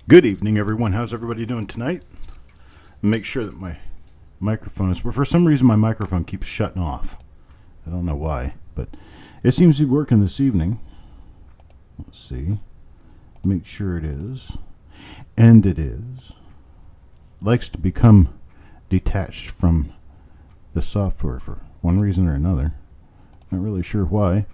Good evening, everyone. How's everybody doing tonight? Make sure that my microphone is... For some reason, my microphone keeps shutting off. I don't know why, but it seems to be working this evening. Let's see. Make sure it is. And it is. Likes to become detached from the software for one reason or another. Not really sure why.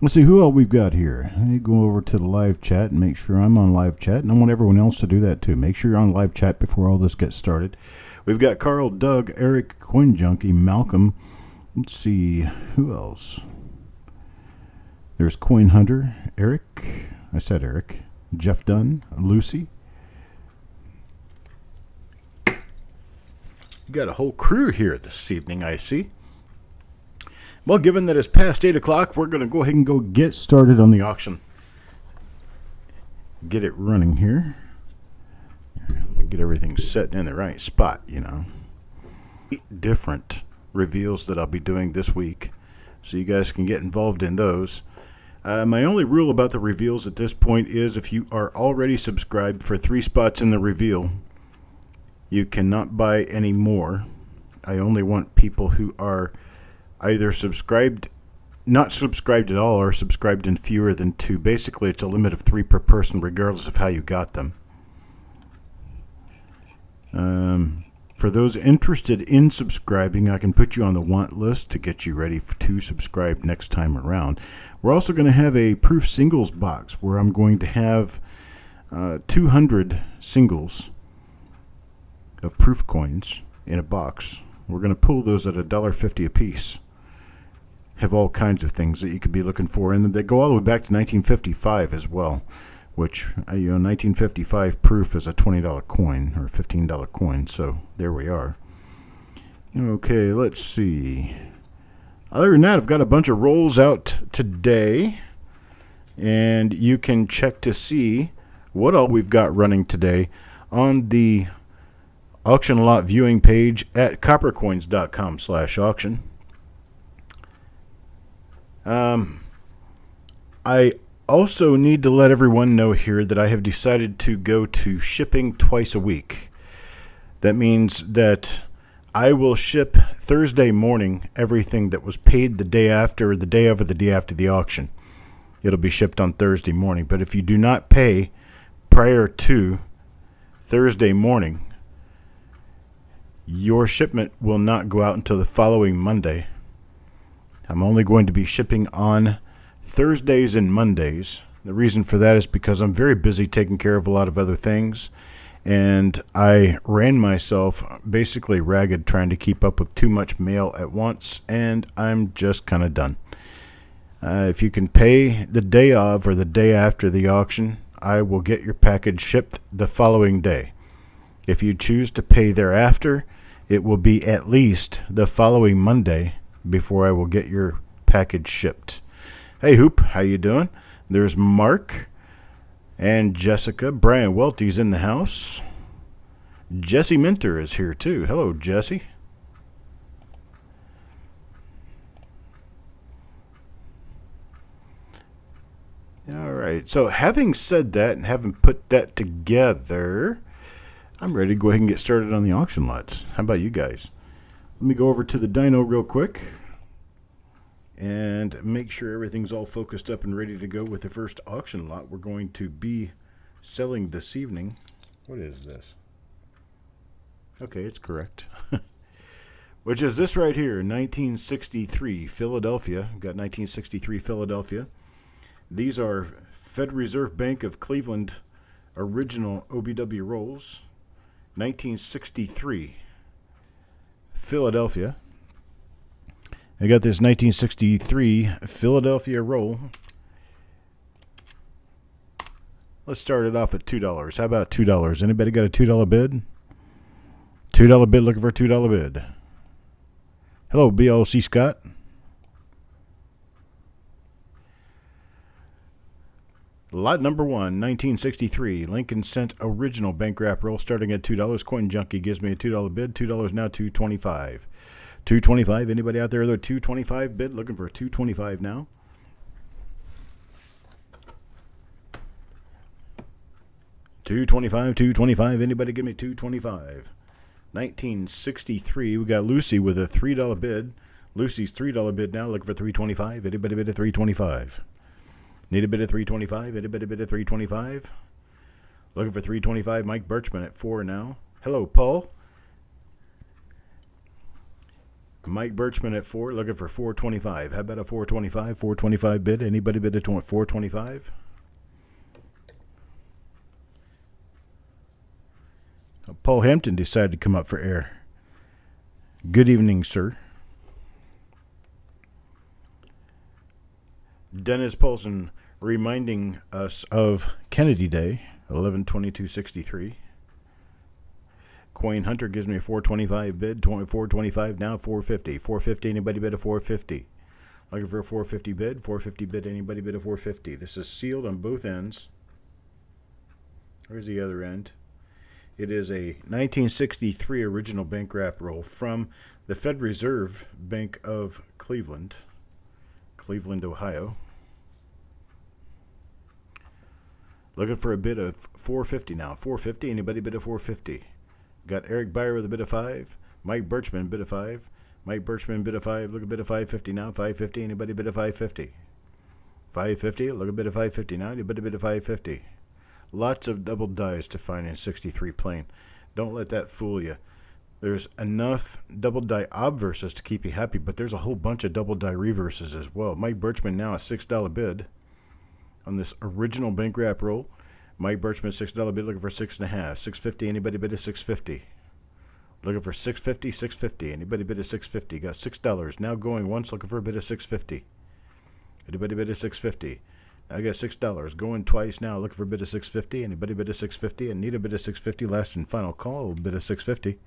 Let's see who all we've got here. Let me go over to the live chat and make sure I'm on live chat. And I want everyone else to do that too. Make sure you're on live chat before all this gets started. We've got Carl, Doug, Eric, Coin Junkie, Malcolm. Let's see who else. There's Coin Hunter, Eric. I said Eric. Jeff Dunn, Lucy. You got a whole crew here this evening, I see. Well, given that it's past 8 o'clock, we're going to go ahead and go get started on the auction. Get it running here. Let me get everything set in the right spot, you know. 8 different reveals that I'll be doing this week, so you guys can get involved in those. My only rule about the reveals at this point is if you are already subscribed for 3 spots in the reveal, you cannot buy any more. I only want people who are either subscribed, not subscribed at all, or subscribed in fewer than 2. Basically, it's a limit of 3 per person, regardless of how you got them. For those interested in subscribing, I can put you on the want list to get you ready to subscribe next time around. We're also going to have a proof singles box where I'm going to have 200 singles of proof coins in a box. We're going to pull those at $1.50 a piece. Have all kinds of things that you could be looking for, and they go all the way back to 1955 as well, which 1955 proof is a $20 coin or $15 coin. So there we are. Okay, let's see. Other than that, I've got a bunch of rolls out today, and you can check to see what all we've got running today on the auction lot viewing page at coppercoins.com/auction. I also need to let everyone know here that I have decided to go to shipping twice a week. That means that I will ship Thursday morning everything that was paid the day after, or the day of, or the day after the auction. It'll be shipped on Thursday morning. But if you do not pay prior to Thursday morning, your shipment will not go out until the following Monday. I'm only going to be shipping on Thursdays and Mondays. The reason for that is because I'm very busy taking care of a lot of other things, and I ran myself basically ragged trying to keep up with too much mail at once, and I'm just kind of done. If you can pay the day of or the day after the auction, I will get your package shipped the following day. If you choose to pay thereafter, it will be at least the following Monday before I will get your package shipped. Hey, Hoop, how you doing? There's Mark and Jessica. Brian Welty's in the house. Jesse Minter is here, too. Hello, Jesse. All right, so having said that and having put that together, I'm ready to go ahead and get started on the auction lots. How about you guys? Let me go over to the dyno real quick and make sure everything's all focused up and ready to go with the first auction lot we're going to be selling this evening. What is this? Okay, it's correct. Which is this right here, 1963 Philadelphia. We've got 1963 Philadelphia. These are Federal Reserve Bank of Cleveland original OBW rolls. 1963 Philadelphia. I got this 1963 Philadelphia roll. Let's start it off at $2. How about $2? Anybody got a $2 bid? $2 bid, looking for a $2 bid. Hello, BLC Scott. Lot number 1, 1963 Lincoln Cent original bank wrap roll starting at $2. Coin Junkie gives me a $2 bid. $2 now, $2.25. $2.25. Anybody out there, the $2.25 bid? Looking for a $2.25 now. 225, 225. Anybody give me 225? 1963. We got Lucy with a $3 bid. Lucy's $3 bid now. Looking for 325. Anybody bid at 325? Need a bid at 325? Anybody bid at 325? Looking for 325. Mike Birchman at 4 now. Hello, Paul. Mike Birchman at 4. Looking for 425. How about a 425? 425 bid. Anybody bid at 425? Paul Hampton decided to come up for air. Good evening, sir. Dennis Paulson reminding us of Kennedy Day, 11/22/63. Coin Hunter gives me a 425 bid, 425 now, 450. 450, anybody bid a 450? Looking for a 450 bid, 450 bid, anybody bid a 450? This is sealed on both ends. Where's the other end? It is a 1963 original bank wrap roll from the Fed Reserve Bank of Cleveland, Ohio. Looking for a bid of 450 now. 450, anybody bid a 450? Got Eric Byer with a bid of 5. Mike Birchman bid of 5. Mike Birchman bid of 5. Look a bid of 550 now. 550, anybody bid a 550? 550, look a bid of 550 now. Anybody bid a 550? Lots of double dies to find in 63 plain. Don't let that fool you. There's enough double die obverses to keep you happy, but there's a whole bunch of double die reverses as well. Mike Birchman now a $6 bid on this original bank wrap roll. Mike Birchman $6 bid, looking for 6.5. 650, anybody bid a 650? Looking for 650, 650. Anybody bid a 650? Got $6 now going once, looking for a bid of 650. Anybody bid a 650? I got $6 going twice now, looking for a bid of 650. Anybody bid a 650? I need a bid of 650. Last and final call, bid of 650.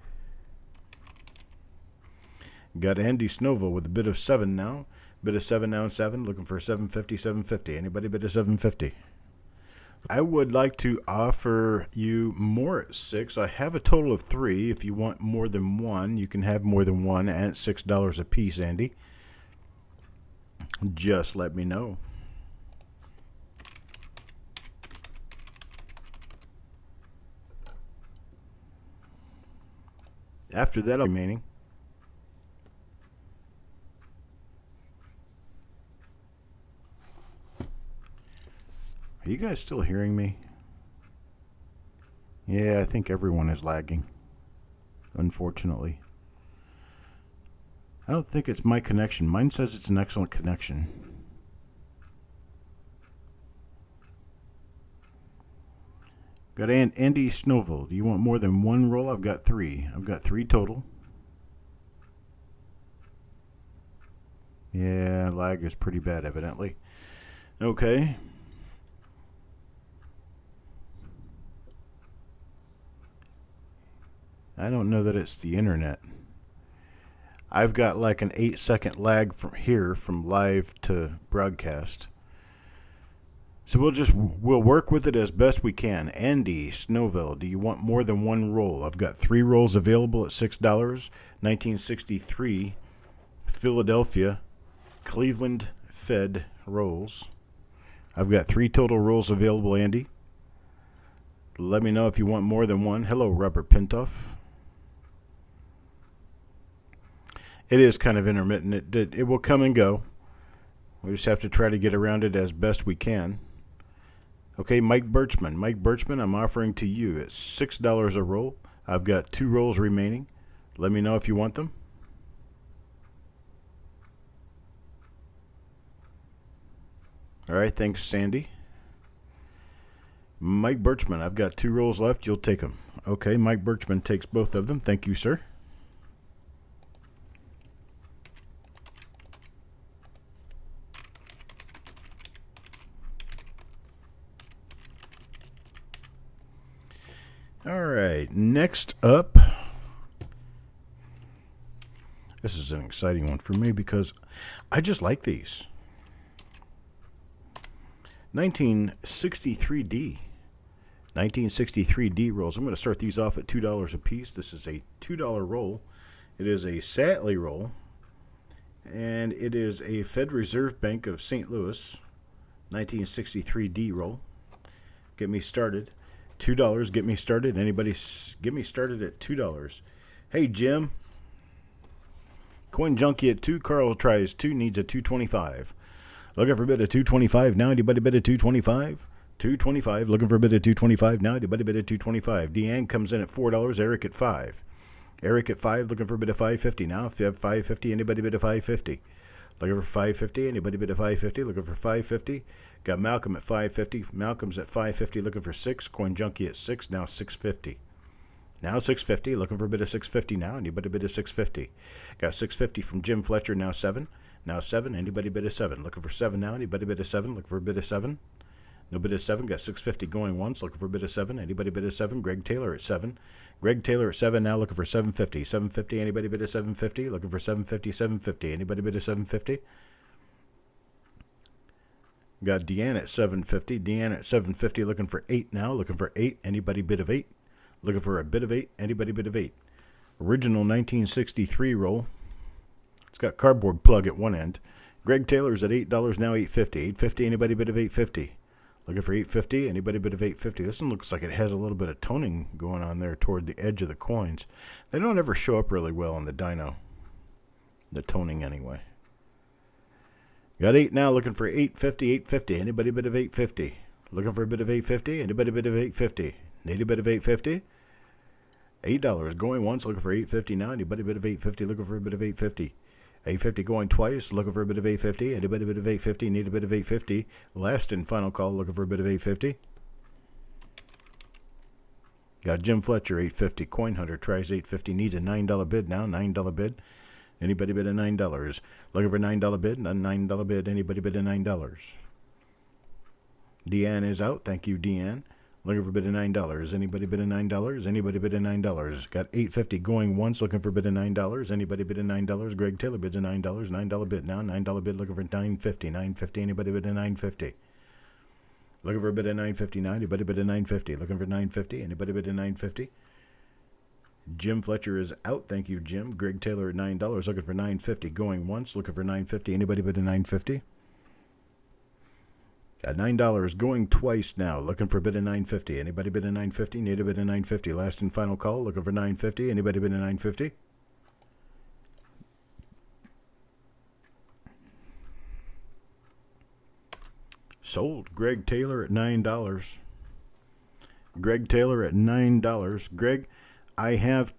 Got Andy Snovel with a bid of 7 now. Bid of 7 now and 7, looking for 750, 750. Anybody bid a 750? I would like to offer you more at 6. I have a total of 3. If you want more than one, you can have more than one at $6 a piece, Andy. Just let me know. After that, remaining. Are you guys still hearing me? Yeah, I think everyone is lagging, unfortunately. I don't think it's my connection. Mine says it's an excellent connection. Got Andy Snovel. Do you want more than one roll? I've got 3. I've got 3 total. Yeah, lag is pretty bad, evidently. Okay. I don't know that it's the internet. I've got like an 8-second lag from here, from live to broadcast. So we'll work with it as best we can. Andy Snovel, do you want more than one roll? I've got 3 rolls available at $6. 1963 Philadelphia Cleveland Fed rolls. I've got 3 total rolls available, Andy. Let me know if you want more than one. Hello, Robert Pintoff. It is kind of intermittent. It will come and go. We just have to try to get around it as best we can. Okay, Mike Birchman. Mike Birchman, I'm offering to you at $6 a roll. I've got 2 rolls remaining. Let me know if you want them. All right, thanks, Sandy. Mike Birchman, I've got 2 rolls left. You'll take them. Okay, Mike Birchman takes both of them. Thank you, sir. All right, next up, this is an exciting one for me because I just like these. 1963D. 1963D rolls. I'm going to start these off at $2 a piece. This is a $2 roll. It is a Satley roll, and it is a Fed Reserve Bank of St. Louis 1963D roll. Get me started. $2. Get me started. Anybody get me started at $2. Hey, Jim. Coin Junkie at 2. Carl tries 2. Needs a 225. Looking for a bid of 225 now. Anybody bid at 225? 225. Looking for a bid at 225 now. Anybody bid at 225? Deanne comes in at $4. Eric at 5. Eric at 5. Looking for a bid of 550 now. If you have 550, anybody bid at 550? Looking for 550. Anybody bid at 550? Looking for 550. Got Malcolm at 550. Malcolm's at 550. Looking for 6. Coin Junkie at 6. Now 650. Now 650. Looking for a bid of 650 now. Anybody bid of 650? Got 650 from Jim Fletcher. Now 7. Now 7. Anybody bid of 7? Looking for 7 now. Anybody bid of 7? Looking for a bid of 7. No bid of 7. Got 650 going once. Looking for a bid of 7. Anybody bid of 7? Greg Taylor at 7. Greg Taylor at 7 now. Looking for 750. 750. Anybody bid of 750? Looking for 750. 750. Anybody bid of 750? Got Deanne at 750. Deanne at 750. Looking for 8 now. Looking for 8. Anybody bid of 8? Looking for a bid of 8. Anybody bid of 8? Original 1963 roll. It's got cardboard plug at one end. Greg Taylor's at $8 now. 850. 850. Anybody bid of 850? Looking for 850. Anybody bid of 850? This one looks like it has a little bit of toning going on there toward the edge of the coins. They don't ever show up really well on the dyno. The toning anyway. Got 8 now. Looking for 850. 850. Anybody bid of 850? Looking for a bid of 850? Anybody bid of 850? Need a bid of 850? $8 going once. Looking for 850 now. Anybody bid of 850? Looking for a bid of 850? 850 going twice. Looking for a bit of 850. Anybody bid of 850? Need a bit of 850. Last and final call. Looking for a bit of 850. Got Jim Fletcher 850. Coin Hunter tries 850. Needs a $9 bid now. $9 bid. Anybody bid a $9? Looking for a $9 bid. A $9 bid. Anybody bid a $9? Deanne is out. Thank you, Deanne. Looking for a bid of $9. Anybody bid of $9? Anybody bid of $9? Got 850 going once. Looking for a bid of $9. Anybody bid of $9? Greg Taylor bids a $9. $9 bid now. $9 bid. Looking for 950. 950. Anybody bid of 950? Looking for a bid of 950 now. Anybody bid of 950? Looking for 950. Anybody bid of 950? Jim Fletcher is out. Thank you, Jim. Greg Taylor at $9. Looking for 950 going once. Looking for 950. Anybody bid of 950? Got $9 going twice now. Looking for a bid of 950. Anybody bid of 950? Need a bid of 950. Last and final call. Looking for 950. Anybody bid of 950? Sold. Greg Taylor at $9. Greg Taylor at $9. Greg, I have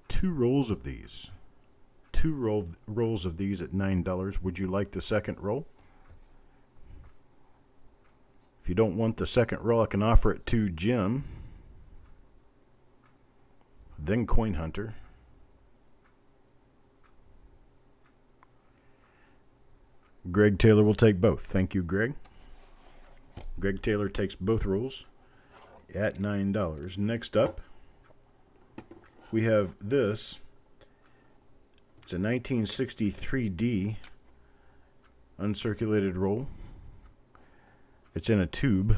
2 rolls of these. 2 rolls of these at $9. Would you like the second roll? If you don't want the second roll, I can offer it to Jim, then Coin Hunter. Greg Taylor will take both. Thank you, Greg. Greg Taylor takes both rolls at $9. Next up, we have this. It's a 1963D uncirculated roll. It's in a tube.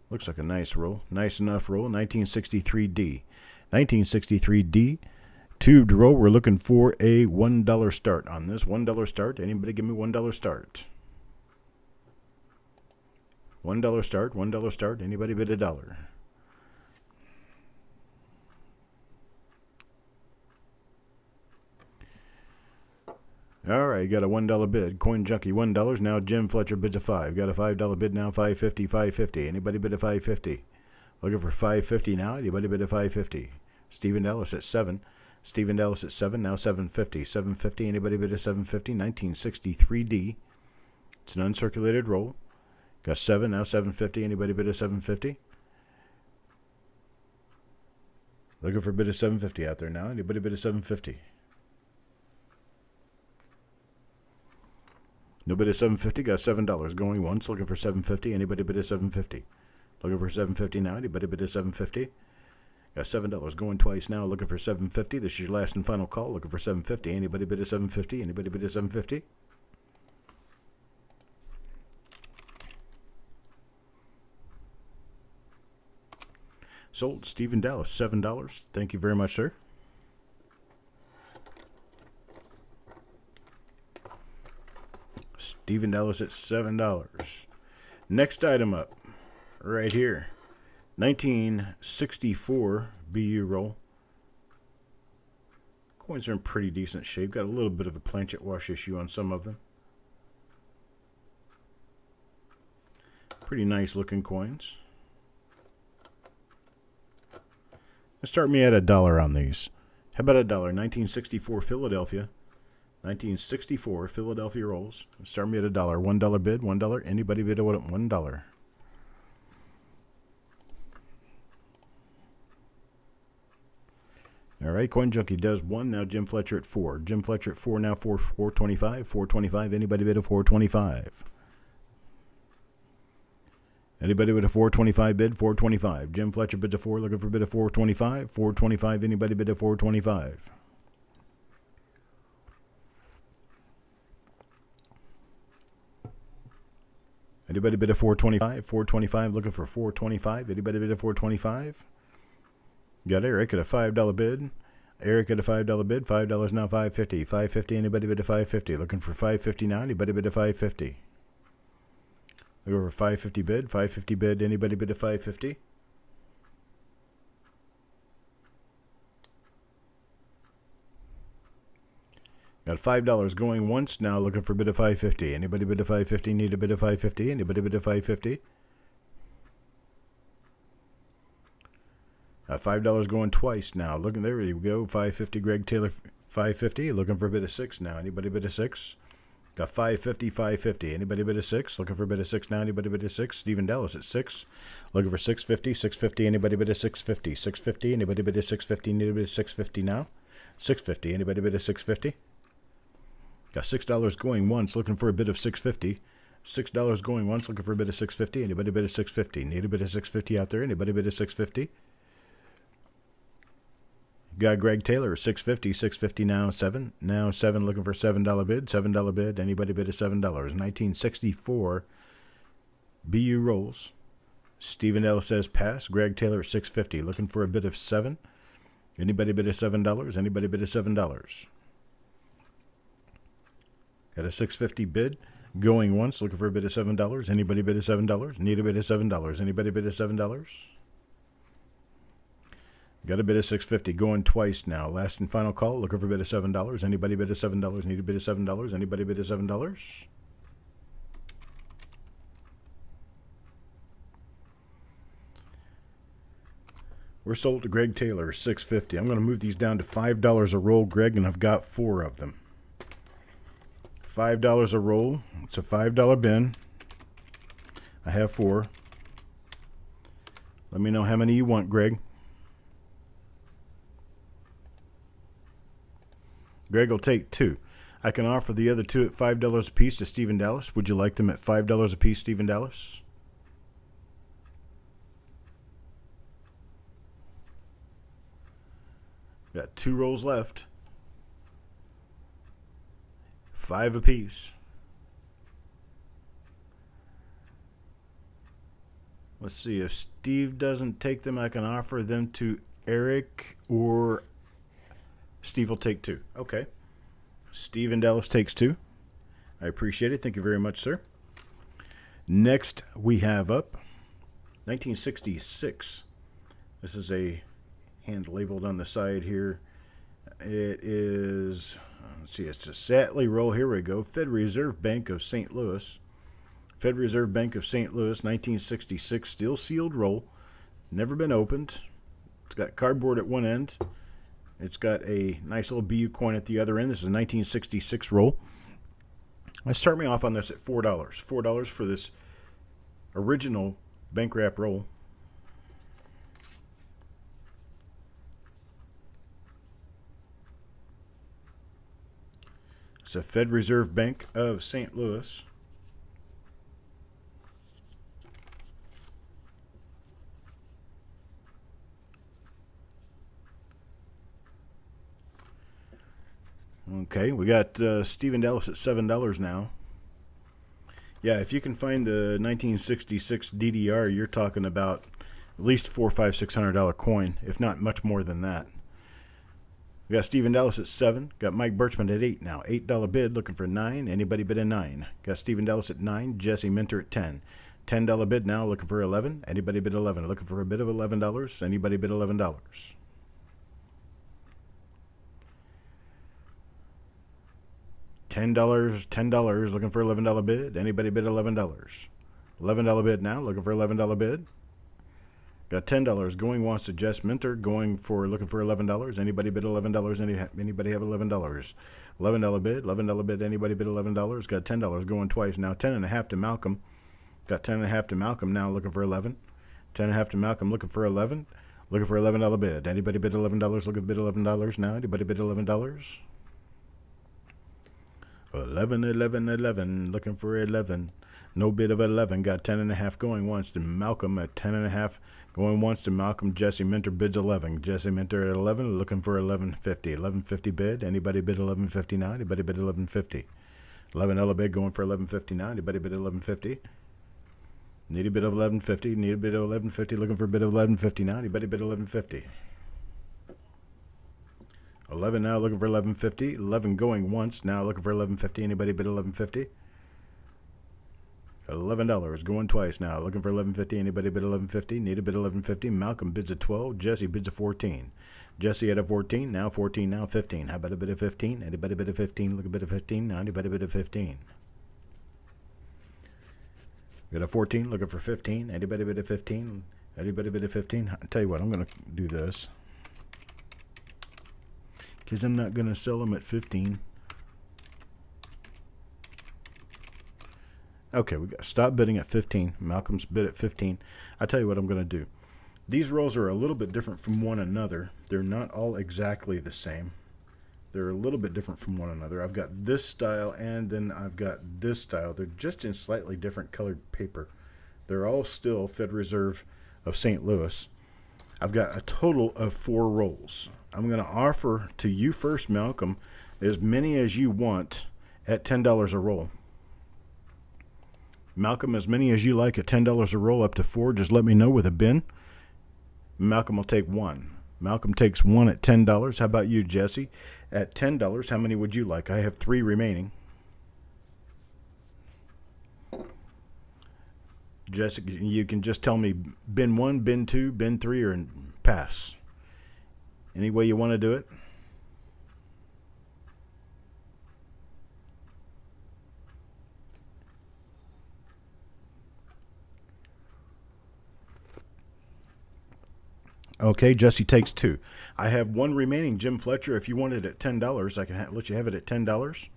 Looks like a nice roll. Nice enough roll. 1963D. 1963D tubed roll. We're looking for a $1 start on this. $1 start. Anybody give me $1 start? $1 start. $1 start. Anybody bid $1? All right, got a $1 bid. Coin Junkie $1. Now Jim Fletcher bids a $5. Got a $5 bid now. $5.50. $5.50. Anybody bid a $5.50? Looking for $5.50 now. Anybody bid a $5.50? Stephen Dallas at 7. Stephen Dallas at 7. Now $7.50. $7.50. Anybody bid a $7.50? 1963D. It's an uncirculated roll. Got 7. Now $7.50. Anybody bid a $7.50? Looking for a bid of $7.50 out there now. Anybody bid a $7.50? No bid of $7.50. Got $7 going once. Looking for $7.50. Anybody bid of $7.50? Looking for $7.50 now. Anybody bid of $7.50? Got $7 going twice now. Looking for $7.50. This is your last and final call. Looking for $7.50. Anybody bid of $7.50? Anybody bid of $7.50? Sold. Stephen Dallas, $7. Thank you very much, sir. Stephen Dallas at $7. Next item up, right here. 1964 BU roll. Coins are in pretty decent shape. Got a little bit of a planchet wash issue on some of them. Pretty nice looking coins. Let's start me at $1 on these. How about $1? 1964 Philadelphia. 1964 Philadelphia rolls. Start me at $1. $1 bid, $1. Anybody bid at $1? All right, Coin Junkie does 1. Now Jim Fletcher at 4. Jim Fletcher at 4 now for $4.25. $4.25. Anybody bid at $4.25? Anybody with a $4.25 bid? $4.25. Jim Fletcher bids a 4. Looking for a bid of $4.25. $4.25. Anybody bid at $4.25? Anybody bid a $4.25? $4.25. Looking for $4.25. Anybody bid a $4.25? Got Eric at a $5 bid. Eric at a $5 bid. $5 now $5.50. $5.50. Anybody bid a $5.50? Looking for $5.50 now. Anybody bid a $5.50? Looking for $5.50 bid. $5.50 bid. Anybody bid a $5.50? Got $5 going once now. Looking for a bid of $5.50. Anybody bid a $5.50? Need a bid of $5.50? Anybody bid a $5.50? $5 going twice now. Looking, there you go. $5.50. Greg Taylor, $5.50. Looking for a bid of $6 now. Anybody bid a $6? Got $5.50. $5.50. Anybody bid a $6? Looking for a bid of $6 now. Anybody bid a $6? Stephen Dallas at $6. Looking for $6.50. $6.50. Anybody bid a $6.50? $6.50. Anybody bid a $6.50? Need a bid of $6.50 now. $6.50. Anybody bid a $6.50? Got $6 going once. Looking for a bid of $6.50. $6 going once. Looking for a bid of $6.50. Anybody bid a $6.50? Need a bid of $6.50 out there. Anybody bid a $6.50? Got Greg Taylor, $6.50, $6.50 now, 7. Now 7, looking for $7 bid, $7 bid. Anybody bid a $7? 1964 BU rolls. Stephen Ellis says pass. Greg Taylor, $6.50, looking for a bid of 7. Anybody bid a $7? Anybody bid a $7? Got a $6.50 bid going once, looking for a bid of $7. Anybody bid a $7? Need a bid of $7? Anybody bid a $7? Got a bid of $6.50 going twice now. Last and final call. Looking for a bid of $7. Anybody bid of $7? Need a bid of $7? Anybody bid of $7? We're sold to Greg Taylor, $6.50. I'm going to move these down to $5 a roll, Greg, and I've got 4 of them. $5 a roll. It's a $5 bin. I have 4. Let me know how many you want, Greg. Greg will take 2. I can offer the other 2 at $5 a piece to Stephen Dallas. Would you like them at $5 a piece, Stephen Dallas? Got 2 rolls left. 5 apiece. Let's see. If Steve doesn't take them, I can offer them to Eric, or Steve will take 2. Okay. Steve and Dallas takes 2. I appreciate it. Thank you very much, sir. Next, we have up 1966. This is a hand labeled on the side here. It is, let's see, it's a Satley roll. Here we go. Fed Reserve Bank of St. Louis. Fed Reserve Bank of St. Louis, 1966, still sealed roll. Never been opened. It's got cardboard at one end. It's got a nice little BU coin at the other end. This is a 1966 roll. Let's start me off on this at $4. $4 for this original bank wrap roll. It's a Fed Reserve Bank of St. Louis. Okay, we got Stephen Dallas at $7 now. Yeah, if you can find the 1966 DDR, you're talking about at least $400, $500, $600 coin, if not much more than that. We got Stephen Dallas at 7. Got Mike Birchman at 8 now. $8 bid, looking for 9. Anybody bid a 9? Got Stephen Dallas at 9. Jesse Minter at 10. $10 bid now, looking for 11. Anybody bid 11? Looking for a bid of $11. Anybody bid $11? $10, looking for $11 bid. Anybody bid $11? $11 bid now, looking for $11 bid. Got $10 going once to Jess Minter, looking for $11. Anybody bid $11? Anybody have $11? $11 bid, $11 bid. Anybody bid $11? Got $10 going twice now. 10.5 to Malcolm. Got 10.5 to Malcolm now, looking for 11. 10.5 to Malcolm, looking for 11. Looking for $11 bid. Anybody bid $11? Looking to bid $11 now. Anybody bid $11? 11, looking for 11. No bid of 11. Got 10.5 going once to Malcolm at 10.5 going once to Malcolm. Jesse Minter bids 11. Jesse Minter at 11, looking for 11.50. 11.50 bid. Anybody bid 11.50 now? Anybody bid 11.50? $11 bid going for 11.50 now. Anybody bid 11.50? Need a bid of 11.50. Need a bid of 11.50. Looking for a bid of 11.50 now. Anybody bid 11.50? 11 now, looking for 11.50. 11 going once now, looking for 11.50. Anybody bid 11.50? $11 going twice now, looking for 11.50. Anybody bid 11.50? Need a bid 11.50. Malcolm bids a 12. Jesse bids a 14. Jesse at a 14 now, 14 now, 15. How about a bid of 15? Anybody bid a 15? Look a bid of 15 now. Anybody bid a 15? Got a 14, looking for 15. Anybody bid a 15? Anybody bid a 15? I'll tell you what, I'm going to do this, because I'm not going to sell them at 15. Okay, we got to stop bidding at 15. Malcolm's bid at 15. I tell you what I'm going to do. These rolls are a little bit different from one another. They're not all exactly the same. They're a little bit different from one another. I've got this style and then I've got this style. They're just in slightly different colored paper. They're all still Fed Reserve of St. Louis. I've got a total of 4 rolls. I'm going to offer to you first, Malcolm, as many as you want at $10 a roll. Malcolm, as many as you like at $10 a roll, up to 4. Just let me know with a bin. Malcolm will take 1. Malcolm takes 1 at $10. How about you, Jesse? At $10, how many would you like? I have 3 remaining. Jesse, you can just tell me bin 1, bin 2, bin 3, or pass. Any way you want to do it. Okay, Jesse takes 2. I have 1 remaining, Jim Fletcher. If you want it at $10, I can let you have it at $10.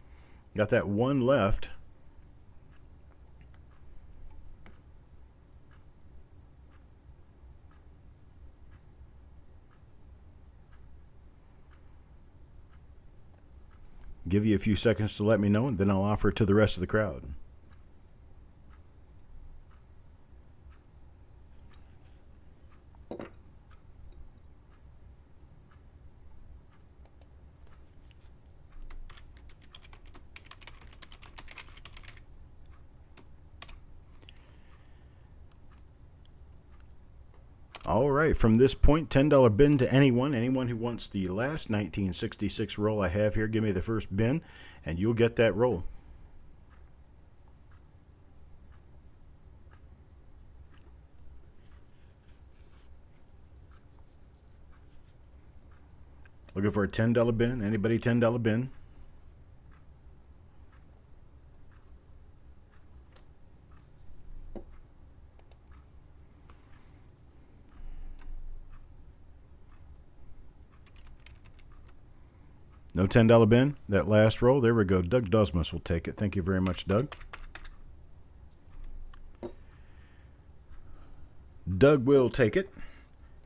Got that 1 left. Give you a few seconds to let me know, and then I'll offer it to the rest of the crowd. All right, from this point, $10 bin to anyone. Anyone who wants the last 1966 roll I have here, give me the first bin, and you'll get that roll. Looking for a $10 bin. Anybody $10 bin? No $10 bin? That last roll? There we go. Doug Dosmus will take it. Thank you very much, Doug. Doug will take it.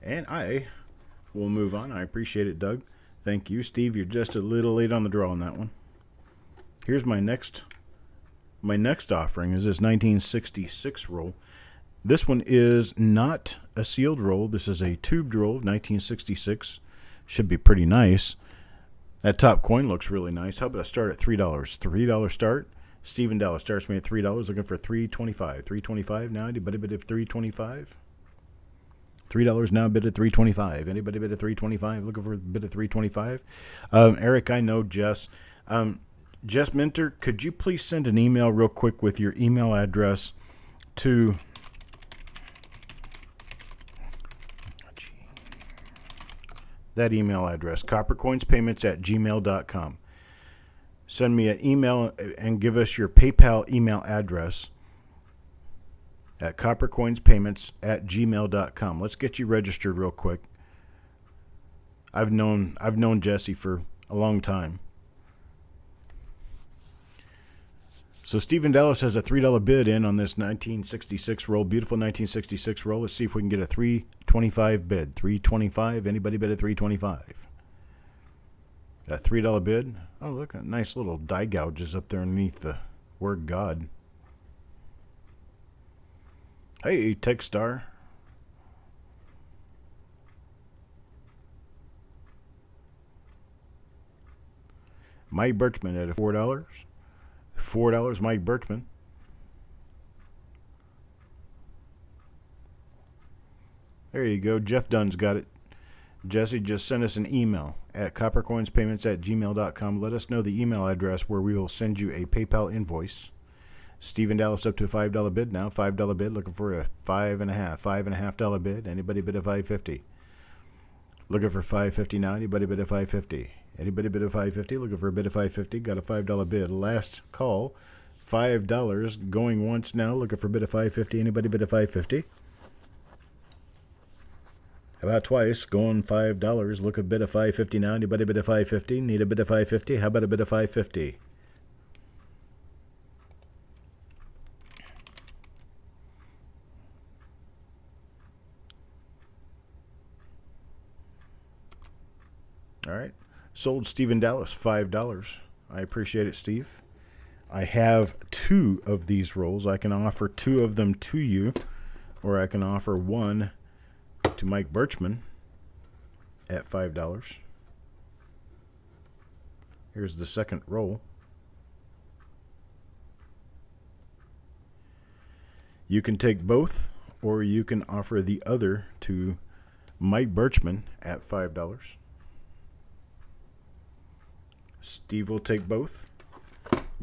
And I will move on. I appreciate it, Doug. Thank you. Steve, you're just a little late on the draw on that one. Here's my next offering is this 1966 roll. This one is not a sealed roll. This is a tubed roll, 1966. Should be pretty nice. That top coin looks really nice. How about I start at $3? $3 start. Stephen Dallas starts me at $3, looking for $3.25. $3.25 now. Anybody bid at $3.25? $3 now, bid at $3.25. Anybody bid at $3.25? Looking for a bid at $3.25? Eric, I know Jess. Jess Minter, could you please send an email real quick with your email address to that email address, coppercoinspayments@gmail.com. Send me an email and give us your PayPal email address at coppercoinspayments@gmail.com. Let's get you registered real quick. I've known Jesse for a long time. So Stephen Dallas has a $3 bid in on this 1966 roll, beautiful 1966 roll. Let's see if we can get a $3.25 bid. $3.25. Anybody bid at $3.25? A $3 bid. Oh, look, a nice little die gouges up there underneath the word God. Hey, Techstar. Mike Birchman at $4. $4, Mike Birchman. There you go. Jeff Dunn's got it. Jesse, just send us an email at coppercoinspayments@gmail.com. Let us know the email address where we will send you a PayPal invoice. Stephen Dallas up to a $5 bid now. $5 bid, looking for a $5.5 bid. Anybody bid a $5.50? Looking for $5.50 now. Anybody bid a $5.50? Anybody bid a $5.50? Looking for a bid of $5.50? Got a $5 bid. Last call, $5 going once now. Looking for a bid of $5.50? Anybody bid a $5.50? How about twice? Going $5. Look a bid of $5.50 now. Anybody bid a $5.50? Need a bid of $5.50? How about a bid of $5.50? All right. Sold Stephen Dallas, $5. I appreciate it, Steve. I have 2 of these rolls. I can offer 2 of them to you, or I can offer 1 to Mike Birchman at $5. Here's the second roll. You can take both, or you can offer the other to Mike Birchman at $5. Steve will take both.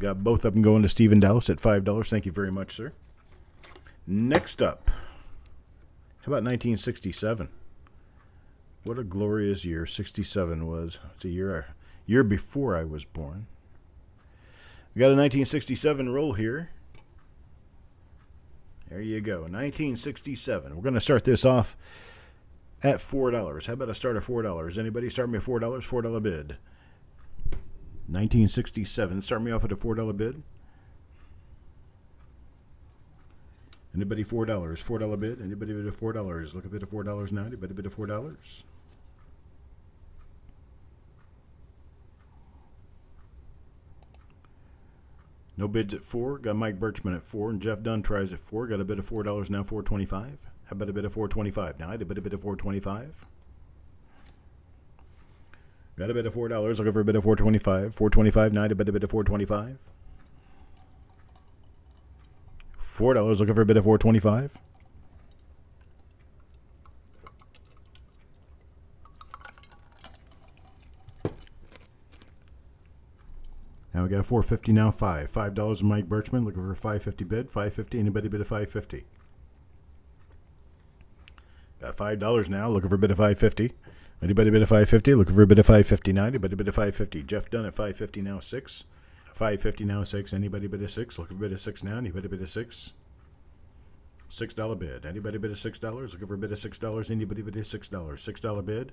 Got both of them going to Stephen Dallas at $5. Thank you very much, sir. Next up, how about 1967? What a glorious year 67 was. It's a year before I was born. We got a 1967 roll here. There you go, 1967. We're going to start this off at $4. How about I start at $4? Anybody start me at $4? $4 bid. 1967. Start me off at a $4 bid. Anybody $4? $4 bid. Anybody bid at $4? Look a bid of $4 now. Anybody bid at $4? No bids at 4. Got Mike Birchman at 4, and Jeff Dunn tries at 4. Got a bid of $4 now. $4.25. How about a bid of $4.25 now? I did a bid of $4.25. Got a bid of $4. Looking for a bid of $4.25. $4.25 now. I did a bid of $4.25. $4. Looking for a bid of $4.25. Now we got $4.50 now. $5 Mike Birchman looking for a $5.50 bid. $5.50. Anybody bid a $5.50? Got $5 now. Looking for a bid of $5.50. Anybody bid a $5.50? Looking for a bid of $5.50 now. Anybody bid a $5.50? Jeff Dunn at $5.50 now. $6. $5.50 now. $6. Anybody bid a $6? Looking for a bid of $6 now. Anybody bid a $6? $6 bid. Anybody bid a $6? Looking for a bid of $6? Anybody bid a $6? $6 bid.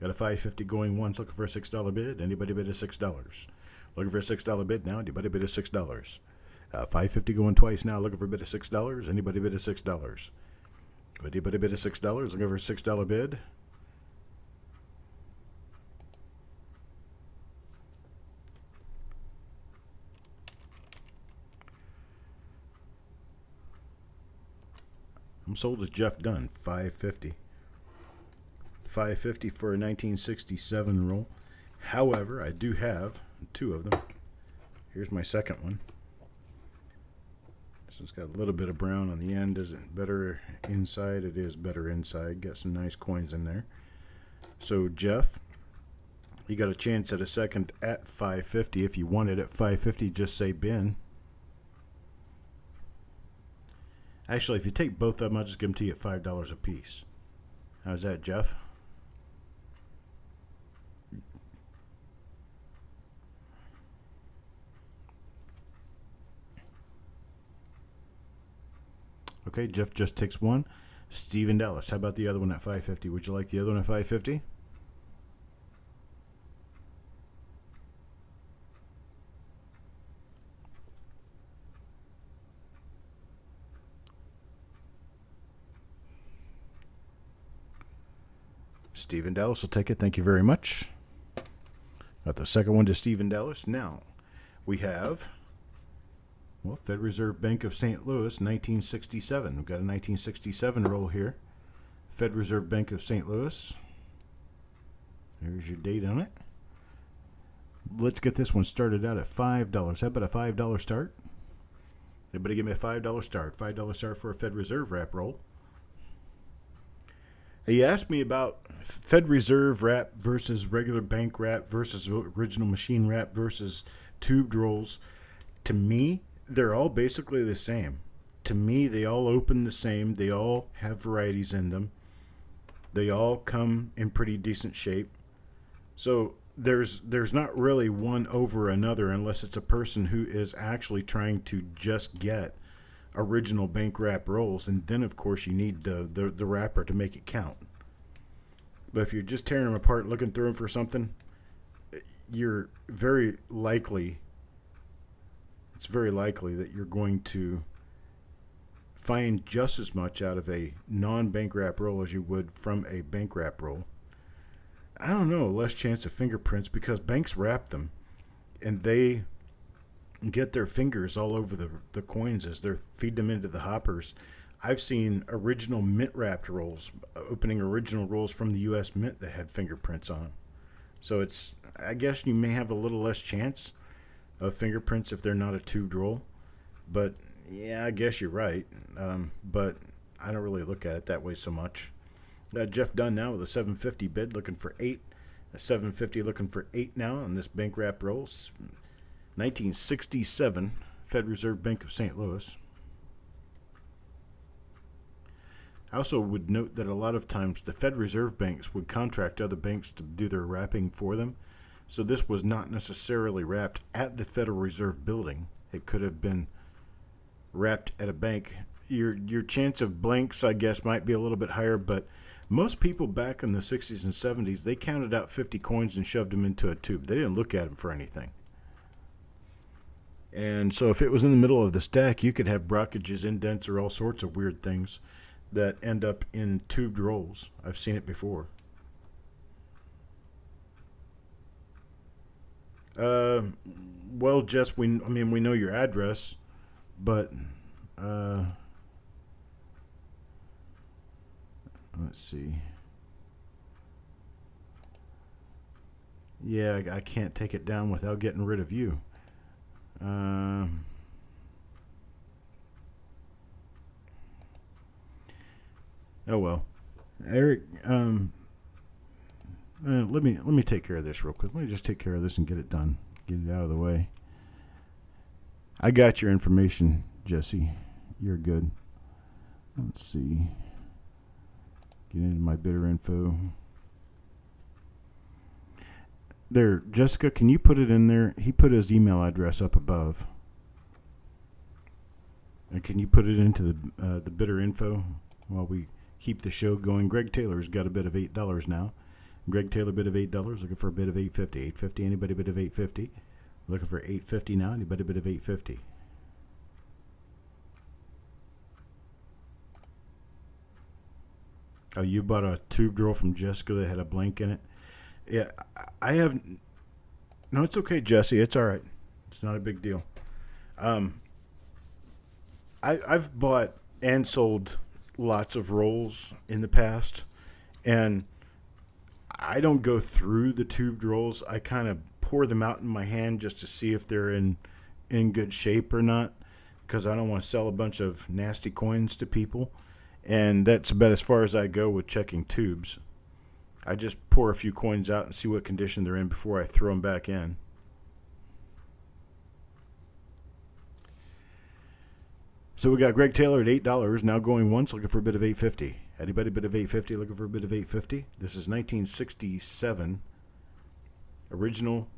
Got a $5.50 going once. Looking for a $6 bid. Anybody bid a $6? Looking for a $6 bid now. Anybody bid a $6? $5.50 going twice now. Looking for a bid of $6. Anybody bid a $6? Anybody bid a $6? Looking for a $6 bid. I'm sold as Jeff Dunn, $5.50. $5.50 for a 1967 roll. However, I do have 2 of them. Here's my second one. So it's got a little bit of brown on the end. Is it better inside? It is better inside. Got some nice coins in there. So Jeff, you got a chance at a second at $5.50. If you want it at $5.50, just say bin. Actually, if you take both of them, I'll just give them to you at $5 a piece. How's that, Jeff? Okay, Jeff just takes one. Stephen Dallas, how about the other one at 550? Would you like the other one at 550? Stephen Dallas will take it. Thank you very much. Got the second one to Stephen Dallas. Now, we have, well, Fed Reserve Bank of St. Louis, 1967. We've got a 1967 roll here. Fed Reserve Bank of St. Louis. There's your date on it. Let's get this one started out at $5. How about a $5 start? Everybody give me a $5 start. $5 start for a Fed Reserve wrap roll. He asked me about Fed Reserve wrap versus regular bank wrap versus original machine wrap versus tubed rolls. To me, they're all basically the same. To me, they all open the same. They all have varieties in them. They all come in pretty decent shape. So there's not really one over another unless it's a person who is actually trying to just get original bank wrap rolls, and then of course you need the wrapper to make it count. But if you're just tearing them apart, looking through them for something, it's very likely that you're going to find just as much out of a non-bank wrap roll as you would from a bank wrap roll. I don't know, less chance of fingerprints because banks wrap them and they get their fingers all over the coins as they feed them into the hoppers. I've seen original mint wrapped rolls, opening original rolls from the U.S. Mint that had fingerprints on them. So I guess you may have a little less chance of fingerprints if they're not a tubed roll. But yeah, I guess you're right. But I don't really look at it that way so much. Jeff Dunn now with a 750 bid, looking for 8. A 750 looking for 8 now on this bank wrap roll. 1967 Fed Reserve Bank of St. Louis. I also would note that a lot of times the Fed Reserve banks would contract other banks to do their wrapping for them. So this was not necessarily wrapped at the Federal Reserve building. It could have been wrapped at a bank. Your chance of blanks, I guess, might be a little bit higher, but most people back in the 60s and 70s, they counted out 50 coins and shoved them into a tube. They didn't look at them for anything. And so if it was in the middle of the stack, you could have brockages, indents, or all sorts of weird things that end up in tubed rolls. I've seen it before. Well, Jess, we know your address, but let's see. Yeah, I can't take it down without getting rid of you. Oh well, Eric. Let me take care of this real quick. Let me just take care of this and get it done. Get it out of the way. I got your information, Jesse. You're good. Let's see. Get into my bidder info. There, Jessica, can you put it in there? He put his email address up above. And can you put it into the bidder info while we keep the show going? Greg Taylor's got a bid of $8 now. Greg Taylor bid of $8, looking for a bid of $8.50. $8.50, anybody bid of $8.50? Looking for $8.50 now, anybody bid of $8.50? Oh, you bought a tube roll from Jessica that had a blank in it? Yeah, I have. No, it's okay, Jesse. It's all right. It's not a big deal. I've bought and sold lots of rolls in the past, and I don't go through the tubed rolls. I kind of pour them out in my hand just to see if they're in good shape or not, because I don't want to sell a bunch of nasty coins to people. And that's about as far as I go with checking tubes. I just pour a few coins out and see what condition they're in before I throw them back in. So we got Greg Taylor at $8, now going once, looking for a bid of $8.50. Anybody bid of $8.50, looking for a bid of $8.50? This is 1967. Original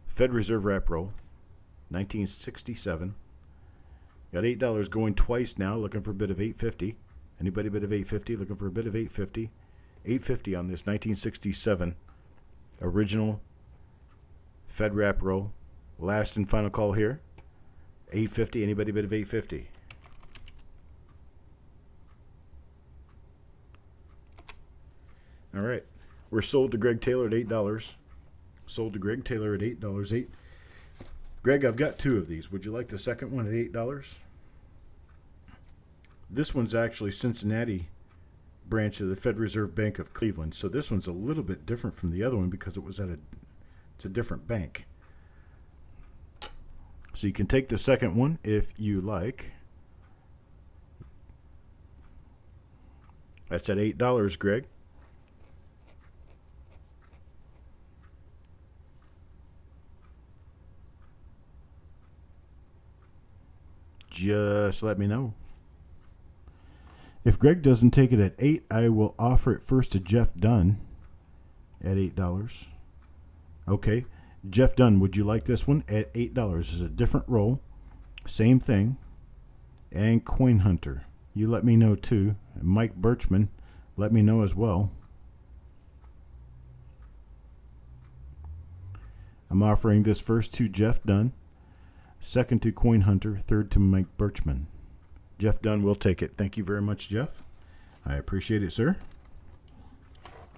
Fed Reserve wrap roll. 1967. Got $8 going twice now, looking for a bid of $8.50. Anybody bid of $8.50? Looking for a bid of $8.50. $8.50 on this 1967 original Fed wrap roll. Last and final call here. $8.50. Anybody bid of $8.50? All right. We're sold to Greg Taylor at $8. Sold to Greg Taylor at $8. Greg, I've got two of these. Would you like the second one at $8? This one's actually Cincinnati branch of the Fed Reserve Bank of Cleveland. So this one's a little bit different from the other one because it was it's a different bank. So you can take the second one if you like. That's at $8, Greg. Just let me know. If Greg doesn't take it at $8, I will offer it first to Jeff Dunn at $8. Okay. Jeff Dunn, would you like this one at $8? It's a different roll. Same thing. And Coin Hunter. You let me know too. And Mike Birchman, let me know as well. I'm offering this first to Jeff Dunn, second to Coin Hunter, third to Mike Birchman. Jeff Dunn will take it. Thank you very much, Jeff. I appreciate it, sir.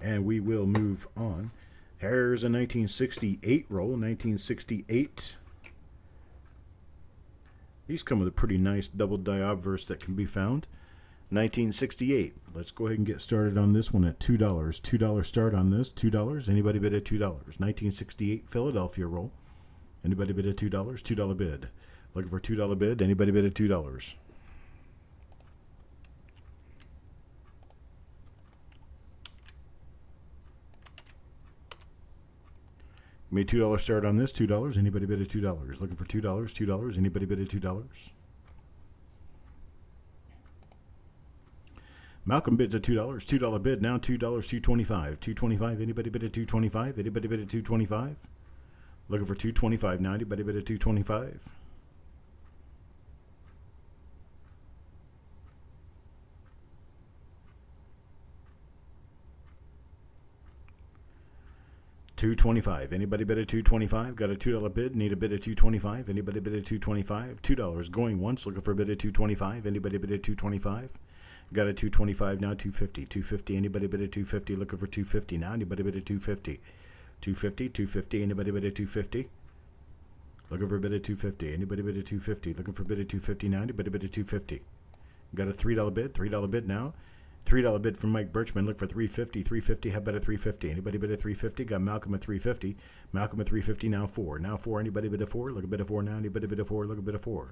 And we will move on. Here's a 1968 roll. 1968. These come with a pretty nice double die obverse that can be found. 1968. Let's go ahead and get started on this one at $2. $2 start on this. $2. Anybody bid at $2? 1968 Philadelphia roll. Anybody bid at $2? $2 bid. Looking for a $2 bid. Anybody bid at $2? Made $2 start on this. $2. Anybody bid at $2? Looking for $2. $2. Anybody bid at $2? Malcolm bids at $2. $2 bid. Now $2. $2.25. $2.25. Anybody bid at $2.25? Anybody bid at $2.25? Looking for $2.25 now. Anybody bid at $2.25? $2.25. Anybody bid at $2.25? Got a $2 bid. Need a bid at $2.25. Anybody bid at $2.25? $2 going once. Looking for a bid at $2.25. Anybody bid at $2.25? Got a $2.25 now. $2.50. $2.50. Anybody bid at $2.50? Looking for $2.50 now. Anybody bid at $2.50? $2.50. $2.50. Anybody bid at $2.50? Looking for a bid at $2.50. Anybody bid at $2.50? Looking for a bid at $2.50 now. Anybody bid at $2.50? Got a $3 bid. $3 bid now. $3 bid from Mike Birchman. Look for $3.50. $3.50. How about a $3.50? Anybody bid at $3.50? Got Malcolm at $3.50. Malcolm at $3.50 now. $4. Now $4. Anybody bid at $4? Look a bid at $4 now. Anybody bid at $4? Look a bid at $4.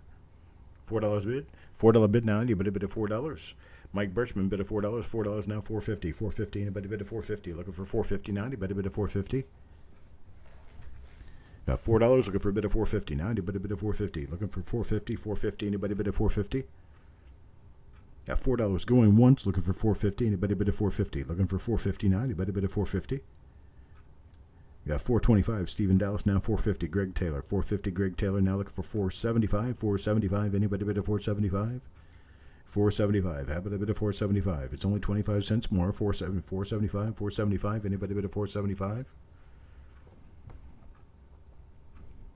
$4 bid. $4 bid now. Anybody bid at $4? Mike Birchman bid at $4. $4 now. $4.50. $4.50. Anybody bid at $4.50? Looking for $4.50 now. Anybody bid at $4.50? Got $4. Looking for a bid at $4.50 now. Anybody bid at $4.50? Looking for $4.50. $4.50. Anybody bid at $4.50? Got $4 going once. Looking for $4.50. Anybody bid at $4.50? Looking for $4.50 now. Anybody bid at $4.50? Got $4.25. Stephen Dallas now. $4.50. Greg Taylor. $4.50. Greg Taylor now looking for $4.75. $4.75. Anybody bid at $4.75? $4.75. How about a bid at $4.75? It's only 25 cents more. $4.75. $4.75. Anybody bid at $4.75?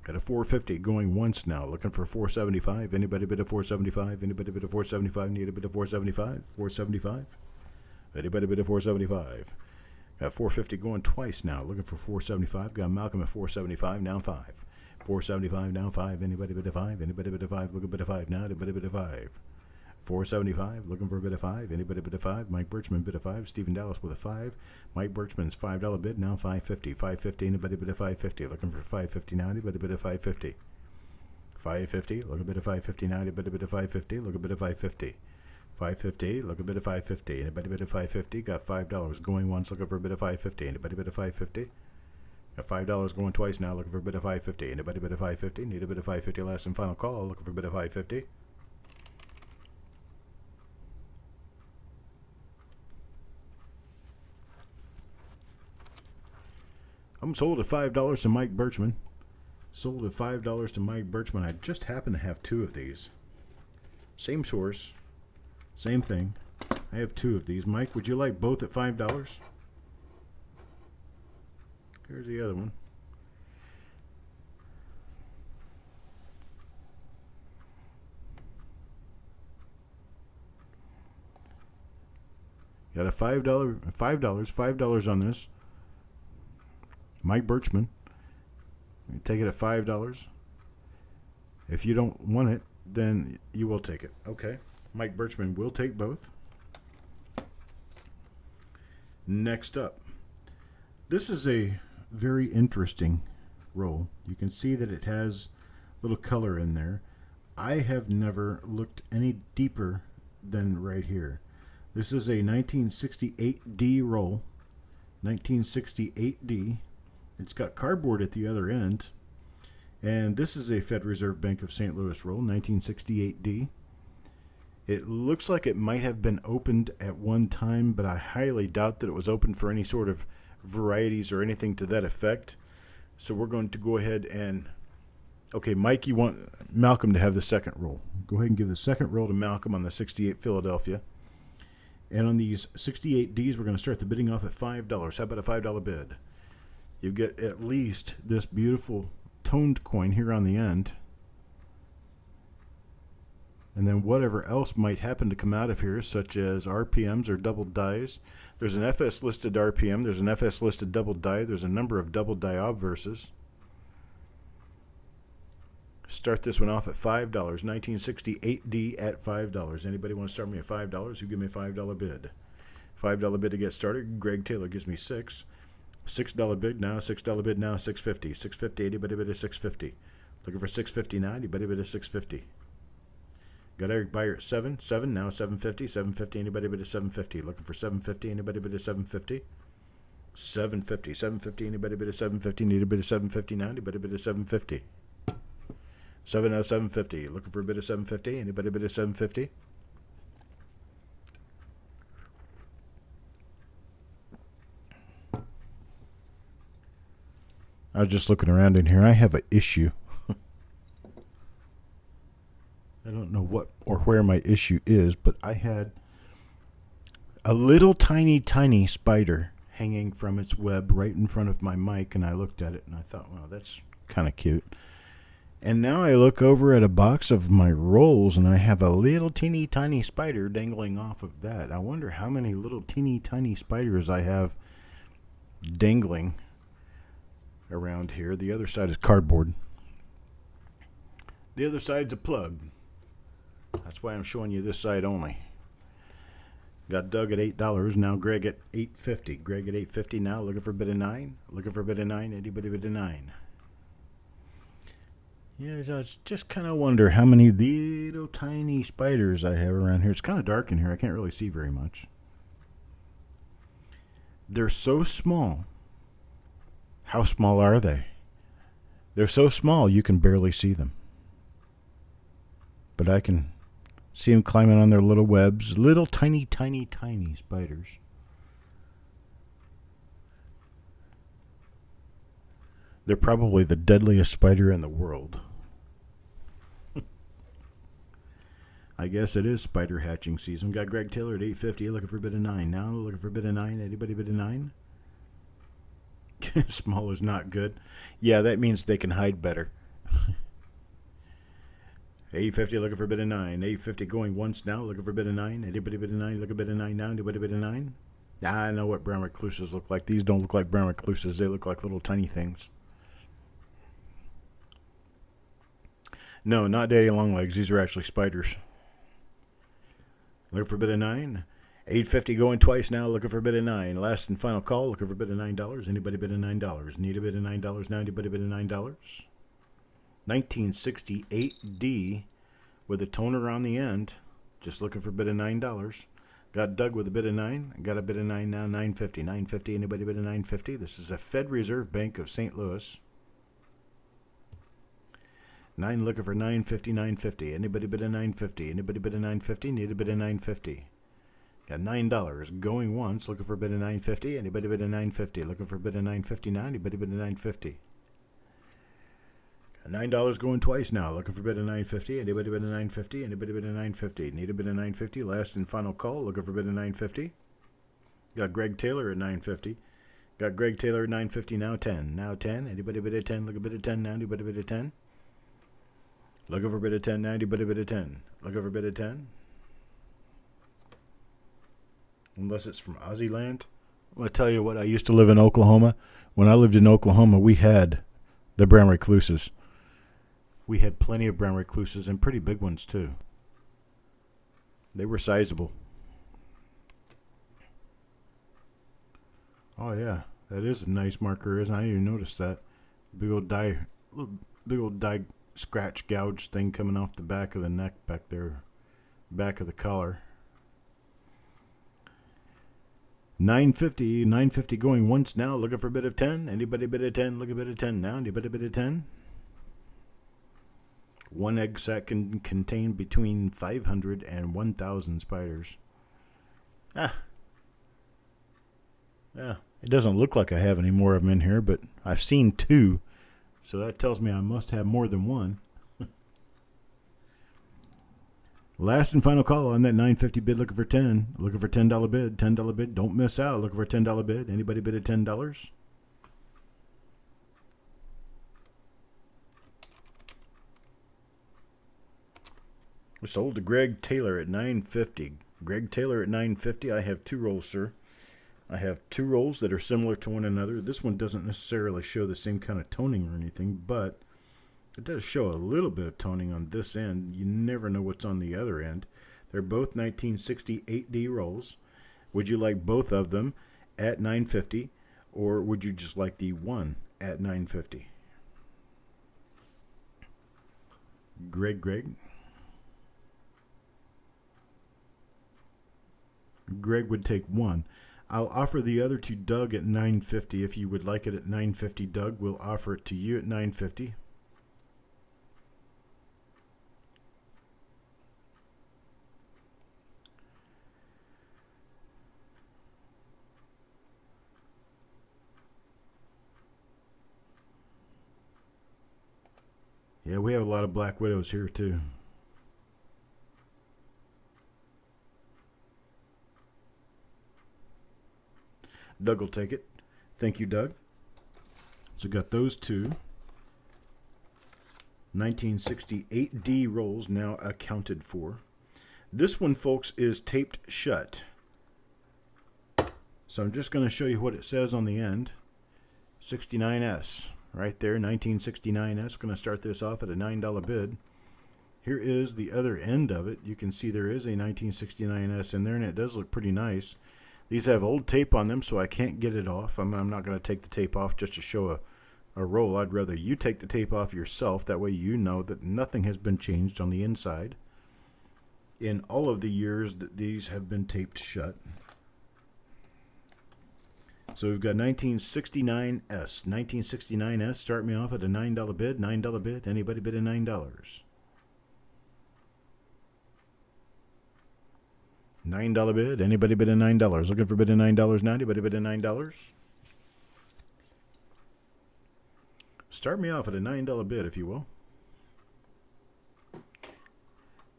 Got a $4.50 going once now. Looking for $4.75. Anybody bid at $4.75? Anybody bid at $4.75? Need a bid at $4.75? $4.75. Anybody bid at $4.75? Got $4.50 going twice now. Looking for $4.75. Got Malcolm at $4.75. Now $5. $4.75 now $5. Anybody bid at $5? Anybody bid at $5? Look a bid at $5 now. Anybody bid at $5? $4.75. Looking for a bid at $5. Anybody bid at $5? Mike Birchman bid at $5. Stephen Dallas with a $5. Mike Birchman's $5 bid. Now $5.50. $5.50. Anybody bid at $5.50? Looking for $5.50 now. Anybody bid at $5.50? $5.50. Look a bid at $5.50 now. Anybody bid at $5.50? Look a bid at $5.50. $5.50. Look a bid at $5.50. Anybody bid at $5.50? Got $5 going once. Looking for a bid at $5.50. Anybody bid at $5.50? Got $5 going twice now. Looking for a bid at $5.50. Anybody bid at $5.50? Need a bid at $5.50. Last and final call. Looking for a bid at $5.50. I'm sold at $5 to Mike Birchman. Sold at $5 to Mike Birchman. I just happen to have two of these. Same source, same thing. I have 2 of these. Mike, would you like both at $5? Here's the other one. Got a $5 on this. Mike Birchman. You take it at $5. If you don't want it, then you will take it. Okay. Mike Birchman will take both. Next up. This is a very interesting roll. You can see that it has a little color in there. I have never looked any deeper than right here. This is a 1968D roll. 1968D. It's got cardboard at the other end. And this is a Fed Reserve Bank of St. Louis roll, 1968D. It looks like it might have been opened at one time, but I highly doubt that it was opened for any sort of varieties or anything to that effect. So we're going to go ahead and... Okay, Mike, you want Malcolm to have the second roll. Go ahead and give the second roll to Malcolm on the 68 Philadelphia. And on these 68Ds, we're going to start the bidding off at $5. How about a $5 bid? You get at least this beautiful toned coin here on the end. And then whatever else might happen to come out of here, such as RPMs or double dies. There's an FS listed RPM. There's an FS listed double die. There's a number of double die obverses. Start this one off at $5. 1968D at $5. Anybody want to start me at $5? You give me a $5 bid. $5 bid to get started. Greg Taylor gives me 6. $6 bid now. $6 bid now. $6.50. $6.50. Anybody bid a $6.50? Looking for $6.50 now. Anybody bid a $6.50? Got Eric Buyer at 7. 7 now. $7.50. $7.50. Anybody bid a $7.50? Looking for $7.50. Anybody bid a $7.50? $7.50. $7.50. Anybody bid a $7.50? Need a bid a $7.50 now. Anybody bid a $7.50? 7 now, $7.50. Looking for a bid of $7.50? Anybody bid of $7.50? I was just looking around in here. I have an issue. I don't know what or where my issue is, but I had a little tiny spider hanging from its web right in front of my mic, and I looked at it and I thought, wow, that's kind of cute. And now I look over at a box of my rolls, and I have a little teeny tiny spider dangling off of that. I wonder how many little teeny tiny spiders I have dangling around here. The other side is cardboard. The other side's a plug. That's why I'm showing you this side only. Got Doug at $8. Now Greg at $8.50. Greg at $8.50 now. Looking for a bid of 9. Looking for a bid of 9. Anybody bid of 9? Yeah, I just kind of wonder how many little tiny spiders I have around here. It's kind of dark in here. I can't really see very much. They're so small. How small are they? They're so small you can barely see them. But I can see them climbing on their little webs. Little tiny spiders. They're probably the deadliest spider in the world. I guess it is spider hatching season. Got Greg Taylor at $8.50. Looking for a bid of 9. Now looking for a bid of 9. Anybody bid of 9? Small is not good. Yeah, that means they can hide better. $8.50. Looking for a bid of 9. $8.50 going once now. Looking for a bid of 9. Anybody bid of 9? Look a bid of 9 now. Anybody bid of 9? I know what brown recluses look like. These don't look like brown recluses. They look like little tiny things. No, not daddy longlegs. These are actually spiders. Looking for a bid of 9. $8.50 going twice now. Looking for a bid of 9. Last and final call. Looking for a bid of $9. Anybody bid of $9? Need a bid of $9 now. Anybody bid of $9? 1968D with a toner on the end. Just looking for a bid of $9. Got Doug with a bid of 9. Got a bid of 9 now. $9.50. $9.50. Anybody bid of $9.50? This is a Fed Reserve Bank of St. Louis. 9 looking for $9.50, $9.50. Anybody bid a $9.50? Anybody bid a $9.50? Need a bid of $9.50. Got $9 going once. Looking for a bid of $9.50. Anybody bid a $9.50? Looking for a bid of $9.50 now. Anybody bid a $9.50? $9 going twice now. Looking for a bid of $9.50. Anybody bid of $9.50? Anybody bid of $9.50? Need a bid of $9.50. Last and final call. Looking for a bid of $9.50. Got Greg Taylor at $9.50. Got Greg Taylor at $9.50. Now 10. Now 10. Anybody bid of 10? Look a bid of 10 now. Anybody bid of 10? Looking for a bid of 10 now. Anybody bid of 10? Looking for a bid of 10? Unless it's from Aussie land. I'm going to tell you what. I used to live in Oklahoma. When I lived in Oklahoma, we had the brown recluses. We had plenty of brown recluses and pretty big ones too. They were sizable. Oh yeah, that is a nice marker, isn't it? I didn't even notice that. Big old die scratch gouge thing coming off the back of the neck back there, back of the collar. $9.50 going once now. Looking for a bid of 10. Anybody bid of 10? Look a bid of 10 now. Anybody bid of 10? One egg sac can contain between 500 and 1,000 spiders. Yeah, it doesn't look like I have any more of them in here, but I've seen 2, so that tells me I must have more than one. Last and final call on that $9.50 bid. Looking for 10. Looking for $10 bid. $10 bid. Don't miss out. Looking for a $10 bid. Anybody bid at $10? We sold to Greg Taylor at $9.50. Greg Taylor at $9.50. I have 2 rolls, sir. I have 2 rolls that are similar to one another. This one doesn't necessarily show the same kind of toning or anything, but it does show a little bit of toning on this end. You never know what's on the other end. They're both 1968D rolls. Would you like both of them at $9.50, or would you just like the one at $9.50? Greg. Greg would take one. I'll offer the other to Doug at $9.50. If you would like it at $9.50, Doug, we'll offer it to you at $9.50. Yeah, we have a lot of Black Widows here too. Doug will take it. Thank you, Doug. So got those 2 1968D rolls now accounted for. This one, folks, is taped shut. So I'm just going to show you what it says on the end. 69S. Right there, 1969S. We're going to start this off at a $9 bid. Here is the other end of it. You can see there is a 1969S in there, and it does look pretty nice. These have old tape on them, so I can't get it off. I'm not going to take the tape off just to show a roll. I'd rather you take the tape off yourself. That way you know that nothing has been changed on the inside in all of the years that these have been taped shut. So we've got 1969S. 1969S, start me off at a $9 bid. $9 bid. Anybody bid at $9? $9 bid. Anybody bid at $9? Looking for bid at $9 now. Anybody bid at $9? Start me off at a $9 bid, if you will.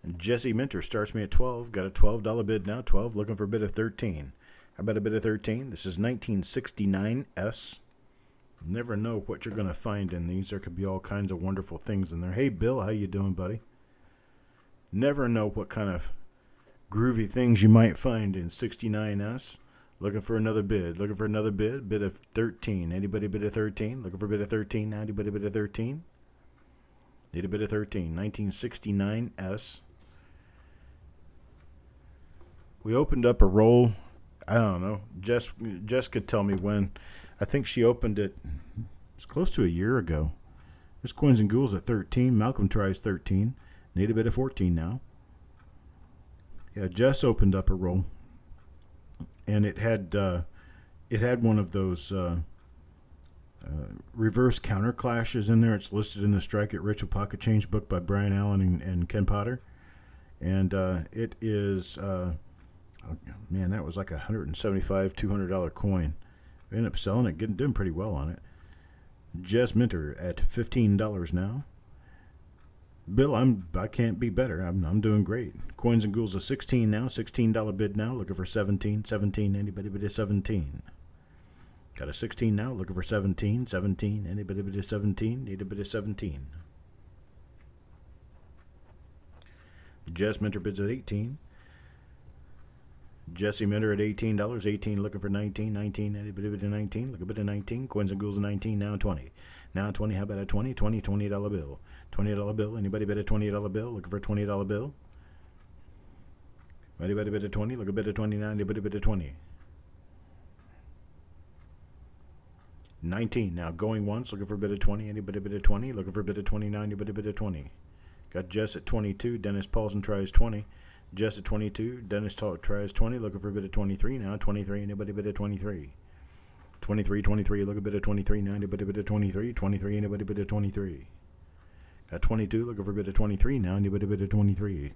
And Jesse Minter starts me at 12. Got a $12 bid now. 12. Looking for a bid of 13. How about a bid of 13? This is 1969S. Never know what you're going to find in these. There could be all kinds of wonderful things in there. Hey, Bill, how you doing, buddy? Never know what kind of groovy things you might find in 69S. Looking for another bid. Looking for another bid. Bid of 13. Anybody bid of 13? Looking for a bid of 13 now. Anybody bid of 13? Need a bid of 13. 1969S. We opened up a roll. I don't know. Jess could tell me when. I think she opened it. It's close to a year ago. There's Coins and Ghouls at 13. Malcolm tries 13. Need a bid of 14 now. Yeah, Jess opened up a roll, and it had one of those reverse counter clashes in there. It's listed in the Strike It Rich with Pocket Change book by Brian Allen and Ken Potter, and it is man, that was like $175, $200 coin. We ended up selling it, doing pretty well on it. Jess Minter at $15 now. Bill, I can't be better. I'm doing great. Coins and ghouls are 16 now. $16 bid now. Looking for 17. 17. Anybody bid a 17? Got a 16 now. Looking for 17. 17. Anybody bid a 17? Need a bid a 17. Jess Minter bids at 18. Jesse Minter at $18. 18 looking for 19. 19. Anybody bid a 19? Look a bit of 19. Coins and ghouls at 19. Now 20. Now 20. How about a 20? $20 bill. $20 bill. Anybody bid a $20 bill? Looking for a $20 bill. Anybody bid a 20? Look a bit of 29. Anybody bid a 20? 19. Now going once. Looking for a bit of 20. Anybody bid a 20? Looking for a bit of 29. Anybody bid a 20? Got Jess at 22. Dennis Paulson tries 20. Jess at 22. Dennis tries 20. Looking for a bit of 23 now. 23. Anybody bid a 23? 23. 23. Look a bit of 23 now. Anybody bid a 23? 23. Anybody bid a 23? Got 22. Looking for a bit of 23 now. Anybody bid a 23?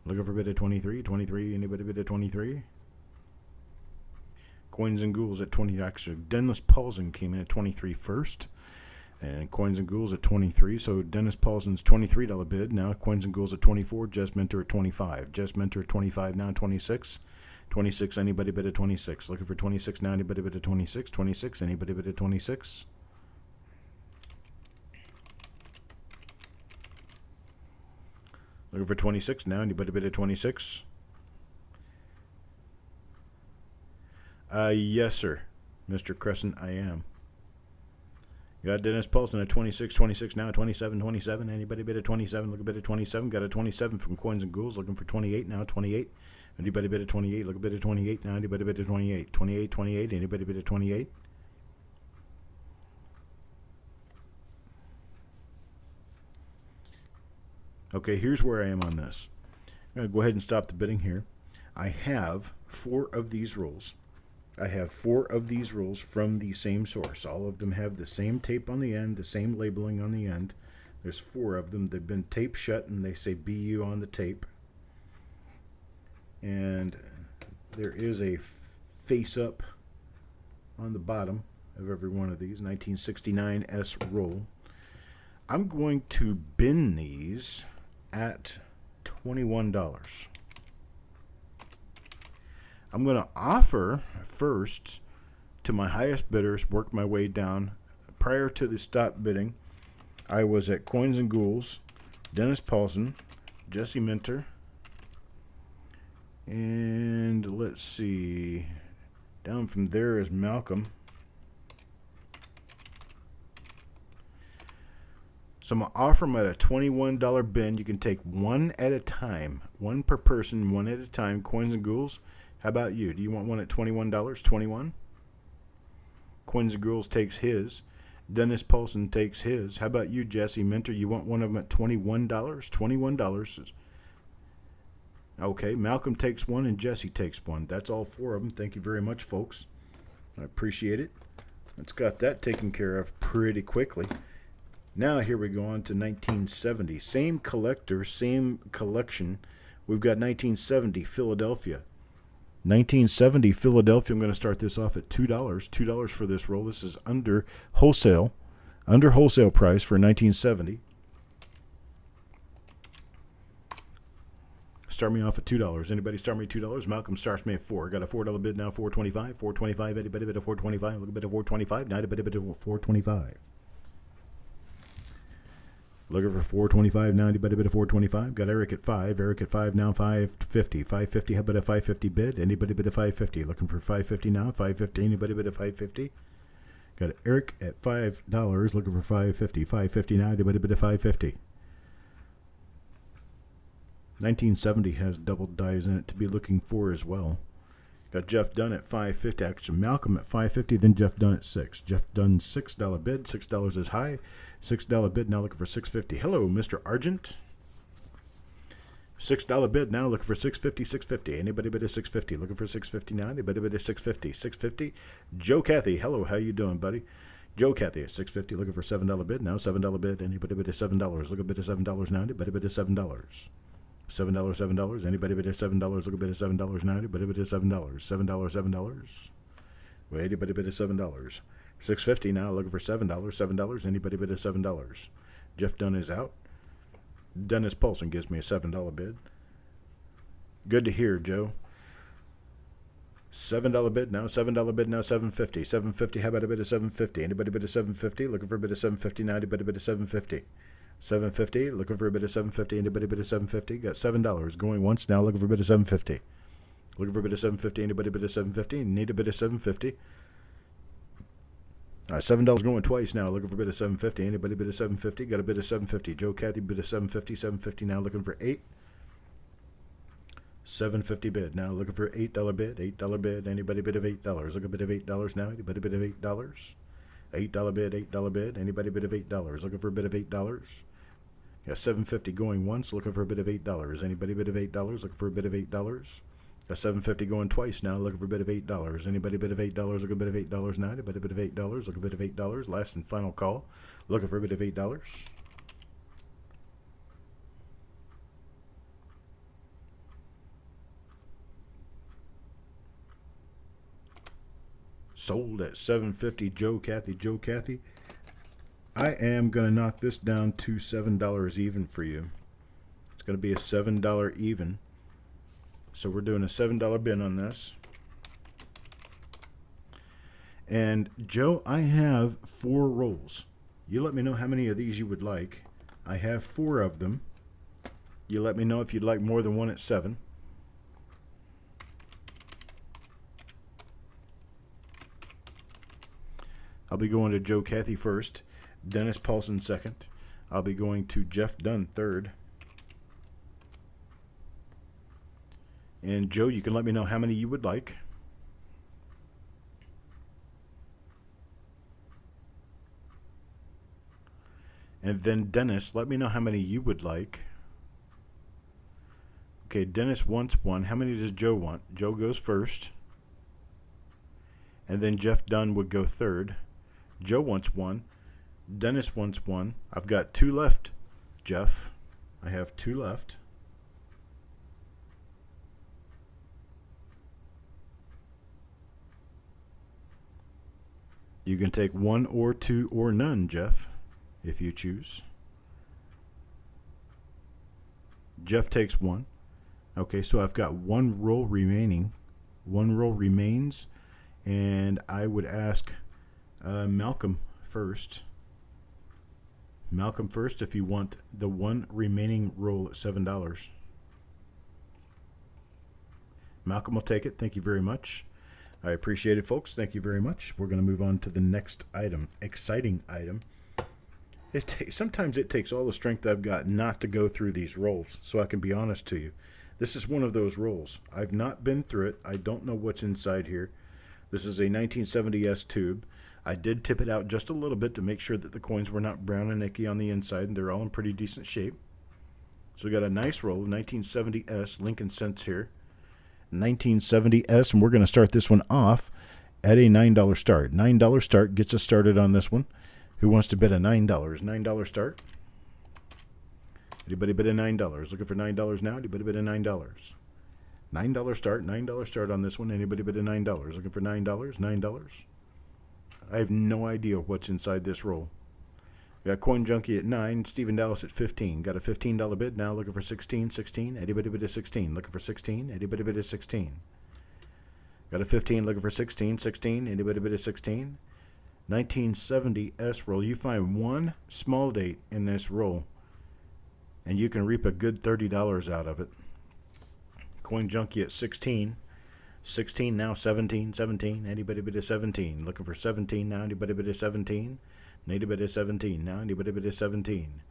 Looking for a bit of 23. 23. Anybody bid a 23? Coins and ghouls at 20. Actually, Dennis Paulson came in at 23 first. And Coins and ghouls at 23. So Dennis Paulson's $23 bid. Now Coins and ghouls at 24. Jess Minter at 25. Jess Minter at 25 now. 26. 26. Anybody bid at 26? Looking for 26 now. Anybody bid at 26? 26. Anybody bid at 26? Looking for 26 now. Anybody bid at 26? Yes, sir. Mr. Crescent, I am. You got Dennis Paulson at 26, 26 now, 27, 27. Anybody bid at 27? Look a bit at 27. Got a 27 from Coins and Ghouls. Looking for 28 now, 28. Anybody bid at 28? Look a bit at 28 now. Anybody bid at 28? 28, 28. Anybody bid at 28? Okay, here's where I am on this. I'm going to go ahead and stop the bidding here. I have 4 of these rolls. I have 4 of these rolls from the same source. All of them have the same tape on the end, the same labeling on the end. There's 4 of them. They've been taped shut, and they say BU on the tape. And there is a face-up on the bottom of every one of these, 1969S roll. I'm going to bin these at $21. I'm going to offer first to my highest bidders, work my way down. Prior to the stop bidding, I was at Coins and Ghouls, Dennis Paulson, Jesse Minter, and let's see, down from there is Malcolm. So I'm going to offer them at a $21 bin. You can take one at a time, 1 per person, 1 at a time. Coins and Ghouls. How about you? Do you want one at $21? 21? Coins and Ghouls takes his. Dennis Paulson takes his. How about you, Jesse Minter? You want one of them at $21? $21. Okay, Malcolm takes one and Jesse takes one. That's all 4 of them. Thank you very much, folks. I appreciate it. Let's got that taken care of pretty quickly. Now here we go on to 1970. Same collector, same collection. We've got 1970 Philadelphia. 1970 Philadelphia. I'm going to start this off at $2. $2 for this roll. This is under wholesale price for 1970. Start me off at $2. Anybody start me at $2? Malcolm starts me at $4. Got a $4 bid now. $4.25. $4.25. Anybody bid at $4.25? Look a bit at $4.25. Now anybody bid at $4.25. Looking for $4.25 now. Anybody bid at $4.25? Got Eric at $5. Eric at $5 now. $5.50. $5.50. How about a $5.50 bid? Anybody bid at $5.50? Looking for $5.50 now. $5.50. Anybody bid at $5.50? Got Eric at $5. Looking for $5.50. $5.50 now. Anybody bid at $5.50? 1970 has double dies in it to be looking for as well. Got Jeff Dunn at $5.50. Actually, Malcolm at $5.50. Then Jeff Dunn at $6. Jeff Dunn $6 bid. $6 is high. $6 bid now looking for $6.50. Hello, Mr. Argent. $6 bid now looking for $6.50. $6.50. Anybody bid at $6.50? Looking for $6.50 now. Anybody bid at $6.50? $6.50. Joe Cathy. Hello, how you doing, buddy? Joe Cathy at $6.50. Looking for $7 bid now. $7 bid. Anybody bid at $7? Look a bit at $7 now. Anybody bid at $7? $7. $7. Anybody bid at $7? Look a bit at $7 now. Anybody bid at $7? $7. Well, anybody bid at $7? $6.50 now. Looking for $7. $7. Anybody bid at $7? Jeff Dunn is out. Dennis Paulson gives me a $7 bid. Good to hear, Joe. $7 bid now, $7 bid now, $7.50. $7.50, how about a bid of $7.50? Anybody bid of $7.50? Looking for a bid of $7.50 now, anybody bid of $7.50? $7.50, looking for a bid of $7.50, anybody bid of $7.50? Got $7 going once now, looking for a bid of $7.50. Looking for a bid of $7.50, anybody bid of $7.50? Need a bid of $7.50. $7 going twice now, looking for a bid of $7.50. Anybody bid of $7.50? Got a bid of $7.50. Joe Cathy bid of $7.50, $7.50 now, looking for $8. $7.50 bid now, looking for $8 bid. $8 bid. Anybody bid of $8? Look a bid of $8 now. Anybody bid of $8? $8 bid. $8 bid. Anybody bid of $8? Looking for a bid of $8. Got $7.50 going once, looking for a bid of $8. Anybody bid of $8? Looking for a bid of $8. Got $7.50 going twice now, looking for a bid of $8. Anybody bid of $8? Look a bid of $8 now. Anybody bid of $8? Look a bid of $8. Last and final call, looking for a bid of $8. Sold at $7.50. Joe Cathy. Joe Cathy. I am going to knock this down to $7 even for you. It's going to be a $7 even. So we're doing a $7 bid on this. And Joe, I have 4 rolls. You let me know how many of these you would like. I have 4 of them. You let me know if you'd like more than one at 7. I'll be going to Joe Cathy first, Dennis Paulson second. I'll be going to Jeff Dunn third. And Joe, you can let me know how many you would like. And then Dennis, let me know how many you would like. Okay, Dennis wants 1. How many does Joe want? Joe goes first. And then Jeff Dunn would go third. Joe wants 1. Dennis wants 1. I've got 2 left, Jeff. I have 2 left. You can take 1 or 2 or none, Jeff, if you choose. Jeff takes 1. Okay, so I've got 1 roll remaining. 1 roll remains, and I would ask Malcolm first. Malcolm first if you want the 1 remaining roll at $7. Malcolm will take it. Thank you very much. I appreciate it, folks. Thank you very much. We're going to move on to the next item. Exciting item. Sometimes it takes all the strength I've got not to go through these rolls, so I can be honest to you. This is one of those rolls. I've not been through it. I don't know what's inside here. This is a 1970S tube. I did tip it out just a little bit to make sure that the coins were not brown and icky on the inside, and they're all in pretty decent shape. So we got a nice roll of 1970S Lincoln cents here. 1970S, and we're going to start this one off at a $9 start. $9 start gets us started on this one. Who wants to bid a $9? $9 start. Anybody bid a $9? Looking for $9 now? Anybody bid a $9? $9 start. $9 start on this one. Anybody bid a $9? Looking for $9? $9. I have no idea what's inside this roll. Got Coin Junkie at 9, Stephen Dallas at 15. Got a $15 bid now, looking for 16, 16. Anybody bid a 16? Looking for 16. Anybody bid a 16? Got a 15, looking for 16, 16. Anybody bid a 16? 1970S roll. You find 1 small date in this roll, and you can reap a good $30 out of it. Coin Junkie at 16. 16 now, 17, 17. Anybody bid a 17? Looking for 17 now. Anybody bid a 17? Anybody bid a 17 now. Anybody bid a 17?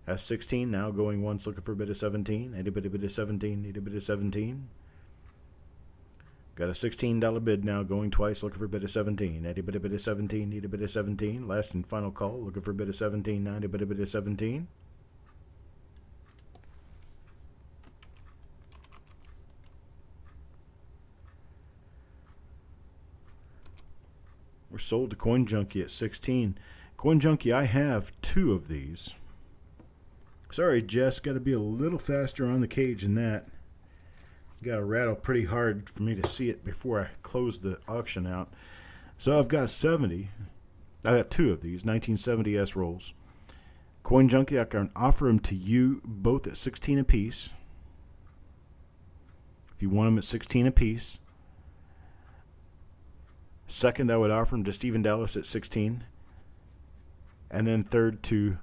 That's 16 now, going once, looking for a bid of 17. Anybody bid a 17? Anybody bid a 17? Got a $16 bid now, going twice, looking for a bid of 17. Anybody bid a 17? Need a bid of 17? Last and final call, looking for a bid of 17 now. Anybody bid a 17? We're sold to Coin Junkie at 16. Coin Junkie, I have 2 of these. Sorry, Jess, got to be a little faster on the cage than that. Got to rattle pretty hard for me to see it before I close the auction out. So I've got 70. I got 2 of these 1970S rolls. Coin Junkie, I can offer them to you both at 16 apiece. If you want them at 16 apiece. Second, I would offer them to Stephen Dallas at 16. And then third to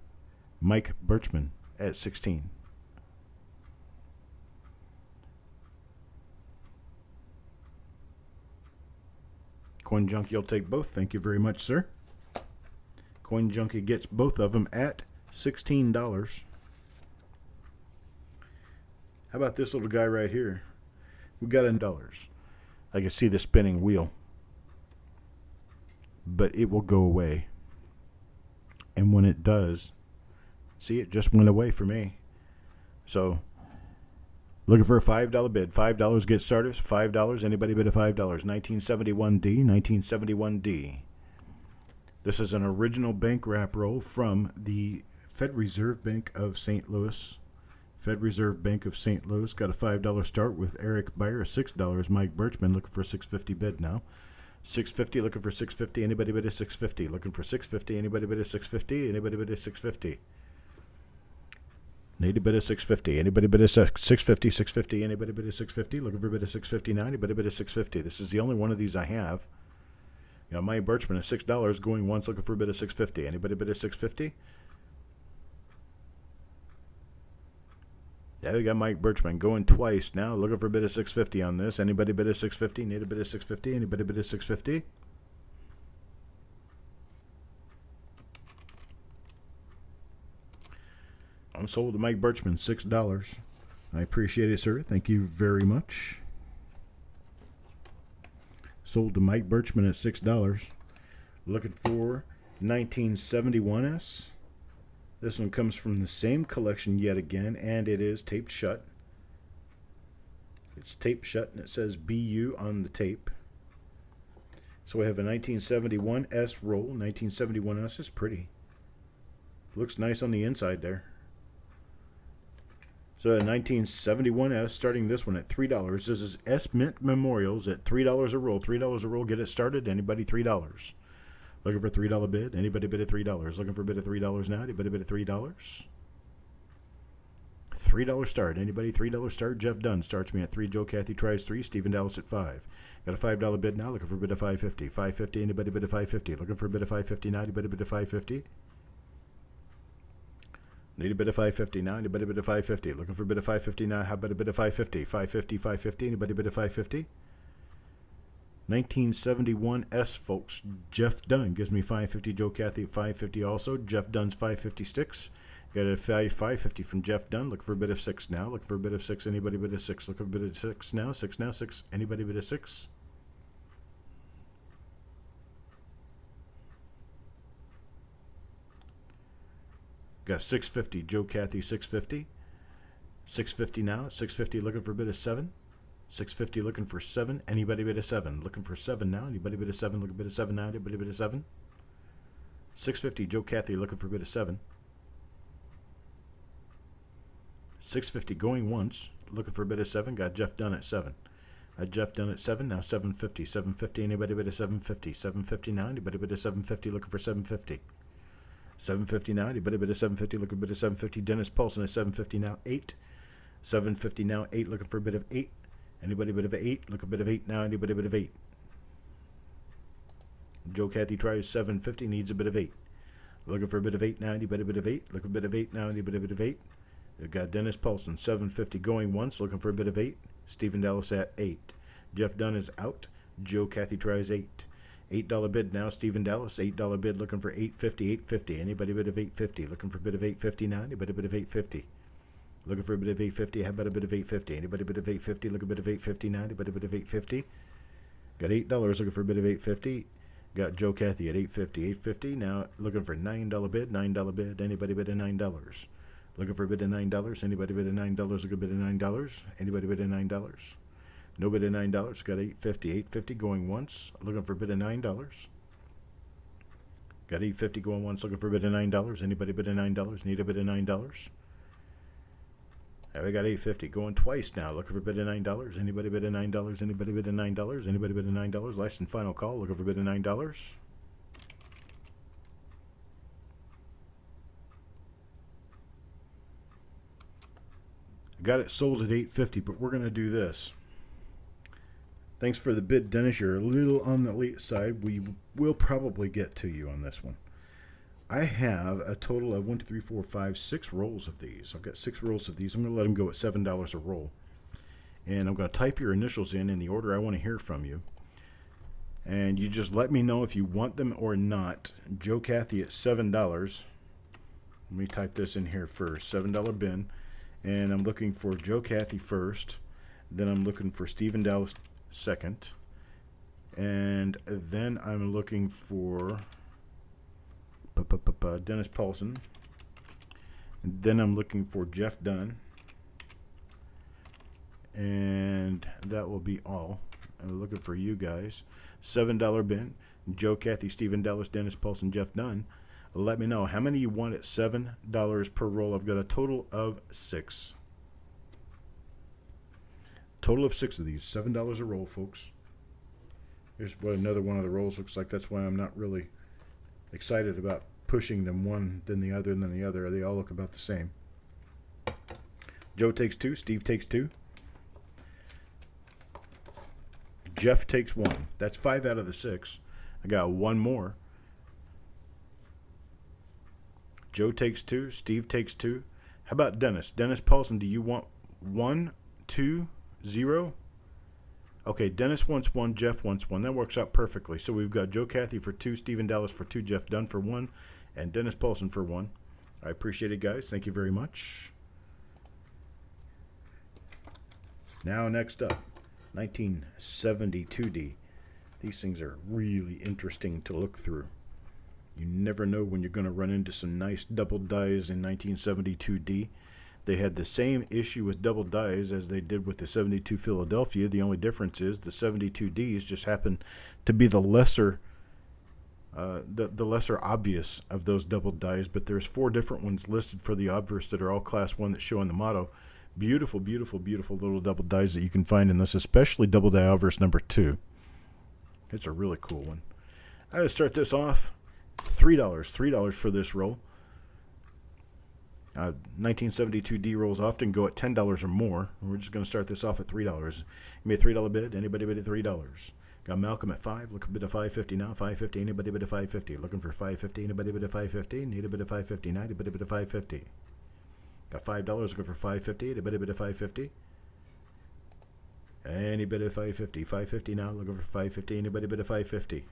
Mike Birchman at 16. Coin Junkie will take both. Thank you very much, sir. Coin Junkie gets both of them at $16. How about this little guy right here? We got $1. I can see the spinning wheel, but it will go away. And when it does, see, it just went away for me. So, looking for a $5 bid. $5 get started. $5. Anybody bid a $5? 1971D. 1971D. This is an original bank wrap roll from the Fed Reserve Bank of St. Louis. Fed Reserve Bank of St. Louis got a $5 start with Eric Beyer. $6. Mike Birchman looking for a $6.50 bid now. $6.50 looking for $6.50. Anybody bid a $6.50? Looking for $6.50. Anybody bid a $6.50? Anybody bid a $6.50? Need a bid of $6.50. Anybody bid a $6.50? $6.50. Anybody bid a $6.50? Looking for a bid of $6.50 now. Anybody bid a $6.50? This is the only one of these I have. You know, Mike Birchman is $6 going once, looking for a bid of $6.50. Anybody bid a $6.50? Yeah, we got Mike Birchman going twice now, looking for a bid of $6.50 on this. Anybody bid a $6.50? Need a bid of $6.50? Anybody bid a $6.50? I'm sold to Mike Birchman, $6. I appreciate it, sir. Thank you very much. Sold to Mike Birchman at $6. Looking for 1971S. This one comes from the same collection yet again, and it is taped shut. It's taped shut, and it says BU on the tape. So we have a 1971S roll. 1971S is pretty. Looks nice on the inside there. So a 1971S, starting this one at $3. This is S Mint Memorials at $3 a roll. $3 a roll, get it started. Anybody $3? Looking for a $3 bid? Anybody bid a $3? Looking for a bid of $3 now? Anybody bid a $3? $3 start. Anybody $3 start? Jeff Dunn starts me at 3. Joe Cathy tries 3. Stephen Dallas at 5. Got a $5 bid now. Looking for a bid of $5.50. $5.50. Anybody bid a $5.50? Looking for a bid of $5.50 now? Anybody bid a $5.50? Need a bit of $5.50 now. Anybody bid a $5.50? Looking for a bit of $5.50 now. How about a bit of $5.50? $5.50, $5.50. Anybody bid a $5.50? 1971S, folks. Jeff Dunn gives me $5.50. Joe Cathy at $5.50 also. Jeff Dunn's $5.50 sticks. Got a $5.50 from Jeff Dunn. Looking for a bit of 6 now. Looking for a bit of 6. Anybody bid a 6? Looking for a bit of 6 now. 6 now. 6. Anybody bid a 6? Got $6.50. Joe Cathy, $6.50. $6.50 now. $6.50 looking for a bit of 7. $6.50 looking for 7. Anybody bid a 7? Looking for 7 now. Anybody bid a 7? Looking for a bit of 7 now. Anybody bid a 7? $6.50. Joe Cathy looking for a bit of 7. $6.50 going once. Looking for a bit of 7. Got Jeff Dunn at 7. Jeff Dunn at 7. Now $7.50. $7.50. Anybody bid a $7.50? $7.50 now. Anybody bid a $7.50? Looking for $7.50. $7.50 now. Anybody bid a $7.50? Looking for a bit of $7.50. Dennis Paulson at $7.50 now. 8. $7.50 now. 8. Looking for a bit of 8. Anybody bit of 8? Look a bit of 8 now. Anybody bit of 8? Joe Cathy tries $7.50. Needs a bit of 8. Looking for a bit of 8 now. Anybody bit of 8? Look a bit of 8 now. Anybody bit of 8? We got Dennis Paulson $7.50 going once. Looking for a bit of 8. Stephen Dallas at 8. Jeff Dunn is out. Joe Cathy tries 8. $8 bid now. Stephen Dallas $8 bid. Looking for $8.50. $8.50. Anybody bit of $8.50? Looking for a bit of $8.50 now. Anybody bit of $8.50? Looking for a bit of $8.50. How about a bit of $8.50? Anybody bit of $8.50? Look a bit of $8.50 now. Anybody bit of $8.50? Got $8 looking for a bit of $8.50. Got Joe Cathy at $8.50. $8.50 now. Looking for $9 bid. $9 bid. Anybody bid of $9? Looking for a bid of $9. Anybody bid of $9? Look a bit of $9. Anybody bid of $9? No bid of $9. Got $8.50. $8.50 going once. Looking for a bid of $9. Got $8.50 going once. Looking for a bid of $9. Anybody bid of $9? Need a bid of $9? We got $8.50 going twice now. Looking for a bid of $9. Anybody bid of $9? Anybody bid of $9? Anybody bid of $9? Last and final call. Looking for a bid of $9. Got it sold at $8.50, but we're going to do this. Thanks for the bid, Dennis. You're a little on the late side. We will probably get to you on this one. I have a total of 1, 2, 3, 4, 5, 6 rolls of these. I've got 6 rolls of these. I'm going to let them go at $7 a roll. And I'm going to type your initials in the order I want to hear from you. And you just let me know if you want them or not. Joe Cathy at $7. Let me type this in here first. $7 bin. And I'm looking for Joe Cathy first. Then I'm looking for Stephen Dallas second. And then I'm looking for Dennis Paulson. And then I'm looking for Jeff Dunn. And that will be all. I'm looking for you guys. $7 bin. Joe Cathy, Stephen Dallas, Dennis Paulson, Jeff Dunn. Let me know how many you want at $7 per roll. I've got a total of 6. Total of 6 of these. $7 a roll, folks. Here's what another one of the rolls looks like. That's why I'm not really excited about pushing them one, then the other, and then the other. They all look about the same. Joe takes 2. Steve takes 2. Jeff takes 1. That's 5 out of the 6. I got 1 more. Joe takes 2. Steve takes 2. How about Dennis? Dennis Paulson, do you want 1, 2, 0? Okay, Dennis wants 1. Jeff wants 1. That works out perfectly. So we've got Joe Cathy for 2, Stephen Dallas for 2, Jeff Dunn for 1, and Dennis Paulson for 1. I appreciate it, guys. Thank you very much. Now, next up. 1972D. These things are really interesting to look through. You never know when you're going to run into some nice double dies in 1972D. They had the same issue with double dies as they did with the 72 Philadelphia. The only difference is the 72Ds just happen to be the lesser lesser obvious of those double dies, but there's 4 different ones listed for the obverse that are all class 1 that show in the motto. Beautiful, beautiful, beautiful little double dies that you can find in this, especially double die obverse number 2. It's a really cool one. I'm going to start this off. $3 for this roll. 1972D rolls often go at $10 or more. We're just going to start this off at $3. Give me a $3 bid. Anybody bid at $3? Got Malcolm at 5. Looking for a bid of $5.50 now. $5.50. Anybody bid at $5.50? Looking for $5.50. Anybody bid at $5.50? Need a bid of $5.50 now. Anybody bid at $5.50? Got $5. Looking for $5.50. Anybody bid at $5.50? Any bid at $5.50? $5.50 now. Looking for $5.50. Anybody bid at $5.50?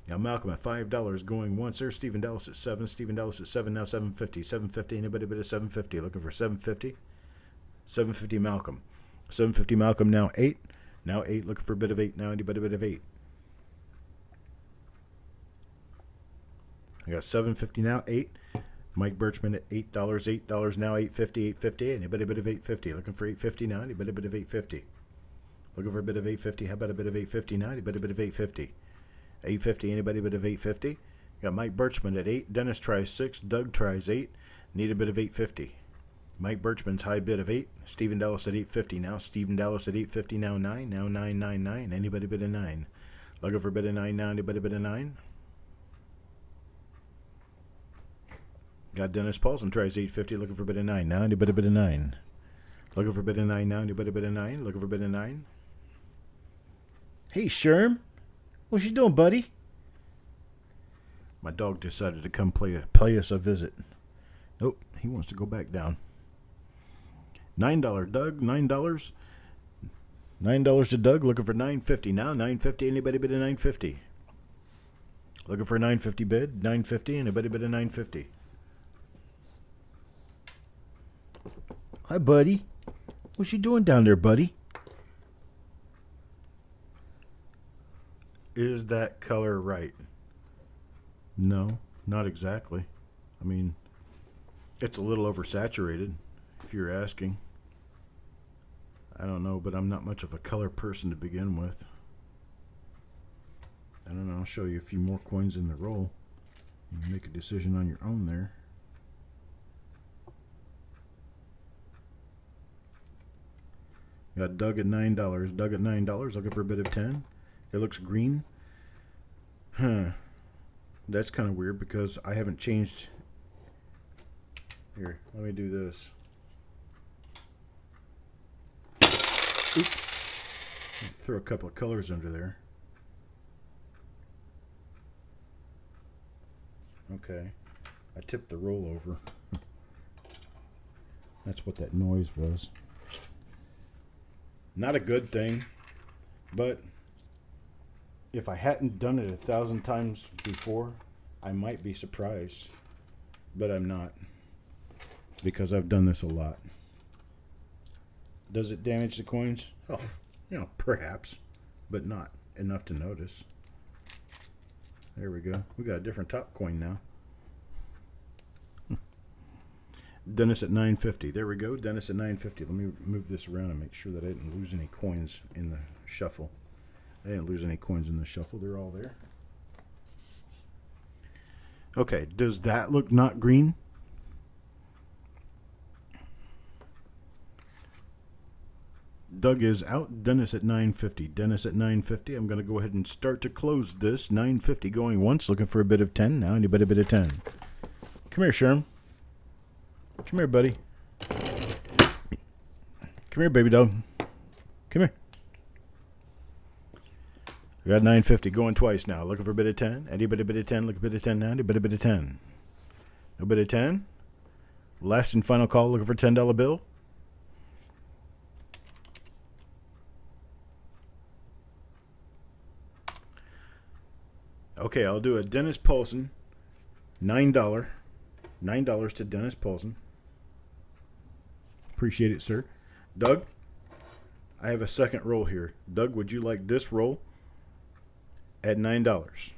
Now Malcolm at $5 going once. There's Stephen Dallas at 7. Stephen Dallas at 7 now. $7.50. $7.50. Anybody bid at $7.50? Looking for $7.50? $7.50 Malcolm. $7.50 Malcolm now 8. Now 8. Looking for a bid of 8 now. Anybody bid of 8? I got $7.50 now 8. Mike Birchman at $8. $8 now. $8.50. $8.50. Anybody bid of $8.50? Looking for $8.50 now. Anybody bid of $8.50? Looking for a bid of $8.50. How about a bid of $8.50 now? Anybody bid of $8.50? $8.50. Anybody bid of $8.50? Got Mike Birchman at 8. Dennis tries 6. Doug tries 8. Need a bid of $8.50. Mike Birchman's high bid of 8. Stephen Dallas at $8.50 now. Stephen Dallas at $8.50 now 9. Now 9.99. Anybody bid of 9? Looking for a bid of 9 now. Anybody bid of 9? Got Dennis Paulson tries 8.50. Looking for a bid of 9 now. Anybody bid of 9? Looking for a bid of 9 now. Anybody bid of 9? Looking for a bid of 9? Hey, Sherm. What you doing, buddy? My dog decided to come play us a visit. Nope, he wants to go back down. $9, Doug. $9. $9 to Doug. Looking for $9.50 now. $9.50. Anybody bid a $9.50? Looking for a $9.50 bid. $9.50. Anybody bid a $9.50? Hi, buddy. What you doing down there, buddy? Is that color right? No, not exactly. I mean, it's a little oversaturated, if you're asking. I don't know, but I'm not much of a color person to begin with. I don't know, I'll show you a few more coins in the roll. You can make a decision on your own there. Got Doug at $9. Doug at $9, looking for a bid of 10. It looks green. Huh. That's kind of weird because I haven't changed. Here, let me do this. Oops. Throw a couple of colors under there. Okay. I tipped the roll over. That's what that noise was. Not a good thing, but if I hadn't done it 1,000 times before, I might be surprised. But I'm not, because I've done this a lot. Does it damage the coins? Oh, perhaps, but not enough to notice. There we go. We got a different top coin now. Dennis at 950. There we go. Dennis at 950. Let me move this around and make sure that I didn't lose any coins in the shuffle. I didn't lose any coins in the shuffle. They're all there. Okay. Does that look not green? Doug is out. Dennis at 950. Dennis at 950. I'm going to go ahead and start to close this. 950 going once. Looking for a bit of 10. Now anybody a bit of 10. Come here, Sherm. Come here, buddy. Come here, baby dog. Come here. We got 950 going twice now. Looking for a bit of 10. Anybody a bit of 10? Look a bit of 10 now. Anybody a bit of 10? A bit of 10. Last and final call. Looking for $10 bill. Okay, I'll do a Dennis Paulson. $9. $9 to Dennis Paulson. Appreciate it, sir. Doug, I have a second roll here. Doug, would you like this roll at $9?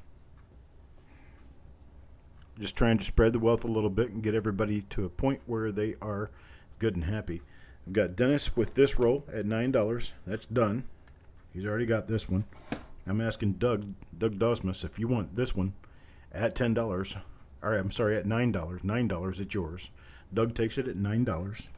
Just trying to spread the wealth a little bit and get everybody to a point where they are good and happy. I've got Dennis with this roll at $9. That's done. He's already got this one. I'm asking Doug Dosmus, if you want this one at $10. All right, I'm sorry, at $9. $9, it's yours. Doug takes it at $9.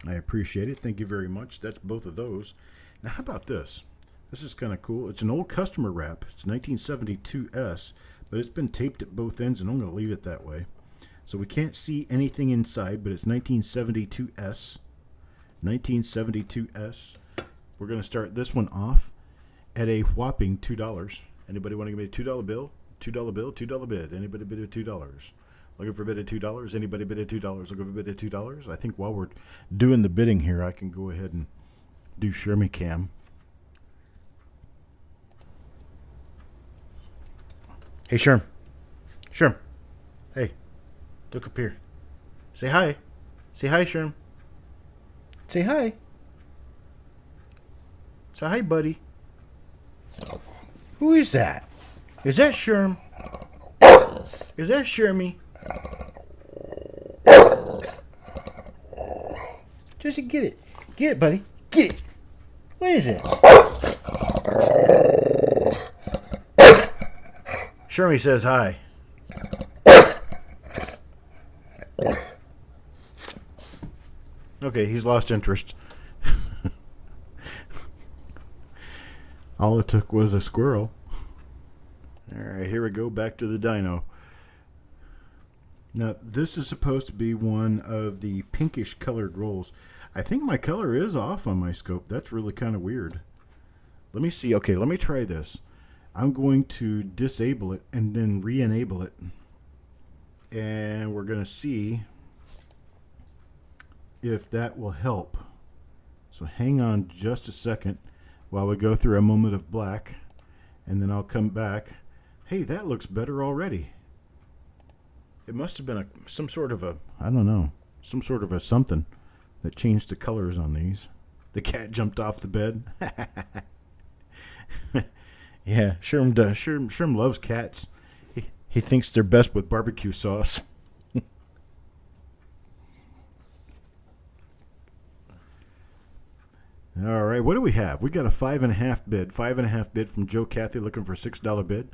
I appreciate it. Thank you very much. That's both of those. Now, how about this? This is kind of cool. It's an old customer wrap. It's 1972S, but it's been taped at both ends, and I'm going to leave it that way. So we can't see anything inside, but it's 1972S. 1972S. We're going to start this one off at a whopping $2. Anybody want to give me a $2 bill? $2 bill, $2 bid. Anybody bid at $2? Looking for a bid at $2? Anybody bid at $2? Looking for a bid at $2? I think while we're doing the bidding here, I can go ahead and do Shermy Cam. Hey, Sherm. Sherm. Hey, look up here. Say hi. Say hi, Sherm. Say hi. Say hi, buddy. Who is that? Is that Sherm? Is that Shermy? Just get it. Get it, buddy. Get it. What is it? Shermy says hi. Okay, he's lost interest. All it took was a squirrel. All right, here we go. Back to the dyno. Now, this is supposed to be one of the pinkish colored rolls. I think my color is off on my scope. That's really kind of weird. Let me see. Okay, let me try this. I'm going to disable it and then re-enable it. And we're going to see if that will help. So hang on just a second while we go through a moment of black, and then I'll come back. Hey, that looks better already. It must have been some sort of a, I don't know, some sort of a something that changed the colors on these. The cat jumped off the bed. Yeah, Sherm does. Sherm loves cats. He thinks they're best with barbecue sauce. All right, what do we have? We got a 5.5 bid. 5.5 bid from Joe Cathy looking for $6 bid.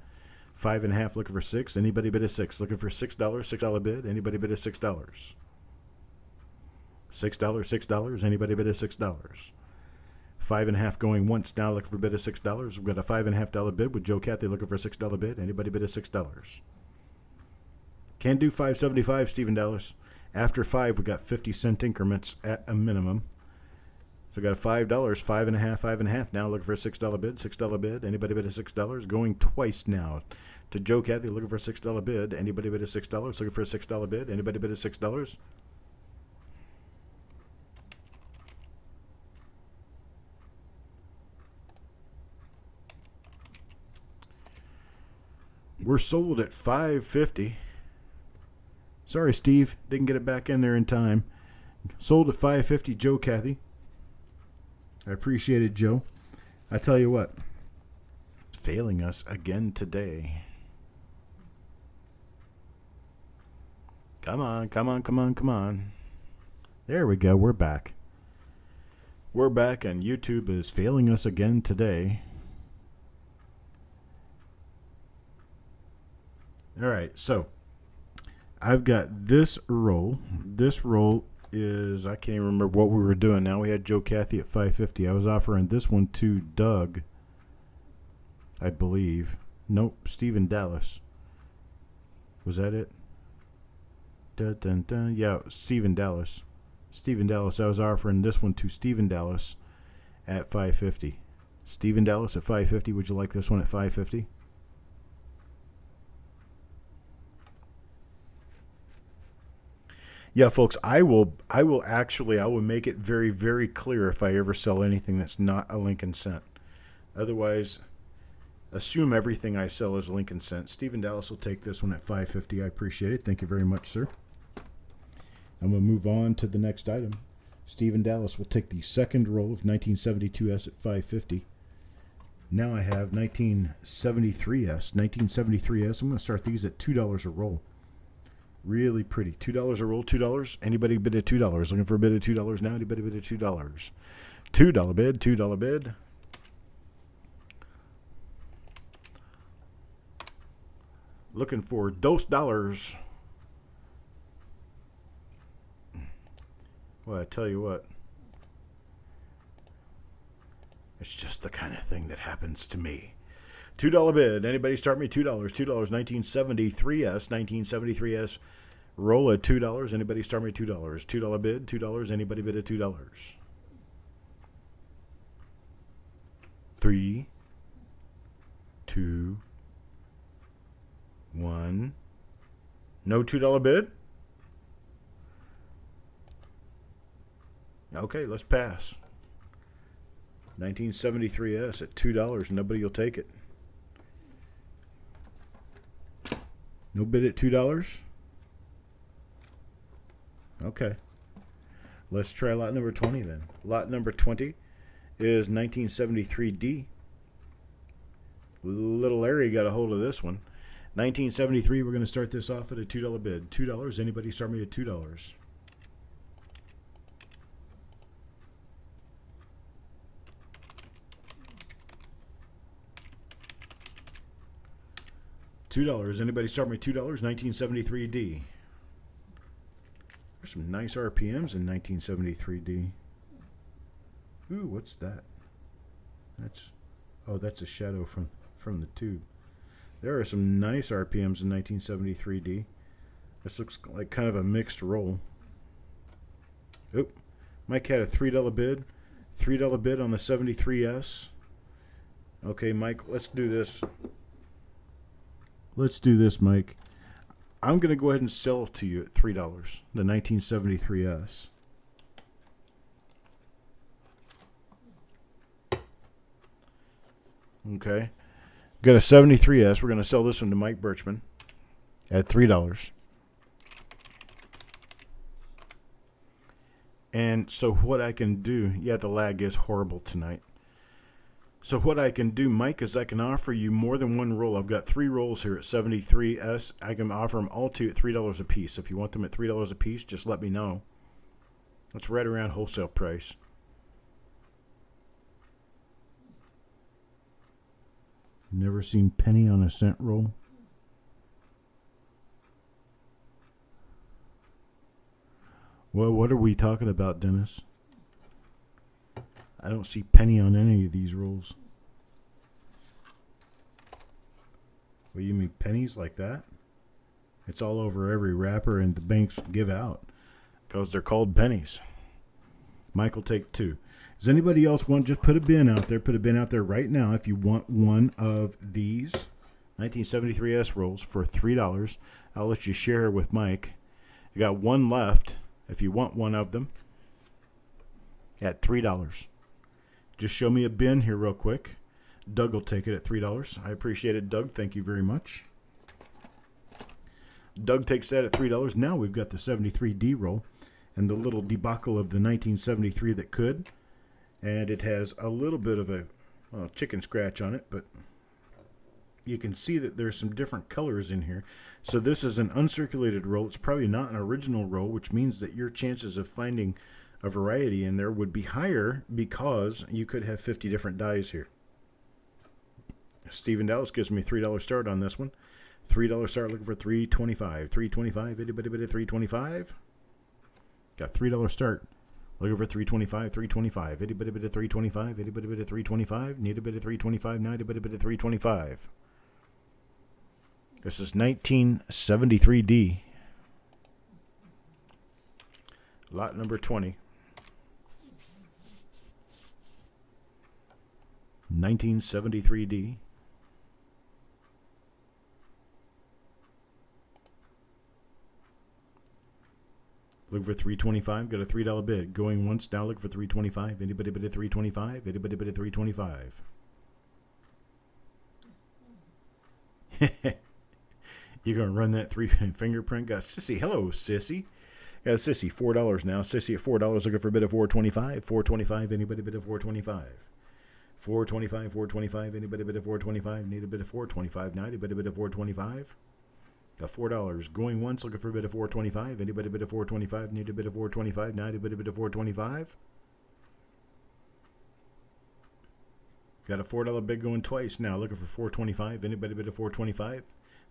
5.5 looking for 6. Anybody bid a 6? Looking for $6. $6 bid. Anybody bid a $6? $6. $6. Anybody bid a $6? 5.5 going once now. Looking for a bid of $6. We've got a $5.5 bid with Joe Cathy looking for a $6 bid. Anybody bid a $6? Can do $5.75. Stephen Dallas. After 5, we got 50-cent increments at a minimum. So I got a $5, $5.50, $5.50. Now looking for a $6 bid, $6 bid. Anybody bid a $6? Going twice now. To Joe Cathy, looking for a $6 bid. Anybody bid a $6? Looking for a $6 bid. Anybody bid a $6? We're sold at $5.50. Sorry, Steve. Didn't get it back in there in time. Sold at $5.50, Joe Cathy. I appreciate it, Joe. I tell you what. Failing us again today. Come on, come on, come on, come on. There we go. We're back. We're back, and YouTube is failing us again today. All right, so I've got this roll. This roll is, I can't even remember what we were doing now. We had Joe Cathy at $5.50. I was offering this one to Doug, I believe. Nope, Stephen Dallas. Was that it? Dun, dun, dun. Yeah, Stephen Dallas. Stephen Dallas. I was offering this one to Stephen Dallas at $5.50. Stephen Dallas at $5.50. Would you like this one at $5.50? Yeah, folks, I will make it very, very clear if I ever sell anything that's not a Lincoln Cent. Otherwise, assume everything I sell is Lincoln Cent. Stephen Dallas will take this one at $5.50. I appreciate it. Thank you very much, sir. I'm going to move on to the next item. Stephen Dallas will take the second roll of 1972S at $5.50. Now I have 1973S. 1973S, I'm going to start these at $2 a roll. Really pretty. $2 a roll, $2. Anybody bid at $2? Looking for a bid at $2 now? Anybody bid at $2? $2 bid, $2 bid. Looking for $2. Well, I tell you what. It's just the kind of thing that happens to me. $2 bid. Anybody start me $2? $2. 1973S. 1973S. Roll at $2. Anybody start me $2? $2 bid. $2. Anybody bid at $2? 3, 2, 1. No $2 bid? Okay, let's pass. 1973S at $2. Nobody will take it. No bid at $2? Okay. Let's try lot number 20 then. Lot number 20 is 1973D. Little Larry got a hold of this one. 1973, we're going to start this off at a $2 bid. $2. Anybody start me at $2? $2. Anybody start me $2? 1973D. There's some nice RPMs in 1973D. Ooh, what's that? That's a shadow from the tube. There are some nice RPMs in 1973D. This looks like kind of a mixed roll. Oop. Mike had a $3 bid. $3 bid on the 73S. Okay, Mike, let's do this. Let's do this, Mike. I'm going to go ahead and sell it to you at $3, the 1973S. Okay. Got a 73S. We're going to sell this one to Mike Birchman at $3. And so what I can do, yeah, the lag is horrible tonight. So what I can do, Mike, is I can offer you more than one roll. I've got 3 rolls here at 73S. I can offer them all to you at $3 a piece. If you want them at $3 a piece, just let me know. That's right around wholesale price. Never seen penny on a cent roll. Well, what are we talking about, Dennis? I don't see penny on any of these rolls. What, you mean pennies like that? It's all over every wrapper, and the banks give out because they're called pennies. Mike will take 2. Does anybody else want? Just put a bin out there. Put a bin out there right now if you want one of these 1973 S rolls for $3. I'll let you share with Mike. You got one left if you want one of them at $3. Just show me a bin here real quick. Doug will take it at $3. I appreciate it, Doug. Thank you very much. Doug takes that at $3. Now we've got the 73D roll and the little debacle of the 1973 that could. And it has a little bit of a chicken scratch on it, but you can see that there's some different colors in here. So this is an uncirculated roll. It's probably not an original roll, which means that your chances of finding a variety in there would be higher because you could have 50 different dies here. Stephen Dallas gives me $3 start on this one. $3 start, looking for $3.25. $3.25, anybody bid at $3.25? Got $3 start. Looking for $3.25, $3.25. Anybody bid at $3.25? Anybody bid at $3.25? Need a bid at $3.25? Now anybody bid at $3.25? This is 1973D. Lot number 20. 1973D. Looking for $3.25. Got a $3 bid. Going once now. Looking for $3.25. Anybody bid at $3.25? Anybody bid at $3.25? You gonna run that 3 fingerprint? Got Sissy. Hello, Sissy. Got Sissy. $4 now. Sissy at $4. Looking for a bid of $4.25. $4.25. Anybody bid at $4.25? $4.25. $4.25. Anybody bid at $4.25? Need a bid of $4.25 now. Anybody bid at $4.25? Got $4. Going once, looking for a bid of $4.25. Anybody bid of $4.25? Need a bid of $4.25 now. Anybody bid of $4.25? Got a $4 bid going twice now. Looking for $4.25. Anybody bid of $4.25?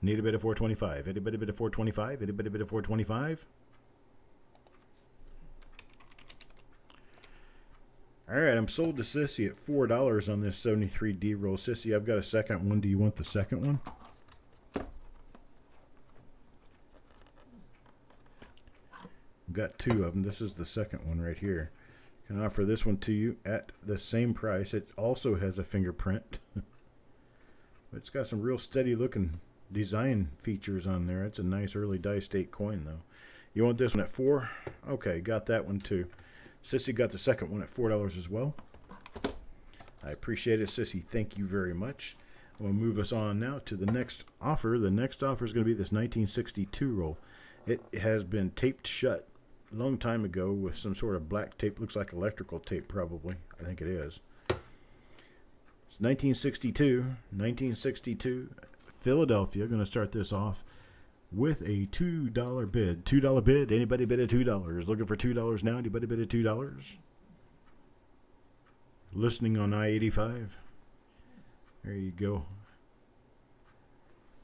Need a bid of $4.25. Anybody bid of $4.25? Anybody bid of $4.25? All right, I'm sold to Sissy at $4 on this 73D roll. Sissy, I've got a second one. Do you want the second one? I've got 2 of them. This is the second one right here. Can offer this one to you at the same price. It also has a fingerprint. But it's got some real steady looking design features on there. It's a nice early die state coin though. You want this one at $4? Okay, got that one too. Sissy got the second one at $4 as well. I appreciate it, Sissy. Thank you very much. We'll move us on now to the next offer. The next offer is going to be this 1962 roll. It has been taped shut a long time ago with some sort of black tape. Looks like electrical tape probably. I think it is. It's 1962. Philadelphia. Going to start this off with a $2 bid. $2 bid. Anybody bid at $2? Looking for $2 now. Anybody bid at $2? Listening on I-85. There you go.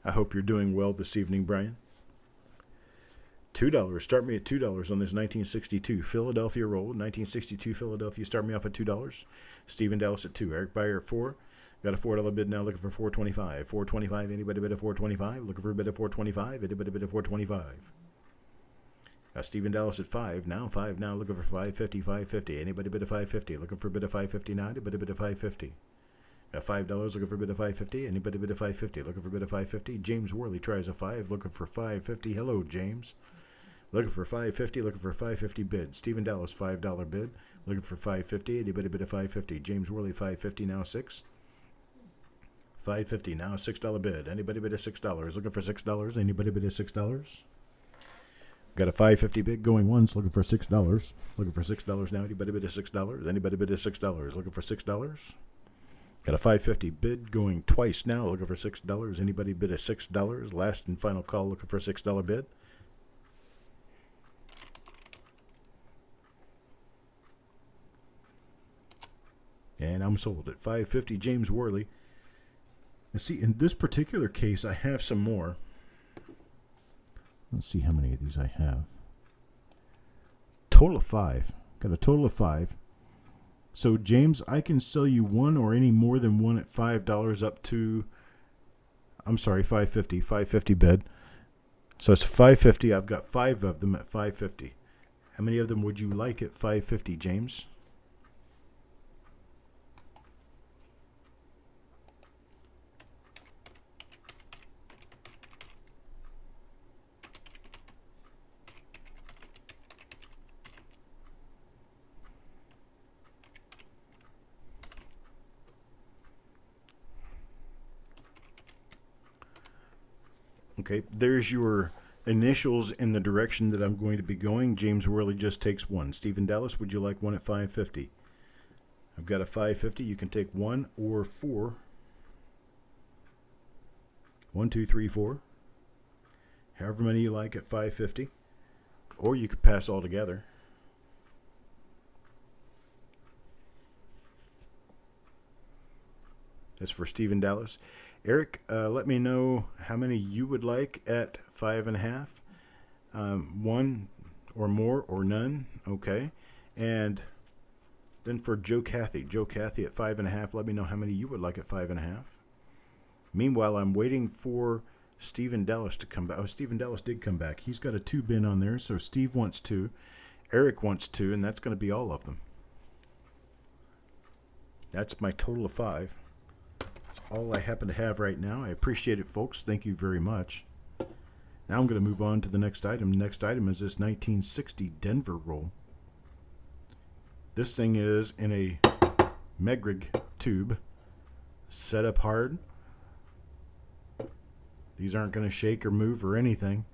I hope you're doing well this evening, Brian. $2. Start me at $2 on this 1962 Philadelphia roll. 1962 Philadelphia. Start me off at $2. Stephen Dallas at 2. Eric Beyer at 4. Got a $4 bid now, looking for $4.25. $4.25. Anybody bid at $4.25? Looking for a bid at $4.25. Anybody bid at $4.25? Got Stephen Dallas at 5 now. 5 now, looking for $5.50. $5.50. Anybody bid at $5.50? Looking for a bid at $5.50 now. Anybody bid at $5.50? Got $5 looking for a bid of $5.50. Anybody bid at $5.50? Looking for a bid of $5.50. James Worley tries a 5, looking for $5.50. Hello, James. Looking for $5.50. Looking for a $5.50 bid. Stephen Dallas $5 bid. Looking for $5.50. Anybody bid at $5.50? James Worley $5.50 now 6. $5.50 now $6 bid. Anybody bid at $6? Looking for $6. Anybody bid at $6? Got a $5.50 bid going once. Looking for $6. Looking for $6 now. Anybody bid at $6? Anybody bid at $6? Looking for $6? Got a $5.50 bid going twice now, looking for $6. Anybody bid at $6? Last and final call, looking for a $6 bid. And I'm sold at $5.50. James Worley. And see, in this particular case, I have some more. Let's see how many of these I have. Total of 5. Got a total of 5. So, James, I can sell you one or any more than one at $5 up to, I'm sorry, $5.50 bid. So it's $5.50. I've got 5 of them at $5.50. How many of them would you like at 550, James? Okay, there's your initials in the direction that I'm going to be going. James Worley just takes one. Stephen Dallas, would you like one at 550? I've got a 550. You can take one or four. 1, 2, 3, 4. However many you like at 550. Or you could pass all together. That's for Stephen Dallas. Eric, let me know how many you would like at 5.5. One or more or none. Okay. And then for Joe Cathy. Joe Cathy at 5.5. Let me know how many you would like at 5.5. Meanwhile, I'm waiting for Stephen Dallas to come back. Oh, Stephen Dallas did come back. He's got a 2 bin on there. So Steve wants 2. Eric wants 2. And that's going to be all of them. That's my total of 5. All I happen to have right now. I appreciate it, folks. Thank you very much. Now I'm going to move on to the next item. The next item is this 1960 Denver roll. This thing is in a Megrig tube, set up hard. These aren't going to shake or move or anything.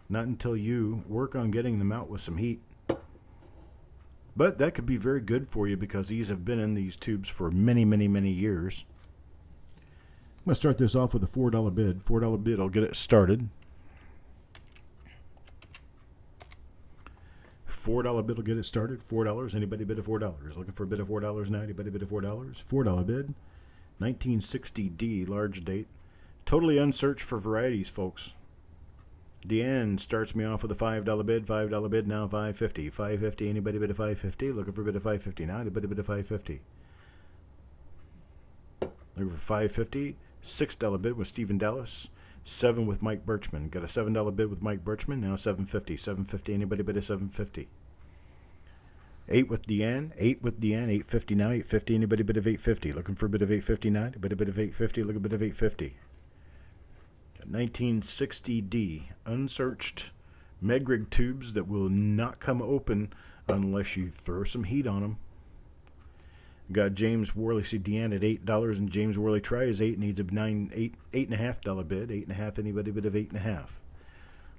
Not until you work on getting them out with some heat. But that could be very good for you because these have been in these tubes for many, many, many years. I'm going to start this off with a $4 bid. $4 bid, I'll get it started. $4 bid will get it started. $4. Anybody bid a $4? Looking for a bid of $4 now? Anybody bid a $4? $4 bid. 1960D, large date. Totally unsearched for varieties, folks. Deanne starts me off with a $5 bid. $5 bid, now $5.50. $5.50, anybody bid a $5.50? Looking for a bid of $5.50 now? Anybody bid a $5.50? Looking for $5.50. $6 bid with Stephen Dallas. 7 with Mike Birchman. Got a $7 bid with Mike Birchman. Now $7.50. $7.50. Anybody bid a $7.50? 8 with Deanne. 8 with Deanne. $8.50 now. $8.50. Anybody bid of $8.50? Looking for a bid of $8.50 now. Anybody bid of $8.50? Look a bid of $8.50. 1960D. Unsearched Megrig tubes that will not come open unless you throw some heat on them. Got James Worley, see Deanne at $8, and James Worley tries 8, needs a $8.50 bid. 8.5, anybody bid of 8.5?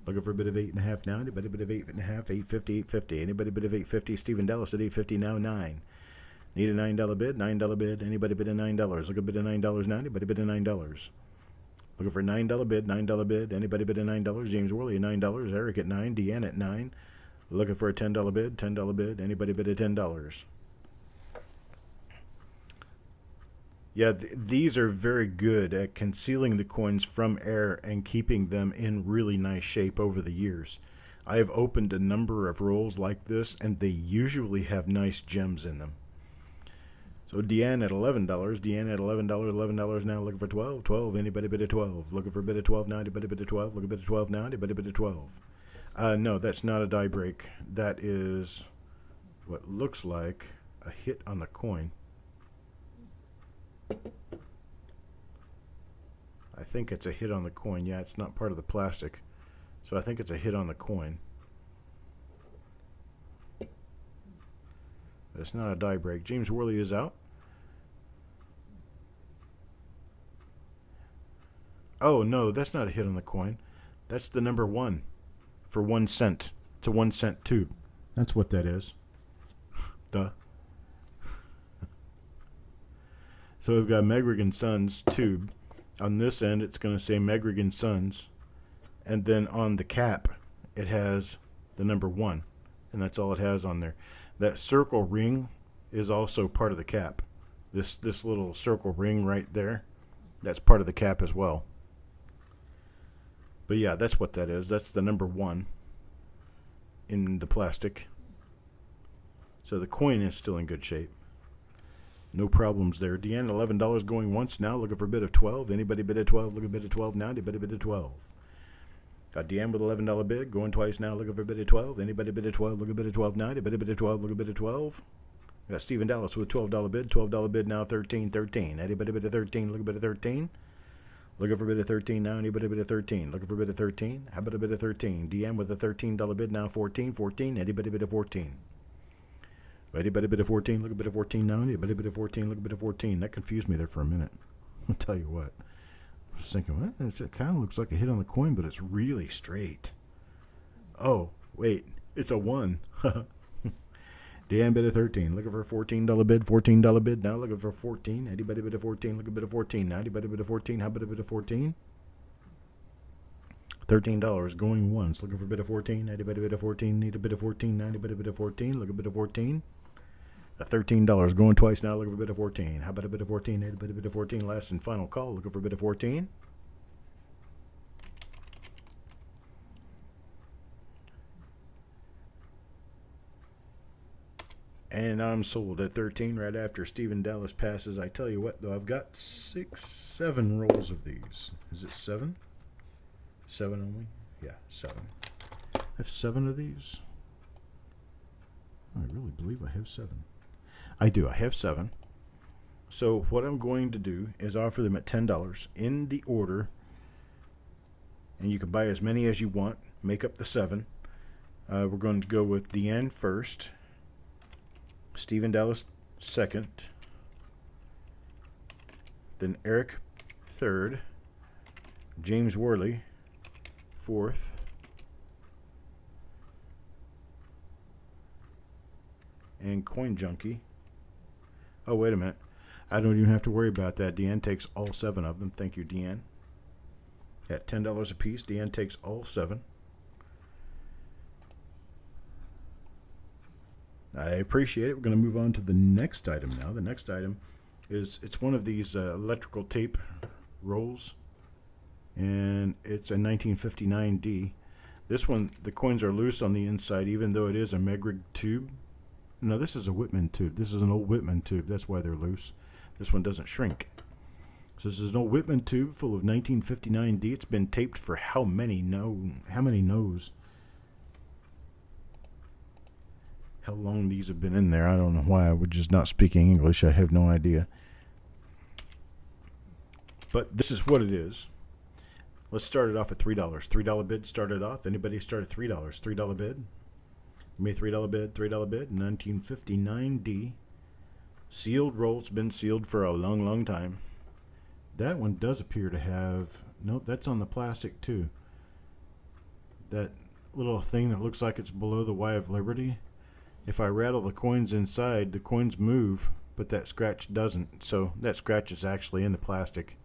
Looking for a bid of 8.5 now. Anybody bid of 8.5? 8.50, 8.50. Anybody bid of 8.50? Stephen Dallas at 8.50 now. 9. Need a $9 bid. $9 bid. Anybody bid of $9? Look a bid of $9 now. Anybody bid of $9? Looking for a $9 bid. $9 bid. Anybody bid of $9? James Worley at $9. Eric at 9. Deanne at 9. Looking for a $10 bid. $10 bid. Anybody bid of $10? Yeah, these are very good at concealing the coins from air and keeping them in really nice shape over the years. I have opened a number of rolls like this, and they usually have nice gems in them. So Deanne at $11. Deanne at $11. $11 now. Looking for 12. 12. Anybody bid of 12? Looking for a bid of 12 now. Anybody bid of 12? Look a bid of 12 now. Anybody bid of 12? No, that's not a die break. That is what looks like a hit on the coin. I think it's a hit on the coin. Yeah, it's not part of the plastic. So I think it's a hit on the coin. But it's not a die break. James Worley is out. Oh, no, that's not a hit on the coin. That's the number 1 for 1 cent. It's a 1 cent tube. That's what that is. Duh. So we've got Megrig & Sons tube. On this end, it's going to say Megrig & Sons. And then on the cap, it has the number 1. And that's all it has on there. That circle ring is also part of the cap. This little circle ring right there, that's part of the cap as well. But yeah, that's what that is. That's the number 1 in the plastic. So the coin is still in good shape. No problems there. Deanne, $11 going once now. Looking for a bid of 12. Anybody bid of 12? Look a bid of 12 now. Anybody bid of 12? Got DM with $11 bid. Going twice now. Looking for a bid of 12. Anybody bid at 12? Look at bid at 12 now. Anybody bid at 12? Look at bid at 12. Got Stephen Dallas with a $12 bid. $12 bid now. 13. Anybody bid at 13? Look at bid at 13. Looking for a bid of 13 now. Anybody bid at 13? Looking for a bid of 13. How about a bid of 13? DM with a $13 bid now. 14. Anybody bid of 14? Anybody bid of 14? Look at bid of 14 now. Anybody bid of 14? Look at bid of 14. That confused me there for a minute. I'll tell you what. I was thinking, what? It kind of looks like a hit on the coin, but it's really straight. Oh, wait. It's a 1. Dan bid of 13. Looking for a $14 bid. $14 bid now. Looking for 14. Anybody bid of 14? Look at bid of 14 now. Anybody bid of 14? How about a bid of 14? $13 going once. Looking for a bid of 14. Anybody bid of 14? Need a bid of 14 now. Anybody bid of 14? Look at bid of 14. $13 going twice now. Looking for a bid of 14. How about a bid of 14? Anybody bid of 14? Last and final call. Looking for a bid of 14. And I'm sold at 13 right after Stephen Dallas passes. I tell you what, though, I've got 7 rolls of these. Is it 7? 7 only? Yeah, 7. I have 7 of these. I really believe I have 7. I do. I have 7. So what I'm going to do is offer them at $10 in the order. And you can buy as many as you want. Make up the 7. We're going to go with Deanne first. Stephen Dallas second. Then Eric third. James Worley fourth. And Coin Junkie. Oh, wait a minute. I don't even have to worry about that. Deanne takes all 7 of them. Thank you, Deanne. At $10 a piece, Deanne takes all 7. I appreciate it. We're going to move on to the next item now. The next item is, it's one of these electrical tape rolls, and it's a 1959D. This one, the coins are loose on the inside, even though it is a Megrig tube. No, this is a Whitman tube. This is an old Whitman tube. That's why they're loose. This one doesn't shrink. So this is an old Whitman tube full of 1959D. It's been taped for how many knows? How long these have been in there. I don't know why I was just not speaking English. I have no idea. But this is what it is. Let's start it off at $3. $3 bid started off. Anybody start at $3? $3 bid. Give me a $3 bid. $3 bid. 1959D. Sealed roll. It's been sealed for a long, long time. That one does appear to have... Nope, that's on the plastic too. That little thing that looks like it's below the Y of Liberty. If I rattle the coins inside, the coins move, but that scratch doesn't. So that scratch is actually in the plastic.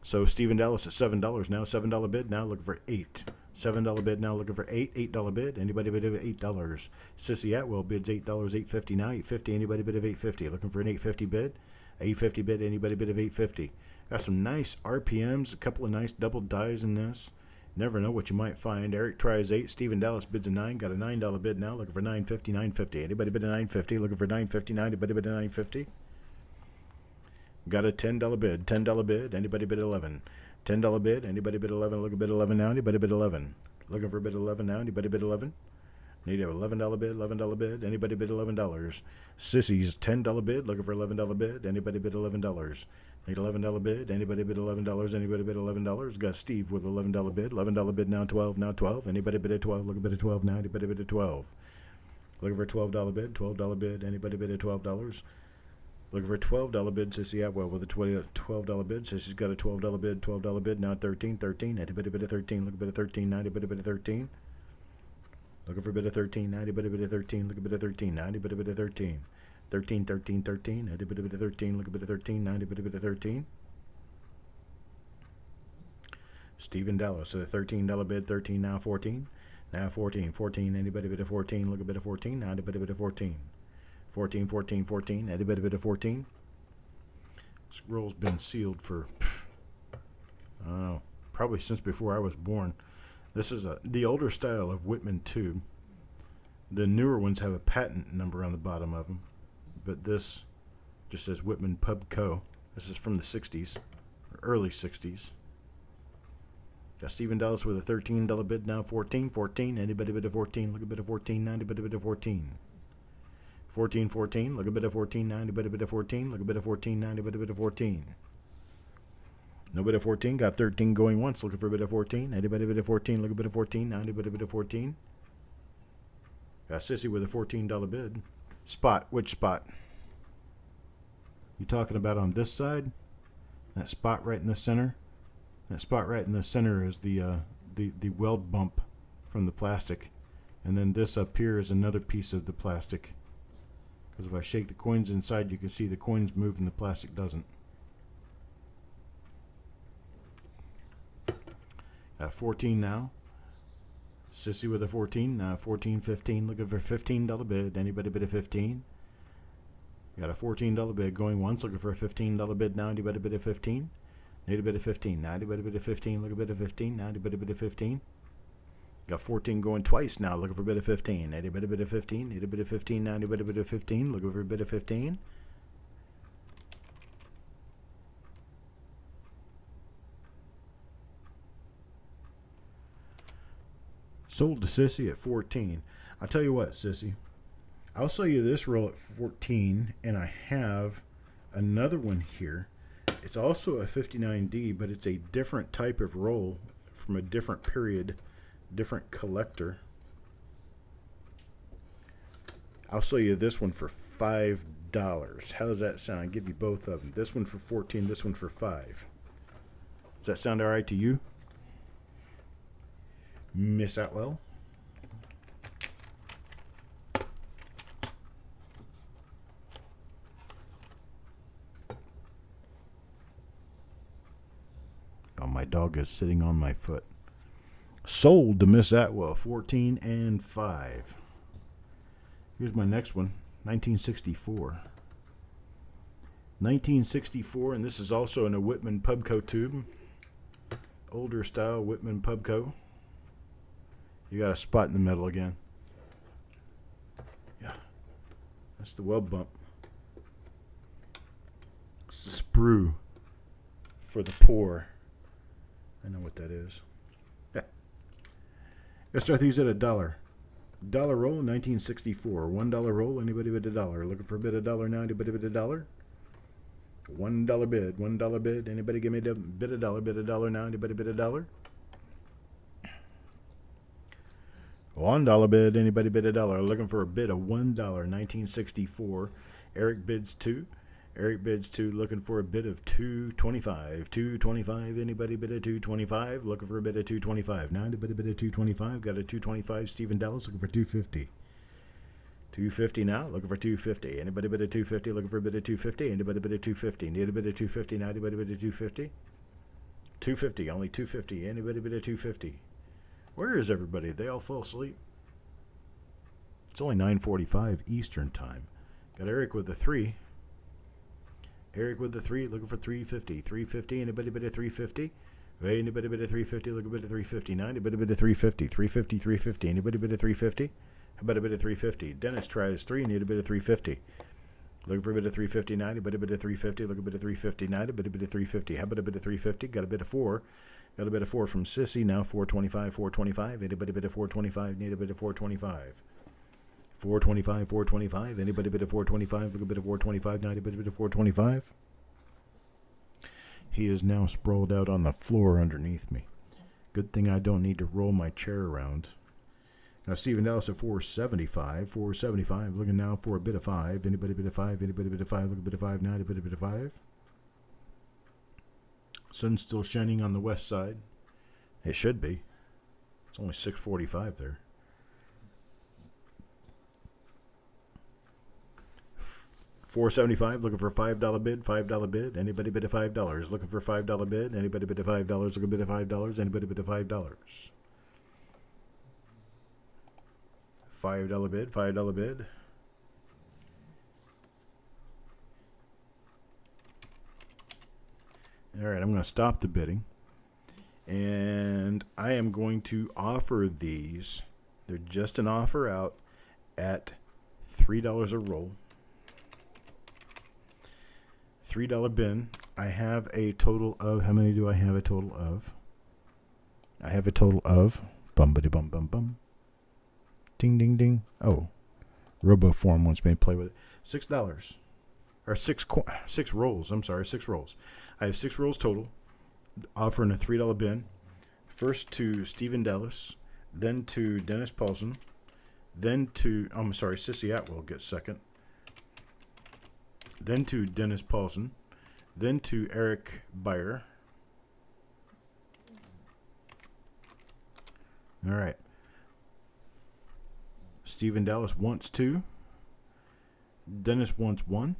So Stephen Dallas at $7 now. $7 bid now. Looking for 8. $7 bid now. Looking for 8. $8 bid. Anybody bid of $8? Sissy Atwell bids $8. $8.50 now. $8.50. Anybody bid of $8.50? Looking for an $8.50 bid. $8.50 bid. Anybody bid of $8.50? Got some nice RPMs. A couple of nice double dies in this. Never know what you might find. Eric tries 8. Stephen Dallas bids a 9. Got a $9 bid now. Looking for $9.50. $9.50. Anybody bid a $9.50? Looking for $9.50. Anybody bid a $9.50? Got a $10 bid. $10 bid. Anybody bid 11? $10 bid. Anybody bid 11? Look at bid 11 now. Anybody bid 11? Looking for bid 11 now. Anybody bid 11? Need a $11 bid. $11 bid. Anybody bid $11? Sissy's $10 bid. Looking for $11 bid. Anybody bid $11? Need $11 bid. Anybody bid $11? Anybody bid $11? Got Steve with $11 bid. $11 bid now. 12 now. 12. Anybody bid at 12? Look at bid at 12 now. Anybody bid at 12? Looking for a $12 bid. $12 bid. Anybody bid at $12? Looking for a $12 bid. Sissy Atwell with a $12 bid. Sissy's got a $12 bid. $12 bid now. 13. 13. Anybody bid at 13? Look at bid at 13 now. Anybody bid at 13? Looking for a bid of 13 now. Anybody bid at 13? Look at bid at 13 now. Anybody bid at 13? 13. 13. 13. Anybody bid at 13? Look at bid at 13 now. Anybody bid at 13? Stephen Dallas at a $13 bid. 13 now. 14. Now 14. 14. Anybody bid at 14? Look at bid at 14 now. Anybody bid at 14? 14, 14, 14. Anybody bid at 14? This roll's been sealed for, I don't know, probably since before I was born. This is the older style of Whitman tube. The newer ones have a patent number on the bottom of them, but this just says Whitman Pub Co. This is from the 60s, or early 60s. Got Stephen Dallas with a $13 bid now. 14, 14. Anybody bid a 14? Look a bit of 14. 90 bid a bit of 14. 14, 14. Look a bit of 14. 90 bid a bit of 14. Look a bit of 14. 90 bid a bit of 14. No bid of 14. Got 13 going once. Looking for a bit of 14. Anybody bid of 14? Look a bit of 14. 90 bid a bit of 14. Got Sissy with a $14 bid. Spot. Which spot? You talking about on this side? That spot right in the center? That spot right in the center is the weld bump from the plastic. And then this up here is another piece of the plastic. Because if I shake the coins inside, you can see the coins move and the plastic doesn't. Got 14 now. Sissy with a 14. Now 14, 15. Looking for $15 bid. Anybody bid a 15? Got a $14 bid going once. Looking for a $15 bid now. Anybody bid a 15? Need a bit of 15. 90 bid a bit of 15. Look a bit of 15. 90 bid a bit of 15. Got 14 going twice now. Looking for a bit of 15. 80 bid a bit of 15. Need a bit of 15. 90 bid a bit of 15. Looking for a bit of 15. Sold to Sissy at 14. I'll tell you what, Sissy. I'll sell you this roll at 14, and I have another one here. It's also a 59D, but it's a different type of roll from a different period, different collector. I'll sell you this one for $5. How does that sound? I'll give you both of them. This one for 14, this one for 5. Does that sound all right to you, Miss Atwell? Oh, my dog is sitting on my foot. Sold to Miss Atwell, 14 and 5. Here's my next one, 1964. 1964, and this is also in a Whitman Pubco tube. Older style Whitman Pubco. You got a spot in the middle again. Yeah, that's the weld bump. It's the sprue for the poor. I know what that is. Yeah. Let's start these at $1. Dollar roll, 1964. $1 roll, anybody bid $1. Looking for a bid $1 now, anybody bid $1? $1 bid, $1 bid. Anybody give me a bid $1, bid $1 now, anybody bid $1? $1 bid, anybody bid $1. Looking for a bid of $1, 1964. Eric bids 2. Eric bids 2, looking for a bid of $2.25. $2.25, anybody bid a $2.25? Looking for a bid of $2.25. Now anybody bid a $2.25? Got a $2.25. Stephen Dallas looking for $2.50. $2.50 now, looking for $2.50. Anybody bid a $2.50? Looking for a bid of $2.50. Anybody bid a $2.50? Need a bid of $2.50 now, anybody bid a $2.50? $2.50, only $2.50. Anybody bid a $2.50? Where is everybody? They all fall asleep. It's only 9:45 Eastern time. Got Eric with a 3. Eric with the 3, looking for $3.50. $3.50, anybody bid a $3.50? Anybody bid a $3.50? Look a bid a $3.50. Now anybody bid a $3.50? $3.50, $3.50. Anybody bid a $3.50? How about a bid of $3.50? Dennis tries 3, need a bid of $3.50. Looking for a bid of $3.50. Now anybody bid a $3.50? Look a bid of $3.50. Now anybody bid a $3.50. How about a bid of $3.50? Got a bid of 4. Got a bid of 4 from Sissy. Now $4.25, $4.25. Anybody bid a $4.25? Need a bid of $4.25. $4.25, $4.25. Anybody bid a $4.25? Look a bit of $4.25. Now anybody bid a $4.25? He is now sprawled out on the floor underneath me. Good thing I don't need to roll my chair around. Now Stephen Dallas at $4.75. $4.75. Looking now for a bid of 5. Anybody bid a 5? Anybody bid a 5? Look a bit of 5 now. Anybody bid a 5? Sun's still shining on the west side. It should be. It's only 6:45 there. $4.75, looking for a $5 bid. $5 bid. Anybody bid a $5? Looking for a $5 bid. Anybody bid a $5? Look a bid of $5. Anybody bid a $5? $5 bid. $5 bid. All right, I'm going to stop the bidding. And I am going to offer these. They're just an offer out at $3 a roll. $3 bin. I have a total of, how many do I have a total of? I have a total of bum bum bum bum. Ding ding ding. Oh, RoboForm wants me to play with it. $6 or six rolls. I'm sorry, 6 rolls. I have 6 rolls total. Offering a $3 bin. First to Stephen Dallas, then to Dennis Paulson, then to Sissy Atwell gets second. Then to Dennis Paulson, then to Eric Beyer. All right. Stephen Dallas wants 2. Dennis wants 1.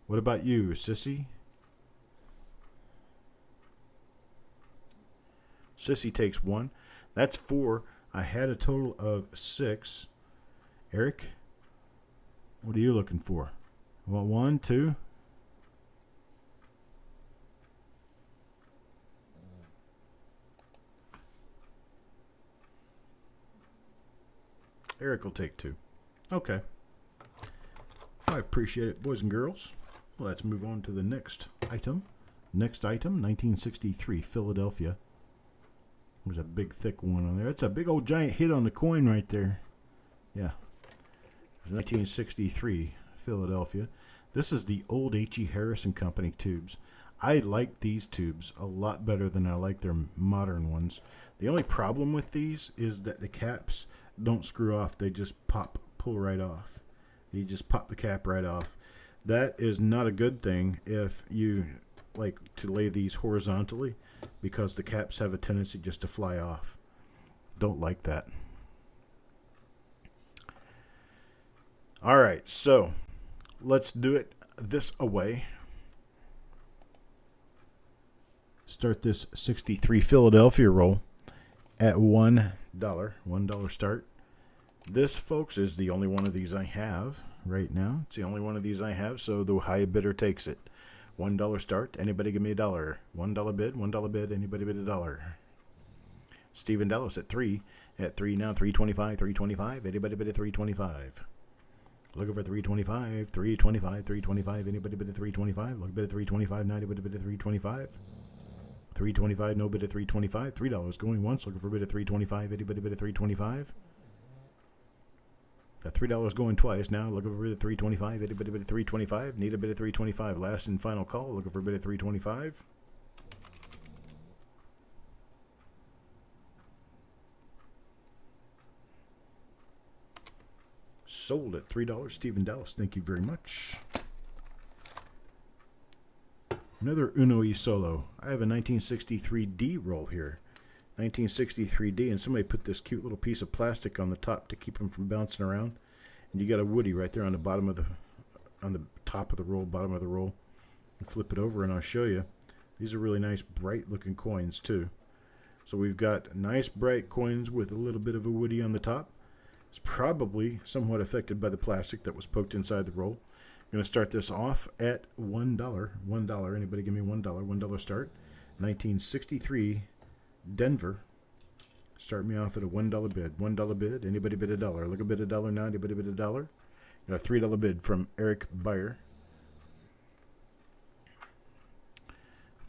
What about you, Sissy? Sissy takes 1. That's 4. I had a total of 6. Eric, what are you looking for? Want 1, 2? Eric will take 2. Okay. I appreciate it, boys and girls. Well, let's move on to the next item. Next item, 1963, Philadelphia. There's a big, thick one on there. It's a big old giant hit on the coin right there. Yeah. 1963, Philadelphia. This is the old H.E. Harris & Company tubes. I like these tubes a lot better than I like their modern ones. The only problem with these is that the caps don't screw off. They just pull right off. You just pop the cap right off. That is not a good thing if you like to lay these horizontally, because the caps have a tendency just to fly off. Don't like that. All right, so let's do it this away. Start this 63 Philadelphia roll at $1. $1 start. This, folks, is the only one of these I have right now. It's the only one of these I have, so the high bidder takes it. $1 start. Anybody give me $1. $1 bid. $1 bid. Anybody bid $1. Stephen Dallas at 3. At 3 now. 325. 325. Anybody bid a 325. Looking for 325. 325. 325. Anybody bid a 325. Look bid a 325. Now anybody bid a 325. 325. No bid a 325. $3 going once. Looking for a bid a 325. Anybody bid a 325. Got $3 going twice now. Looking for a bid of 325. Anybody bid of 325? Need a bid of 325. Last and final call. Looking for a bid of 325. Sold at $3. Stephen Dallas, thank you very much. Another Uno E Solo. I have a 1963D roll here. 1963D, and somebody put this cute little piece of plastic on the top to keep them from bouncing around. And you got a woody right there on the bottom of on the top of the roll, bottom of the roll. And flip it over and I'll show you. These are really nice, bright looking coins too. So we've got nice bright coins with a little bit of a woody on the top. It's probably somewhat affected by the plastic that was poked inside the roll. I'm going to start this off at $1. $1. Anybody give me $1? $1 start. 1963 Denver. Start me off at a $1 bid. $1 bid. Anybody bid $1? Look a bid $1 now. Anybody bid $1? Got a $3 bid from Eric Beyer.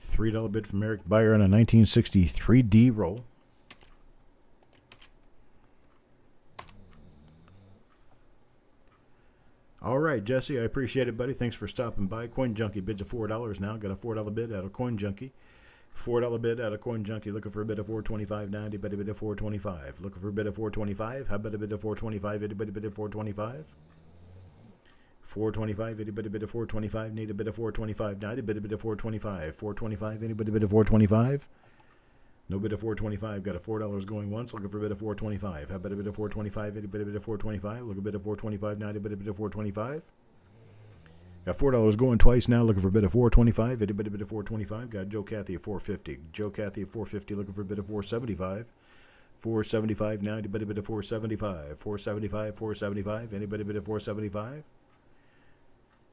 $3 bid from Eric Beyer on a 1963D roll. All right, Jesse, I appreciate it, buddy. Thanks for stopping by. Coin Junkie bids a $4 now. Got a $4 bid out of Coin Junkie. $4 bid out of Coin Junkie. Looking for a bid of $4.25 now. Anybody bid of $4.25? Looking for a bid of $4.25? How about a bid of $4.25? Anybody bid of $4.25? $4.25. Anybody bid of $4.25? Need a bid of $4.25 now. Anybody bid of $4.25? $4.25. Anybody bid of $4.25? No bid of $4.25. Got a $4 going once. Looking for a bid of $4.25. How about a bid of $4.25? Anybody bid of $4.25? Look a bid of $4.25 now. Anybody bid of $4.25? Got $4 going twice now. Looking for a bid of $4.25. Anybody bid of $4.25? Got Joe Cathy at $4.50. Joe Cathy at $4.50. Looking for a bid of $4.75. $4.75 now. Anybody bid of $4.75? $4.75. $4.75. Anybody bid of $4.75?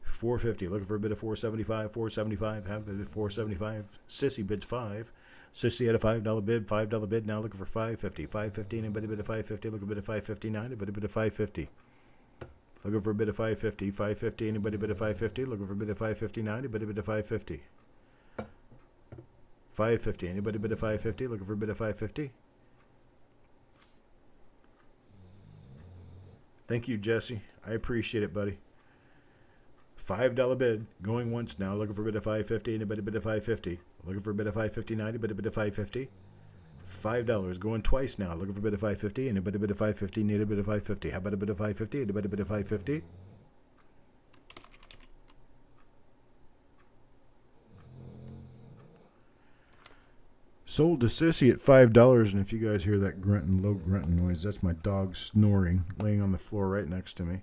$4.50. Looking for a bid of $4.75. $4.75. Have bid of $4.75. Sissy bids $5. Sissy had a $5 bid. $5 bid. Now looking for $5.50. $5.50. Anybody bid of $5.50? Look a bid of $5.50 now. Anybody bid of $5.50? Looking for a bid of $5.50. $5.50. Anybody bid of $5.50? Looking for a bid of $5.50 now. Anybody bid of $5.50? 550. Anybody bid a 550? Looking for a bid of 550? Thank you, Jesse. I appreciate it, buddy. $5 bid going once now. Looking for a bid of 550. Anybody bid a 550? Looking for a bid of 559. Anybody bid a 550? $5 going twice now. Looking for a bid of 550. Anybody bid a 550? Need a bid of 550? How about a bid of 550? Anybody bid a 550? Sold to Sissy at $5, and if you guys hear that grunting, low grunting noise, that's my dog snoring, laying on the floor right next to me.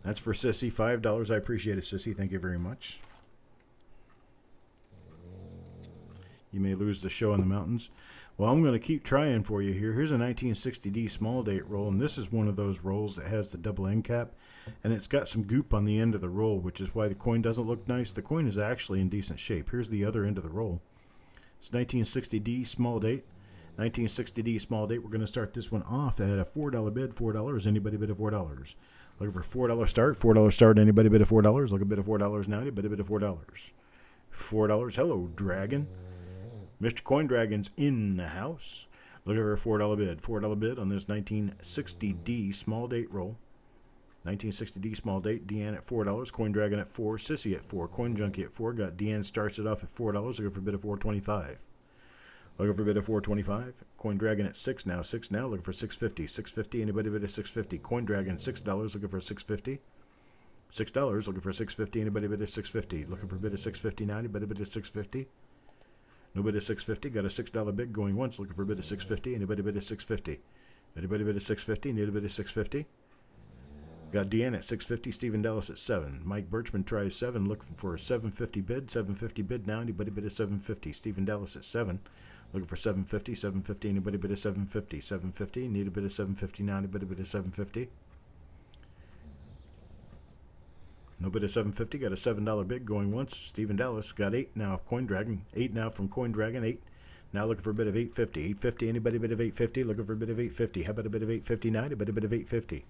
That's for Sissy, $5. I appreciate it, Sissy. Thank you very much. You may lose the show in the mountains. Well, I'm going to keep trying for you here. Here's a 1960D small date roll, and this is one of those rolls that has the double end cap, and it's got some goop on the end of the roll, which is why the coin doesn't look nice. The coin is actually in decent shape. Here's the other end of the roll. It's 1960D small date. 1960D small date. We're going to start this one off at a $4 bid. $4. Anybody bid a $4? Looking for $4 start. $4 start. Anybody bid a $4? Look a bid of $4 now. Anybody bid a $4? $4. Hello, Dragon. Mr. Coin Dragon's in the house. Looking for a $4 bid. $4 bid on this 1960D small date roll. 1960D small date. Deanne at $4. Coin Dragon at $4. Sissy at $4. Coin Junkie at $4. Got Deanne starts it off at $4. Looking for a bid of $4.25. Looking for a bid of $4.25. Coin Dragon at $6 now. $6 now. Looking for $6.50. $6.50. Anybody bid a $6.50? Coin Dragon $6. Looking for $6.50. $6. Looking for $6.50. Anybody bid a $6.50? Looking for a bid of $6.50 now. Anybody bid a $6.50? No bid of $6.50. Got a $6 bid going once. Looking for a bid of $6.50. Anybody bid a $6.50? Anybody bid a $6.50? Need a bid of $6.50? Got Deanne at $6.50. Stephen Dallas at $7. Mike Birchman tries $7. Looking for a $7.50 bid. $7.50 bid now. Anybody bid a $7.50? Stephen Dallas at $7. Looking for $7.50. $7.50. Anybody bid a $7.50? $7.50. Need a bid of $7.50 now. Anybody bid a $7.50? No bid of $7.50. Got a $7 bid going once. Stephen Dallas got 8 now. Coin Dragon. 8 now from Coin Dragon. 8. Now looking for a bid of $8.50. $8.50. Anybody bid of $8.50? Looking for a bid of $8.50. How about a bid of $8.50 now? Anybody bid of $8.50?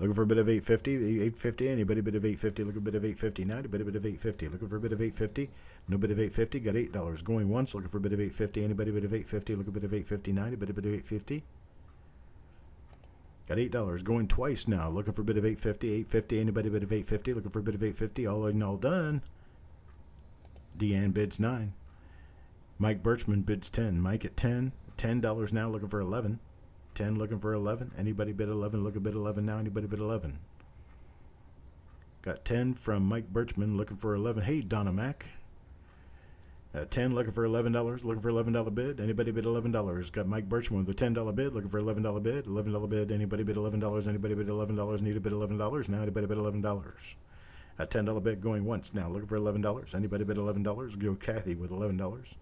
Looking for a bit of $8.50. $8.50. Anybody bid of $8.50? Look a bit of $8.50 now. Anybody bid of $8.50? Looking for a bit of $8.50. No bid of $8.50. Got $8 going once. Looking for a bit of $8.50. Anybody bid of $8.50? Look a bit of $8.50 now. Anybody bid of $8.50? Got $8 going twice now. Looking for a bit of $8.50. $8.50. Anybody bid of $8.50? Looking for a bit of $8.50. All in all done. Deanne bids 9. Mike Birchman bids 10. Mike at 10. $10 now. Looking for 11. 10 looking for 11. Anybody bid 11? Look a bid 11 now. Anybody bid 11? Got 10 from Mike Birchman looking for 11. Hey, Donna Mac. 10 looking for $11. Looking for $11 bid. Anybody bid $11? Got Mike Birchman with a $10 bid. Looking for $11 bid. $11 bid. Anybody bid $11? Anybody bid $11? Need a bid $11 now. Anybody bid $11? A $10 bid going once now. Looking for $11. Anybody bid $11? Go Kathy with $11.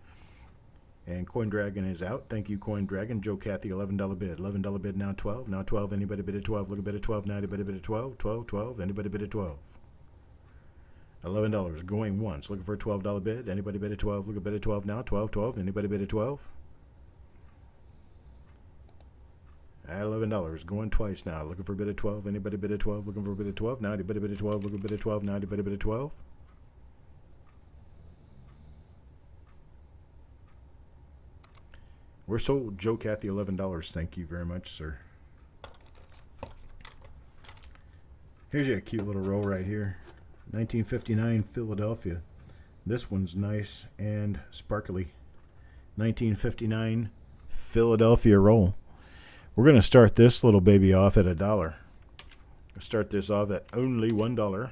And Coin Dragon is out. Thank you, Coin Dragon. Joe Cathy, $11 bid. $11 bid now 12. Now 12. Anybody bid a 12? Look a bid of 12 now. Anybody bid a 12? 12, 12. Anybody bid a 12? $11 going once. Looking for a $12 bid. Anybody bid a 12? Look a bid of 12 now. 12, 12. Anybody bid a 12? At $11 going twice now. Looking for a bid of 12. Anybody bid a 12? Looking for a bid of 12 now. Anybody bid a 12? Look a bid of 12 now. Anybody bid a 12? We're sold. Joe Cathy, $11. Thank you very much, sir. Here's a cute little roll right here. 1959 Philadelphia. This one's nice and sparkly. 1959 Philadelphia roll. We're going to start this little baby off at $1. Start this off at only $1.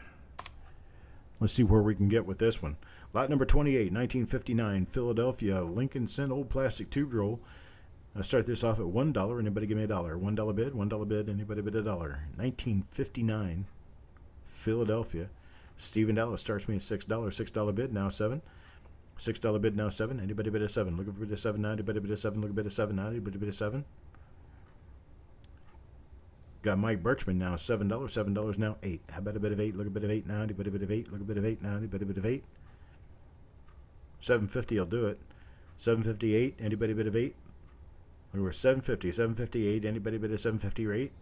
Let's see where we can get with this one. Lot number 28, 1959, Philadelphia, Lincoln Cent Old Plastic Tube Roll. I'll start this off at $1. Anybody give me $1? $1 bid, $1 bid. Anybody bid $1? 1959, Philadelphia. Stephen Dallas starts me at $6. $6 bid, now 7. $6 bid, now 7. Anybody bid a 7? Looking for bid a 7 now. Anybody bid a 7? Look a bid a 7 now. Anybody bid a 7? Got Mike Birchman now, $7. $7 now, 8. How about a bit of 8? Look a bit of 8 now. Anybody bid of 8? Look a bit of 8 now. Anybody bid of 8? $7.50 will do it. $7.58. Anybody bid of 8? We were $7.50. $7.58. Anybody bid of $7.50 or 8?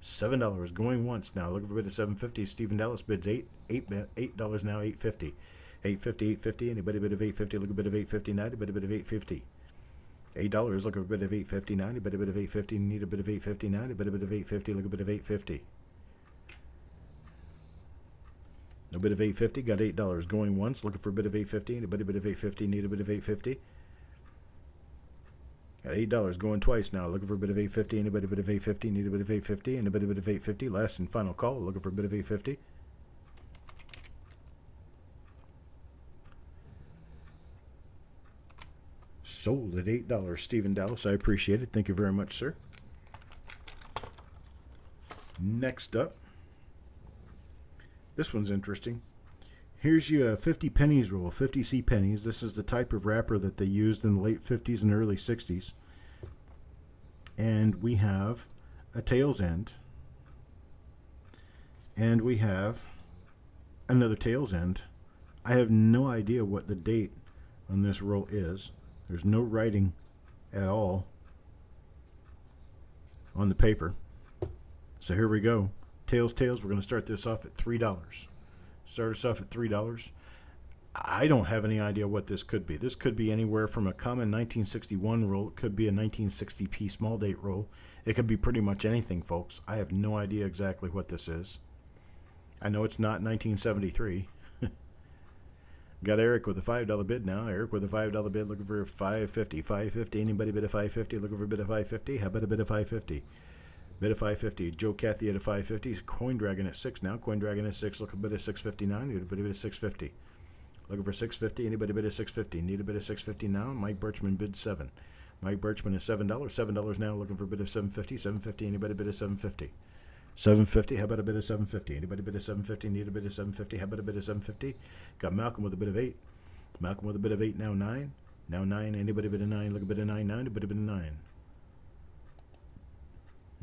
$7 going once now. Looking for a bid of $7.50. Stephen Dallas bids 8. $8 now. $8.50. 850, 850. Anybody bid of 850? Look a bit of 850. Anybody bid of 850? $8. Look a bit of 850. Anybody bid of 850? Need a bit of 850. Anybody bid of 850? Look a bit of 850. A bit of 850. Got $8 going once. Looking for a bit of 850. Anybody bid of 850? Need a bit of 850. Got $8 going twice now. Looking for a bit of 850. Anybody bit of 850? Need a bit of 850. Anybody bit of 850? Last and final call. Looking for a bit of 850. Sold at $8. Stephen Dallas. I appreciate it. Thank you very much, sir. Next up. This one's interesting. Here's your 50 pennies roll, 50C pennies. This is the type of wrapper that they used in the late 50s and early 60s. And we have a tail's end. And we have another tail's end. I have no idea what the date on this roll is. There's no writing at all on the paper. So here we go. Tails. We're going to start this off at $3. Start us off at $3. I don't have any idea what this could be. This could be anywhere from a common 1961 roll. It could be a 1960p small date roll. It could be pretty much anything, folks. I have no idea exactly what this is. I know it's not 1973. Got Eric with a $5 bid now. Eric with a $5 bid looking for $550. $550. Anybody bid a $550? Looking for a bid of $550? How about a bid of $550? Bid of $550. Joe Cathy at a $550. Coin Dragon at $6 now. Coin Dragon at $6. Look a bit of $659. Need a bit of $650. Looking for $650. Anybody bid a $650? Need a bit of $650 now. Mike Birchman bid $7. Mike Birchman is $7. $7 now. Looking for a bid of $750. $750. Anybody bid a $750? $750. How about a bid of $750? Anybody bid a $750? Need a bid of $750? How about a bid of $750? Got Malcolm with a bid of $8. Malcolm with a bid of $8 now. $9. Now $9. Anybody bid a $9? Look a bid of $9. $9. Anybody bid a $9?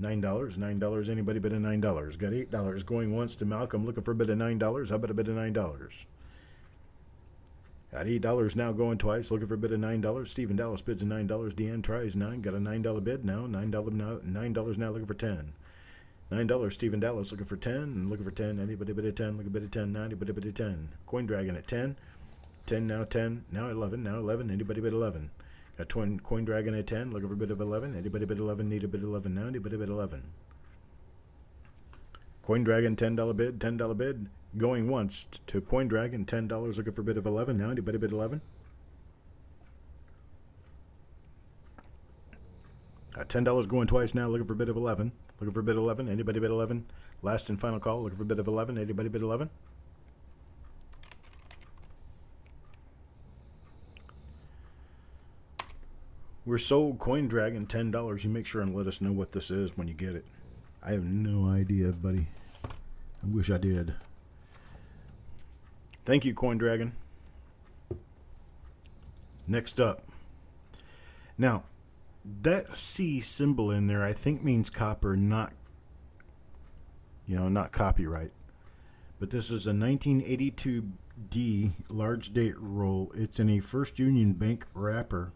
$9. Anybody bid a $9? Got $8 going once to Malcolm. Looking for a bid of $9. How about a bid of $9? Got $8 now going twice. Looking for a bid of $9. Stephen Dallas bids a $9. Deanne tries 9. Got a $9 bid now. $9 now. Looking for 10. $9. Stephen Dallas looking for 10. And looking for 10. Anybody bid a 10? Look a bid of 10. Anybody bid a 10? Coin Dragon at 10. 10 now. 10 now. 11 now. 11. Anybody bid 11? Got Coin Dragon at 10. Looking for a bid of 11. Anybody bid 11? Need a bid of 11 now. Anybody bid 11? Coin Dragon $10 bid. $10 bid. Going once to Coin Dragon $10. Looking for a bid of 11 now. Anybody bid 11? $10 going twice now. Looking for a bid of 11. Looking for a bid of 11. Anybody bid 11? Last and final call. Looking for a bid of 11. Anybody bid 11? We're sold Coin Dragon $10. You make sure and let us know what this is when you get it. I have no idea, buddy. I wish I did. Thank you, Coin Dragon. Next up. Now, that C symbol in there, I think means copper, not copyright. But this is a 1982D large date roll. It's in a First Union Bank wrapper.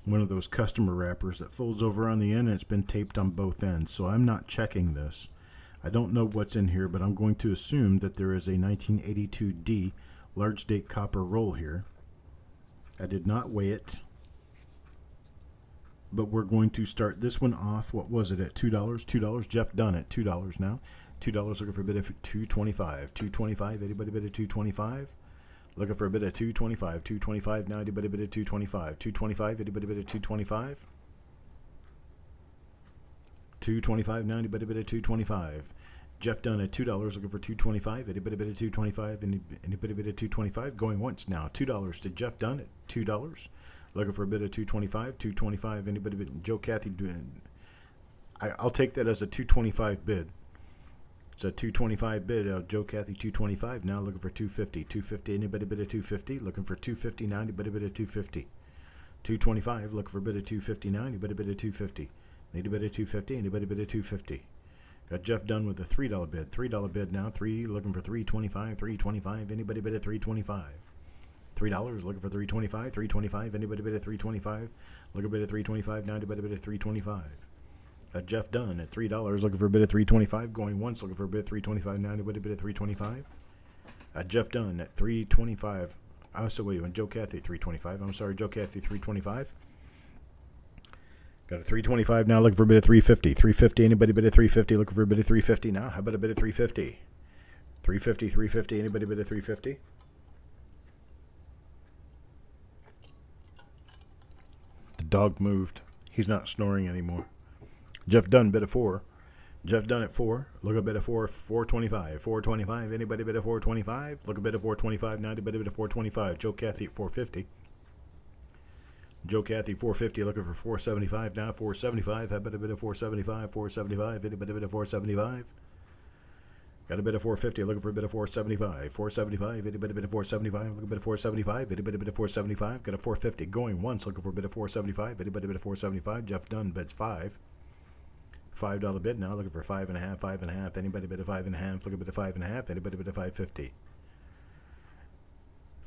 One of those customer wrappers that folds over on the end, and it's been taped on both ends. So I'm not checking this. I don't know what's in here, but I'm going to assume that there is a 1982D large date copper roll here. I did not weigh it. But we're going to start this one off. What was it at $2? $2. Jeff Dunn at $2 now. $2 looking for a bid of $2.25. $2.25. Anybody bid of $2.25? Looking for a bid of $2.25. $2.25 now. Anybody bid of $2.25? $2.25. Anybody bid of $2.25? $2.25 now. Anybody bid of $2.25? Jeff Dunn at $2 looking for $2.25. Anybody bid of $2.25? Anybody bid of $2.25? Going once now. $2 to Jeff Dunn at $2. Looking for a bid of $2.25. $2.25. Anybody bid? Joe Cathy doing. I'll take that as a $2.25 bid. It's a $2.25 bid. Joe Cathy $2.25. Now looking for $2.50. $2.50. Anybody bid of $2.50? Looking for $2.50 now. Anybody bid of $2.50? $2.25. Looking for a bid of $2.50 now. Anybody bid of $2.50? Need a bid of $2.50. Anybody bid of $2.50? Got Jeff Dunn with a $3 bid. $3 bid now. Looking for $3.25. $3.25. Anybody bid of $3.25? $3 looking for $3.25. $3.25. Anybody bid at $3.25? Look a bid at $3.25 now. Anybody bid at $3.25? Jeff Dunn at $3 looking for a bid at $3.25. Going once looking for a bid at $3.25 now. Anybody bid at $3.25? Jeff Dunn at 325. Oh, so wait, Joe Cathy 325. I'm sorry, Joe Cathy 325. Got a 325 now, looking for a bid of 350. 350, anybody bid of 350? Looking for a bid of 350 now. How about a bid of 350? 350, 350, anybody bid of 350? The dog moved. He's not snoring anymore. Jeff Dunn bid of 4. Jeff Dunn at 4. Look a bid of 4. 425. 425. Anybody bid of 425? Look a bid of 425. 90 bid of 425. Joe Cathy at 450. Joe Cathy 450. Looking for 475 now. 475. How about a bid of 475? 475. Anybody bid of 475? Got a bid of 450. Looking for a bid of 475. 475. Anybody bid of 475? Look a bid of 475. Anybody bid of 475? Got a 450. Going once. Looking for a bid of 475. Anybody bid of 475? Jeff Dunn bids 5. $5 bid now, looking for 5.5, 5.5. Anybody bid a 5.5? Look a bid of 5.5. Anybody bid a 550?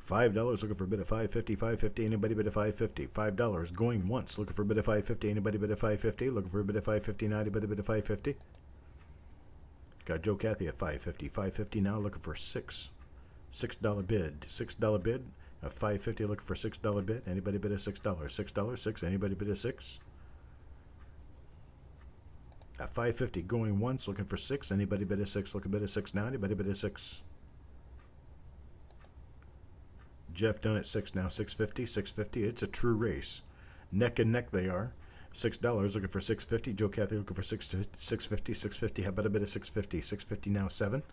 $5 looking for a bid of 550, 550. Anybody bid a 550? $5 going once, looking for a bid of 550. Anybody bid a 550? Looking for a bid of 550 now. Anybody bid a 550? Got Joe Cathy at 550, 550 now, looking for $6 bid, $6 bid. A 550 looking for $6 bid. Anybody bid a $6? $6, 6. Anybody bid a 6? At 550 going once, looking for 6. Anybody bid a 6? Look a bid a 6 now. Anybody bid a 6? Jeff Dunn at 6 now. 650, 650. It's a true race. Neck and neck they are. $6 looking for 650. Joe Cathy looking for 650, 650. How about a bid of 650? 650 now. 7.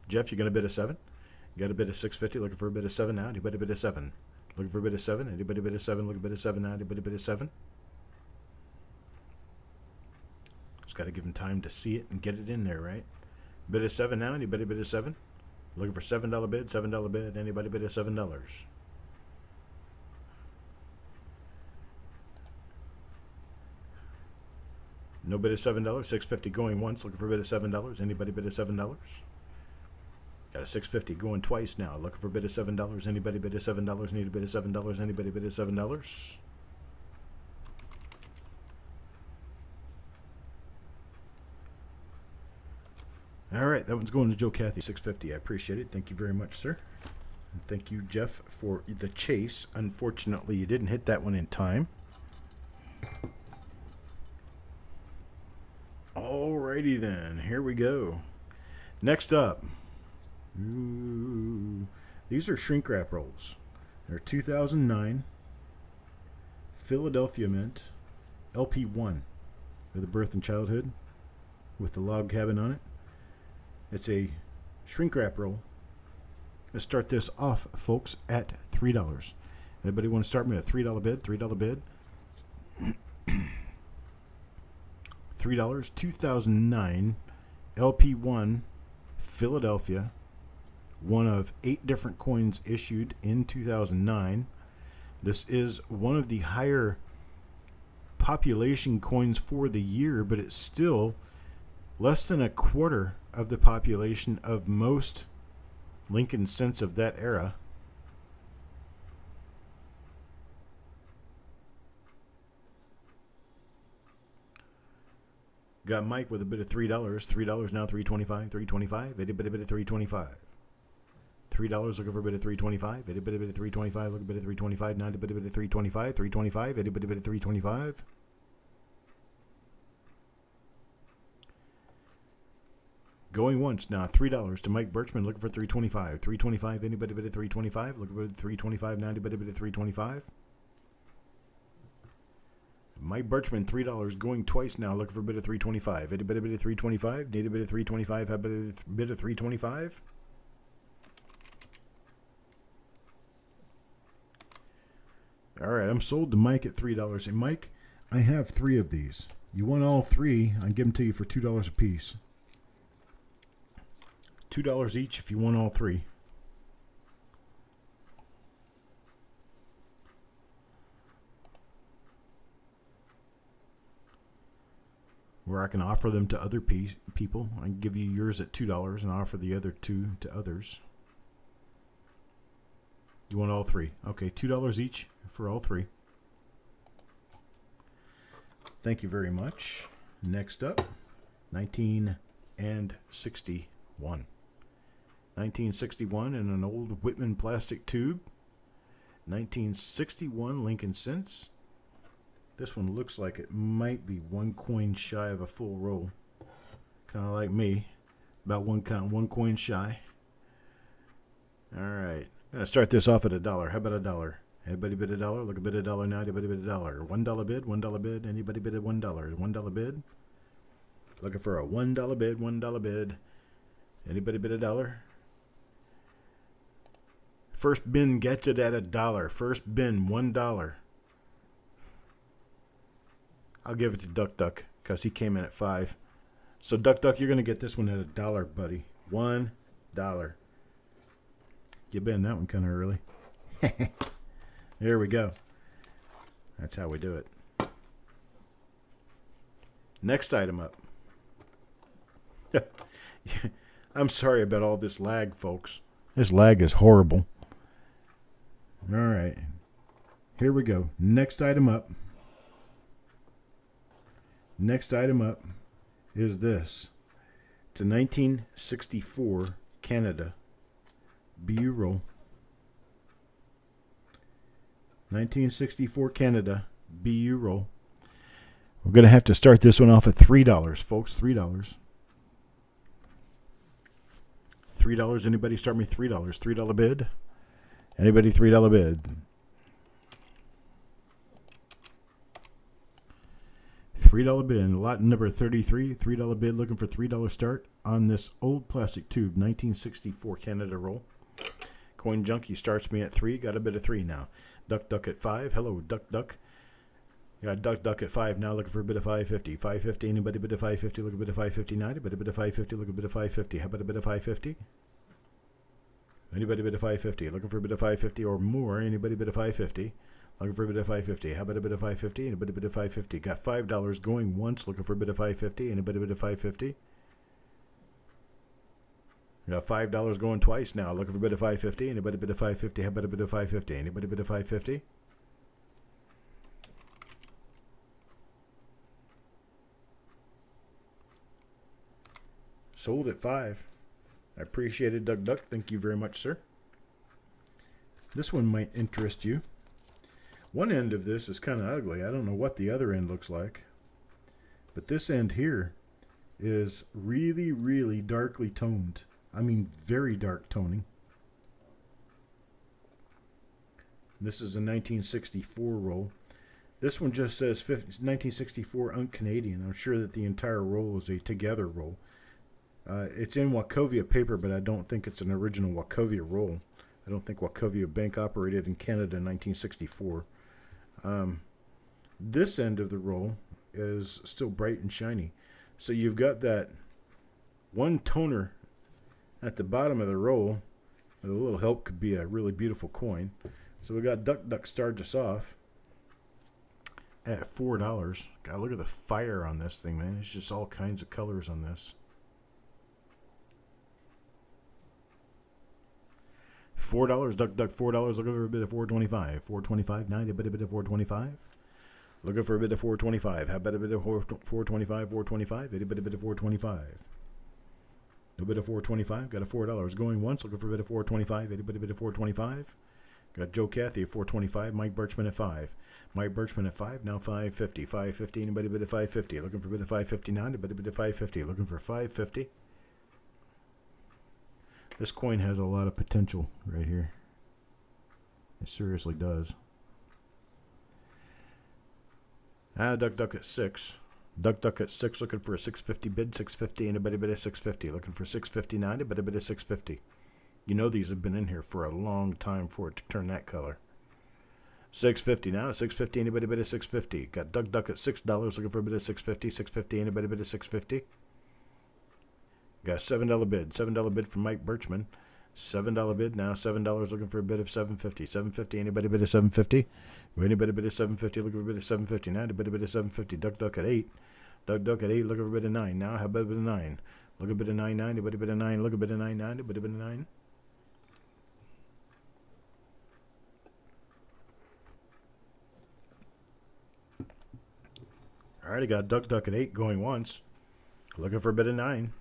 Jeff, you gonna bid a 7? Got a bid of 650. Looking for a bid of 7 now. Anybody bid a 7? Looking for a bid of 7. Anybody bid a 7? Look a bid of 7 now. Anybody bid a 7? Got to give him time to see it and get it in there, right? Bid a 7 now. Anybody bid a 7? Looking for $7 bid. $7 bid. Anybody bid a $7? No bid of $7. $650 going once. Looking for a bid of $7. Anybody bid a $7? Got a $650 going twice now. Looking for a bid of $7. Anybody bid a $7? Need a bid of $7? Anybody bid a $7? All right, that one's going to Joe Cathy, 650. I appreciate it. Thank you very much, sir. And thank you, Jeff, for the chase. Unfortunately, you didn't hit that one in time. All righty then. Here we go. Next up. Ooh, these are shrink wrap rolls. They're 2009 Philadelphia Mint LP1. They're the birth and childhood with the log cabin on it. It's a shrink wrap roll. Let's start this off, folks, at $3. Anybody want to start me at a $3 bid? $3 bid. $3. 2009 LP1 Philadelphia. One of 8 different coins issued in 2009. This is one of the higher population coins for the year, but it's still less than a quarter of the population of most Lincoln cents of that era. Got Mike with a bid of $3. $3 now, $3.25. $3.25. Anybody bid of $3.25? $3 looking for a bid of $3.25. Anybody bid of $3.25? Look a bid of $3.25. Now anybody bid of $3.25. $3.25. Anybody bid of $3.25? Going once now, $3 to Mike Birchman, looking for $3.25. $3.25. Anybody bid of $3.25? Look a bid of $3.25. Now anybody bid of $3.25? Mike Birchman, $3 going twice now, looking for a bid of $3.25. Anybody bid of $3.25? Need a bid of $3.25? How about a bid of $3.25? All right, I'm sold to Mike at $3. And Mike, I have 3 of these. You want all 3? I'll give them to you for $2 a piece. $2 each if you want all 3. Where I can offer them to other people. I can give you yours at $2 and offer the other 2 to others. You want all 3? Okay, $2 each for all 3. Thank you very much. Next up, 19 and 61. 1961 in an old Whitman plastic tube. 1961 Lincoln cents. This one looks like it might be 1 coin shy of a full roll. Kind of like me. About one coin shy. Alright. I'm going to start this off at $1. How about $1? Everybody bid $1? Look a bid $1 now. Anybody bid $1? $1 bid? $1 bid? Anybody bid at $1? $1 bid? Looking for a $1 bid? $1 bid? Anybody bid $1? First bin gets it at $1. First bin, $1. I'll give it to Duck Duck because he came in at 5. So Duck Duck, you're going to get this one at $1, buddy. $1. You bid that one kind of early. There we go. That's how we do it. Next item up. I'm sorry about all this lag, folks. This lag is horrible. All right. Here we go. Next item up. Next item up is this. It's a 1964 Canada BU roll. 1964 Canada BU roll. We're going to have to start this one off at $3, folks. $3. $3. Anybody start me $3? $3 bid? Anybody $3 bid? $3 bid. Lot number 33. $3 bid. Looking for $3 start on this old plastic tube. 1964 Canada roll. Coin Junkie starts me at 3. Got a bid of 3 now. Duck Duck at 5. Hello, Duck Duck. Got Duck Duck at 5 now. Looking for a bid of 550. 550. Anybody bid of 550? Look a bid of 550 now. Anybody bid of 550? Look a bid of 550. How about a bid of 550? Anybody bid of 550? Looking for a bid of 550 or more. Anybody bid of 550? Looking for a bit of 550. How about a bit of 550? Anybody bid of 550? Got $5 going once. Looking for a bit of 550. Anybody bid of 550? Got $5 going twice now. Looking for a bit of 550. Anybody bid of 550? How about a bit of 550? Anybody bid of 550? Sold at 5. I appreciate it, Duck Duck. Thank you very much, sir. This one might interest you. One end of this is kind of ugly. I don't know what the other end looks like. But this end here is really, really darkly toned. I mean, very dark toning. This is a 1964 roll. This one just says 1964 un-Canadian. I'm sure that the entire roll is a together roll. It's in Wachovia paper, but I don't think it's an original Wachovia roll. I don't think Wachovia Bank operated in Canada in 1964. This end of the roll is still bright and shiny. So you've got that one toner at the bottom of the roll. With a little help could be a really beautiful coin. So we got Duck Duck starts us off at $4. God, look at the fire on this thing, man. It's just all kinds of colors on this. $4, Duck Duck, $4. Looking for a bit of $4.25. $4.25. Now, a bit of $4.25. Looking for a bit of $4.25. How about a bit of $4.25? $4.25. A bit of $4.25. A bit of $4.25. Got a $4 going once. Looking for a bit of $4.25. A bit of $4.25. Got Joe Cathy at $4.25. Mike Birchman at 5. Mike Birchman at 5. Now $5.50. $5.50. Anybody bid of $5.50? Looking for a bit of $5.59. A bit of $5.50. Looking for $5.50. This coin has a lot of potential right here. It seriously does. Duck Duck at 6. Duck Duck at 6, looking for a $6.50 bid. $6.50. Anybody bid of $6.50? Looking for $6.59. A bit of $6.50. You know these have been in here for a long time for it to turn that color. $6.50 now. $6.50. Anybody bid of $6.50? Got Duck Duck at $6. Looking for a bit of $6.50. $6.50. Anybody bid of $6.50? Got a $7 bid. $7 bid from Mike Birchman. $7 bid now. $7 looking for a bid of $7.50. $7.50. Anybody bid of $7.50? Anybody bid of $7.50? Looking for a bid of $7.50 now. Anybody bid of $7.50? Duck Duck at 8. Duck Duck at 8. Looking for a bid of 9 now. How about a bid of 9? Look a bit of 9.9. Anybody bid of 9? Look a bit of 9.9. Anybody bid of 9? All right, I got Duck Duck at 8 going once. Looking for a bit of 9.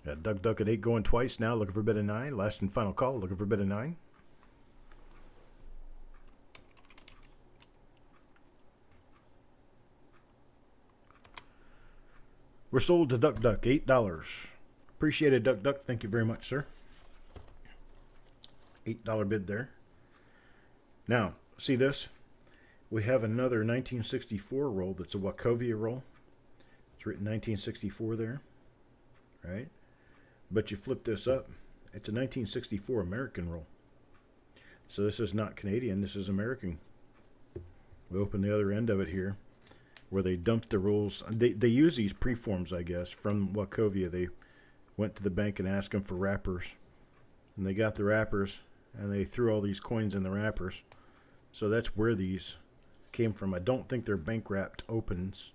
Got Duck Duck at 8 going twice now, looking for a bid of 9. Last and final call, looking for a bid of 9. We're sold to Duck Duck, $8. Appreciate it, Duck Duck. Thank you very much, sir. $8 bid there. Now, see this? We have another 1964 roll that's a Wachovia roll. It's written 1964 there, right? But you flip this up, it's a 1964 American roll. So this is not Canadian, this is American. We open the other end of it here, where they dumped the rolls. They use these preforms, I guess, from Wachovia. They went to the bank and asked them for wrappers. And they got the wrappers, and they threw all these coins in the wrappers. So that's where these came from. I don't think they're bank wrapped opens,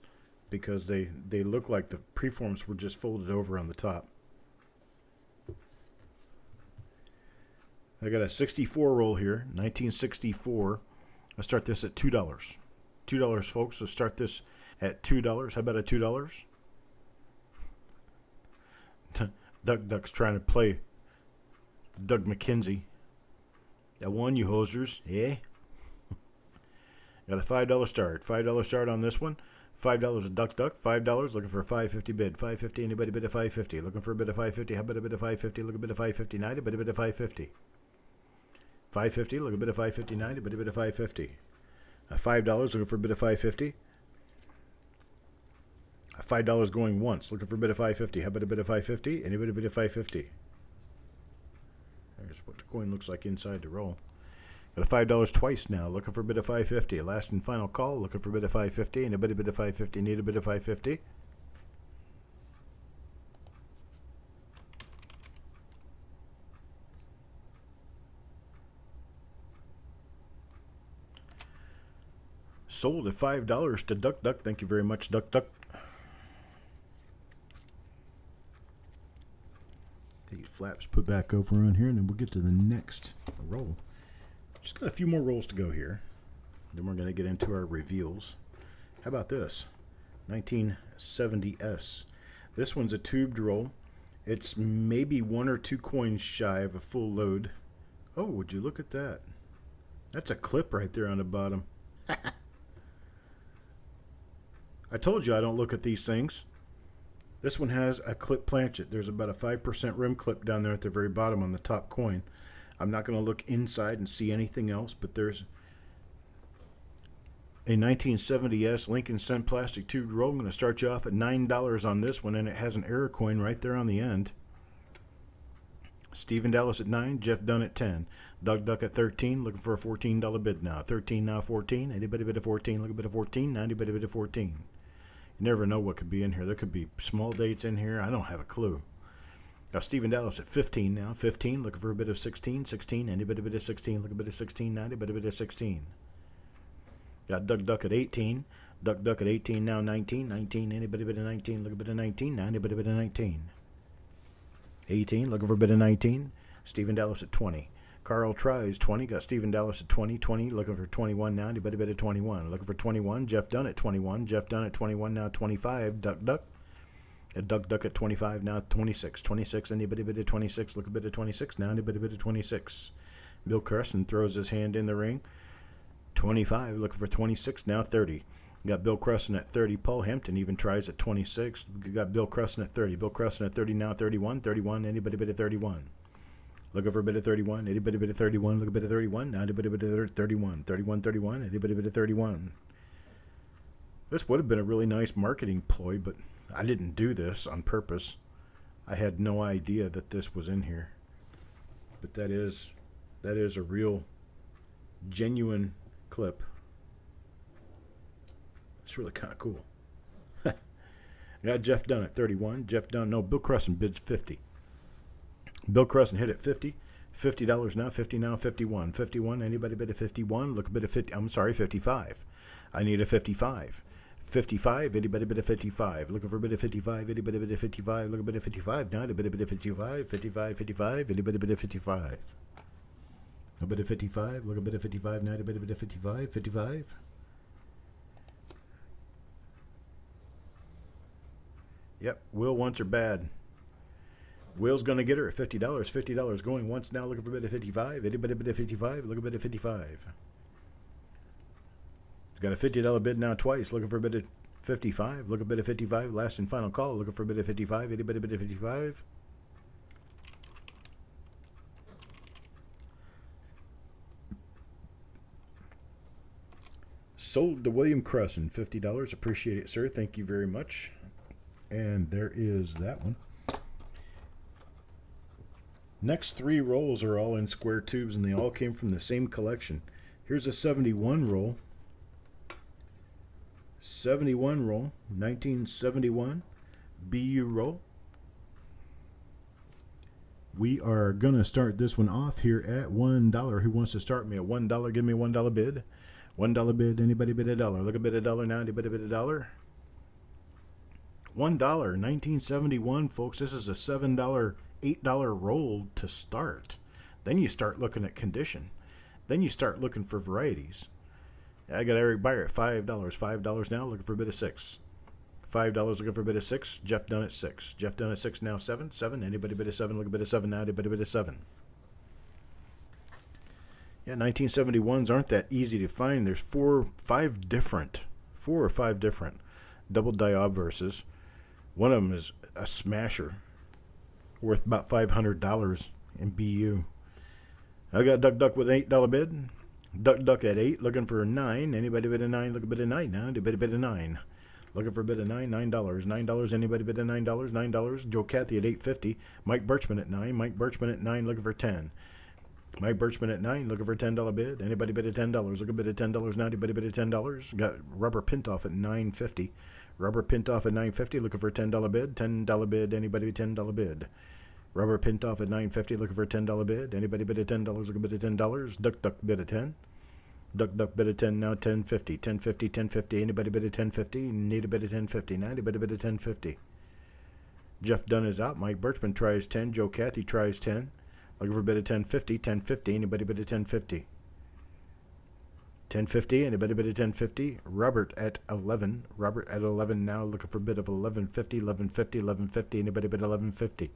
because they look like the preforms were just folded over on the top. I got a 64 roll here, 1964. I'll start this at $2. $2, folks. So start this at $2. How about a $2? Duck Duck's trying to play Doug McKenzie. Got one, you hosers. Yeah. Got a $5 start. $5 start on this one. $5 a Duck Duck. $5 looking for a $5.50 bid. $5.50. Anybody bid a $5.50? Looking for a bid of $5.50. How about a bid of $5.50? Look a bid of $5.50. 90. Bid a bid of $5.50. $5.50. Look a bid of $5.50. 90. Bid a bid of $5.50. $5 looking for a bid of $5.50. $5 going once. Looking for a bid of $5.50. How about a bid of $5.50? Anybody bid of $5.50? There's what the coin looks like inside the roll. Got a $5 twice now. Looking for a bid of $5.50. Last and final call. Looking for a bid of $5.50. Anybody bid of $5.50? Need a bid of $5.50? Sold at $5 to Duck Duck. Thank you very much, Duck Duck. These flaps put back over on here, and then we'll get to the next roll. Just got a few more rolls to go here. Then we're going to get into our reveals. How about this? 1970S. This one's a tubed roll. It's maybe 1 or 2 coins shy of a full load. Oh, would you look at that? That's a clip right there on the bottom. I told you I don't look at these things. This one has a clip planchet. There's about a 5% rim clip down there at the very bottom on the top coin. I'm not going to look inside and see anything else, but there's a 1970S Lincoln Cent plastic tube roll. I'm going to start you off at $9 on this one, and it has an error coin right there on the end. Stephen Dallas at 9, Jeff Dunn at 10, Doug Duck at 13, looking for a $14 bid now. 13 now, 14. Anybody bid a 14? Look a bid of 14. Anybody bid a 14? You never know what could be in here. There could be small dates in here. I don't have a clue. Got Stephen Dallas at 15 now. 15, looking for a bid of 16. 16, anybody bid of 16? Look a bid of 16. Anybody bid of 16? Got Duck Duck at 18. Duck Duck at 18 now. 19. 19, anybody bid of 19? Look a bid of 19. Anybody bid of 19? 18, looking for a bid of 19. Stephen Dallas at 20. Carl tries 20. Got Stephen Dallas at 20. 20, looking for 21 now. Anybody bid of 21? Looking for 21. Jeff Dunn at 21. Jeff Dunn at 21 now. 25. Duck Duck. Duck Duck at 25 now. 26. 26, anybody bid of 26? Look a bid of 26 now. Anybody bid of 26? Bill Cresson throws his hand in the ring. 25, looking for 26 now. 30. Got Bill Cresson at 30. Paul Hampton even tries at 26. Got Bill Cresson at 30. Bill Cresson at 30 now. 31. 31. Anybody bid of 31? Looking for a bid of 31. Anybody bid of 31? Look a bid of 31. Now anybody bid of 31. 31. 31. Anybody bid of 31? This would have been a really nice marketing ploy, but I didn't do this on purpose. I had no idea that this was in here. But that is a real, genuine clip. It's really kind of cool. I got Jeff Dunn at 31. Jeff Dunn, no, Bill Cresson bids 50. Bill Cresson hit at 50. $50 now. 50 now. 51. 51. Anybody bid a 51? Look a bid of 50. I'm sorry, 55. I need a 55. 55. Anybody bid a 55? Looking for a bid of 55. Anybody bid a 55? Look a bid of 55. Now a bid of 55. 55. 55. Anybody bid a 55? A bid of 55. Look a bid of 55. Now a bid of 55. 55. Yep. Will once are bad. Will's going to get her at $50. $50 going once now, looking for a bid of 55. Anybody bid at 55? Look a bid at 55. He's got a $50 bid now twice, looking for a bid at 55. Look a bid at 55. Last and final call, looking for a bid at 55. Anybody bid at 55? Sold to William Crusson, $50. Appreciate it, sir. Thank you very much. And there is that one. Next 3 rolls are all in square tubes, and they all came from the same collection. Here's a 71 roll. 71 roll, 1971 BU roll. We are going to start this one off here at $1. Who wants to start me at $1? Give me a $1 bid. $1 bid. Anybody bid a dollar? Look a bid a dollar now. Anybody bid a dollar? $1. 1971, folks. This is a $7, $8 roll to start. Then you start looking at condition. Then you start looking for varieties. I got Eric Beyer at $5. $5 now. Looking for a bid of 6. $5 looking for a bid of 6. Jeff Dunn at 6. Jeff Dunn at 6 now. 7. 7. Anybody bid a 7? Look a bid of 7 now. Anybody bid a 7? Yeah, 1971s aren't that easy to find. There's 4 or 5 different double die obverses. One of them is a smasher, worth about $500 in BU. I got Duck Duck with an $8 bid. Duck Duck at 8, looking for a 9. Anybody bid a 9? Look a bid of 9 now. Anybody bid a 9? Looking for a bid of 9. $9. $9. Anybody bid a $9? $9. Joe Cathy at $8.50. Mike Birchman at 9. Mike Birchman at 9, looking for 10. Mike Birchman at 9, looking for a $10 bid. Anybody bid a $10? Look a bid of $10 now. Anybody bid a $10? Got Rubber Pintoff at $9.50. Rubber Pintoff at $9.50, looking for a $10 bid. $10 bid. Anybody $10 bid? Rubber Pintoff at $9.50, looking for a $10 bid. Anybody bid a $10? Look a bid of $10. Duck Duck bid a 10. Duck Duck bid a 10 now. $10.50. $10.50. $10.50. Anybody bid a $10.50? Need a bid of $10.50. Now anybody bid a $10.50? Jeff Dunn is out. Mike Birchman tries 10. Joe Cathy tries 10. Looking for a bid of $10.50. $10.50. Anybody bid a $10.50? $10.50. Anybody bid a $10.50? Robert at 11. Robert at 11 now, looking for a bid of $11.50. $11.50. $11.50. Anybody bid $11.50?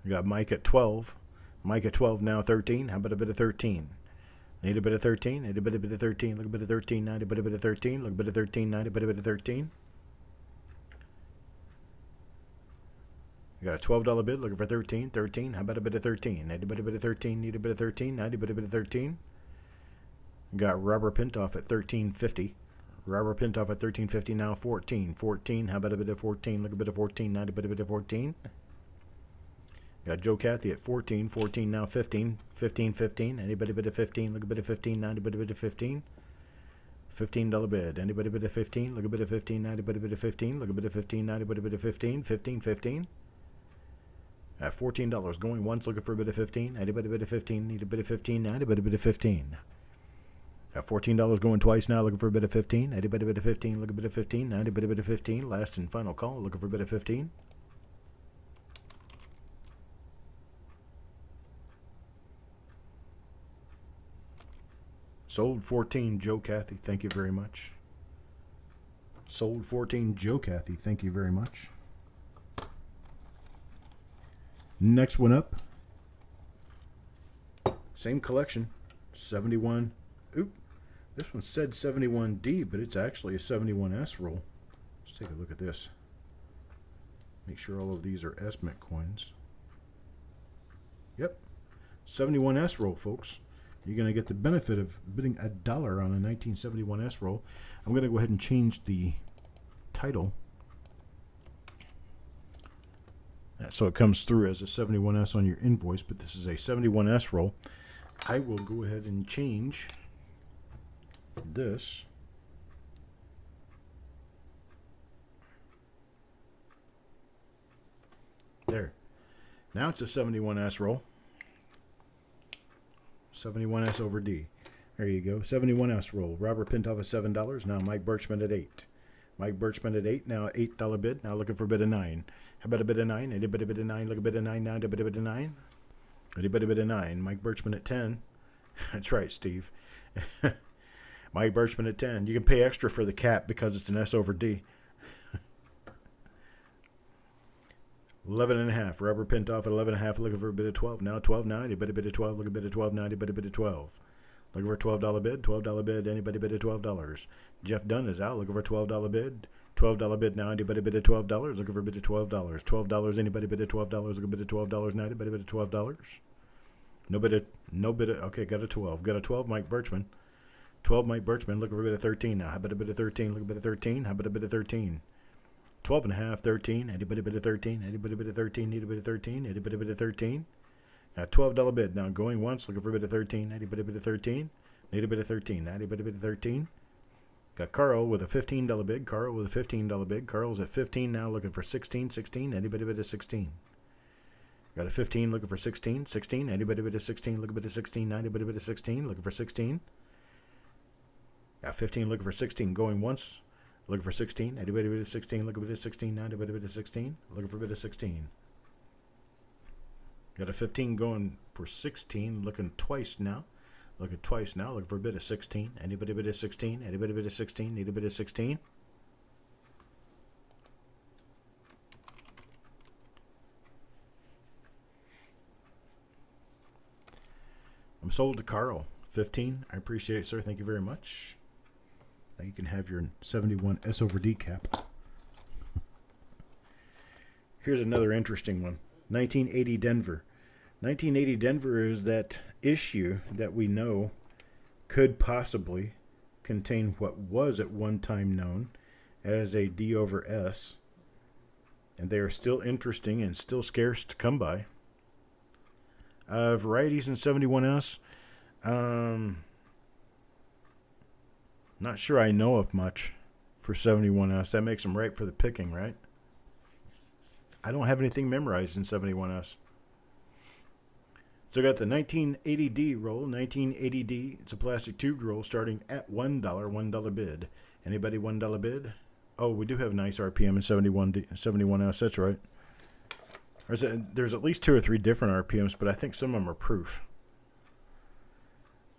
We got Mike at 12. Mike at 12 now. 13. How about a bid of 13? Need a bit of 13. Need a bit of 13. Look a bit of 13. Now. A bit of 13. Look a bit of 13. Now. A bit of 13. You got a $12 bid looking for 13. 13. How about a bit of 13? Need a bit of 13. Need a bit of 13. Now. A bit of 13. You got Robert Pintoff at $13.50. Robert Pintoff at $13.50 now. 14. 14. How about a bit of 14? Look a bit of 14. Now. A bit of 14. Got Joe Cathy at 14. 14 now. 15. 15. 15. Anybody bid a 15? Look a bit of 15. Now. A bit of 15. $15 bid. Anybody bid a 15? Look a bit of 15. Now. A bit of 15. Look a bit of 15. Now. A bit of 15. 15. 15. At $14 going once, looking for a bit of 15. Anybody bid a 15? Need a bit of 15 now. Anybody bid a 15? At $14 going twice now, looking for a bit of 15. Anybody bid a 15? Look a bit of 15 now. Anybody bid a 15? Last and final call, looking for a bit of 15. Sold 14, Joe Cathy. Thank you very much. Sold 14, Joe Cathy. Thank you very much. Next one up. Same collection. 71. Oop. This one said 71D, but it's actually a 71S roll. Let's take a look at this. Make sure all of these are S Mint coins. Yep. 71S roll, folks. You're going to get the benefit of bidding $1 on a 1971S roll. I'm going to go ahead and change the title so it comes through as a 71S on your invoice, but this is a 71S roll. I will go ahead and change this there. Now it's a 71S roll. 71S over D. There you go. 71S roll. Robert Pintoff at $7. Now Mike Birchman at 8. Mike Birchman at 8. Now $8 bid. Now looking for a bid of 9. How about a bid of 9? Anybody bid of 9? Look a bid of 9 now. Anybody bid of 9? Anybody bid of 9? Mike Birchman at 10. That's right, Steve. Mike Birchman at 10. You can pay extra for the cap because it's an S over D. 11 and a half. Rubber pinned off at 11 and a half. Looking for a bid of 12. Now 12 now. Anybody bid of 12? Look a bid of 12 now. Anybody bid of 12? Looking for a $12 bid. $12 bid. Anybody bid of $12? Jeff Dunn is out. Looking for a $12 bid. $12 bid now. Anybody bid of $12? Looking for a bid of $12. $12. Anybody bid of $12? Looking for a bid of $12 now. Anybody bid of $12? No bid of. Okay, got a 12. Got a 12. Mike Birchman. 12. Mike Birchman. Looking for a bid of 13 now. How about a bid of 13? Look a bid of 13. How about a bid of 13? 12 and a half, 13. Anybody bid of 13? Anybody bid of 13? Need a bid of 13? Anybody bid of 13? Got a $12 bid. Now going once, looking for a bid of 13. Anybody bid of 13? Need a bid of 13. Anybody bid of 13? Got Carl with a $15 bid. Carl with a $15 bid. Carl's at 15 now, looking for 16. 16. Anybody bid of 16? Got a 15 looking for 16. 16. Anybody bid of 16? Look a bid of 16. Anybody bid of 16? Looking for 16. Got 15 looking for 16. Going once. Looking for 16. Anybody bid of 16? Look a bid of 16. Anybody bid of 16? Looking for a bid of 16. Got a 15 going for 16. Looking twice now. Looking twice now. Looking for a bid of 16. Anybody bid of 16? Anybody bid of 16? Need a bid of 16? I'm sold to Carl. 15. I appreciate it, sir. Thank you very much. Now you can have your 71 S over D cap. Here's another interesting one. 1980 Denver. 1980 Denver is that issue that we know could possibly contain what was at one time known as a D over S. And they are still interesting and still scarce to come by. Varieties in 71S. Not sure I know of much for 71S. That makes them ripe for the picking, right? I don't have anything memorized in 71S. So I got the 1980D roll. 1980D. It's a plastic tube roll starting at $1. $1 bid. Anybody $1 bid? Oh, we do have nice RPM in 71S. That's right. There's at least 2 or 3 different RPMs, but I think some of them are proof.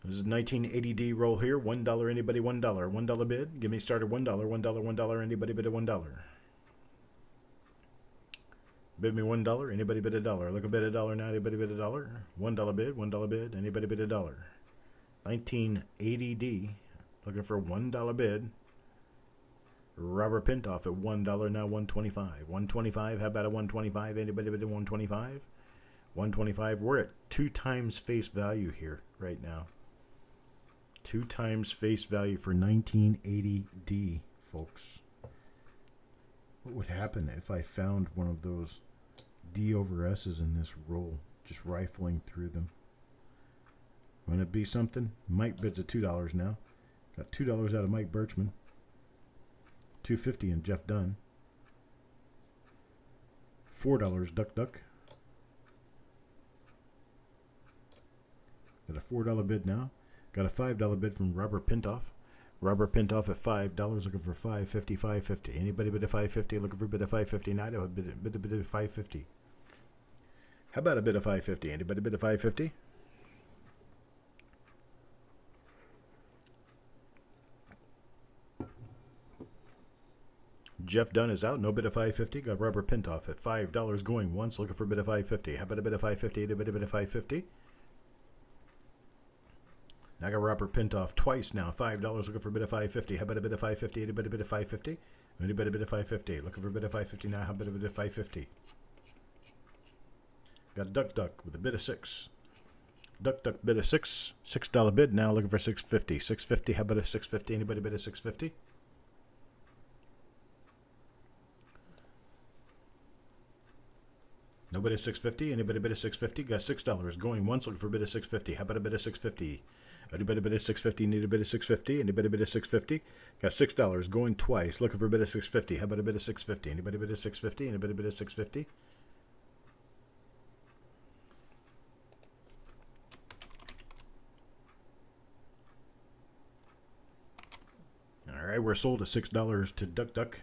This is 1980D roll here. $1. Anybody $1? $1 bid. Give me started $1. $1. $1. Anybody bid a $1? Bid me $1. Anybody bid a $1? Look a bid a $1 now. Anybody bid a $1? $1 bid. $1 bid. Anybody bid a $1? 1980D. Looking for $1 bid. Robert Pintoff at $1 now. $1.25. $1.25. How about a $1.25? Anybody bid a $1.25? $1.25. We're at 2 times face value here right now. 2 times face value for 1980D, folks. What would happen if I found one of those D over S's in this roll, just rifling through them? Wouldn't it be something? Mike bids at $2 now. Got $2 out of Mike Birchman. $2.50 in Jeff Dunn. $4 Duck Duck. Got a $4 bid now. Got a $5 bid from Robert Pintoff. Robert Pintoff at $5, looking for $5.50, $5.50. Anybody bid a $5.50? Looking for a bid of $5.50? Not a bid of $5.50. How about a bid of $5.50? Anybody bid a $5.50? Jeff Dunn is out. No bid of $5.50. Got Robert Pintoff at $5 going once, looking for a bid of $5.50. How about a bid of $5.50? Anybody bid a $5.50? I got Robert Pintoff twice now. $5 looking for a bid of $5.50. How about a bid of $5.50? Anybody bid of $5.50? Anybody bid of $5.50? Looking for a bid of $5.50 now. How about a bid of $5.50? Got Duck Duck with a bid of $6. Duck Duck bid of $6. $6 bid now. Looking for $6.50. $6.50. How about a $6.50? Anybody bid of $6.50? Nobody at $6.50. Anybody bid of $6.50? Got $6 going once. Looking for a bid of $6.50. How about a bid of $6.50? Anybody bid of $6.50? Need a bid of $6.50? Anybody bid of $6.50? Got $6 going twice. Looking for a bid of $6.50. How about a bid of $6.50? Anybody bid of $6.50? Anybody bid of $6.50? All right, we're sold at $6 to Duck Duck.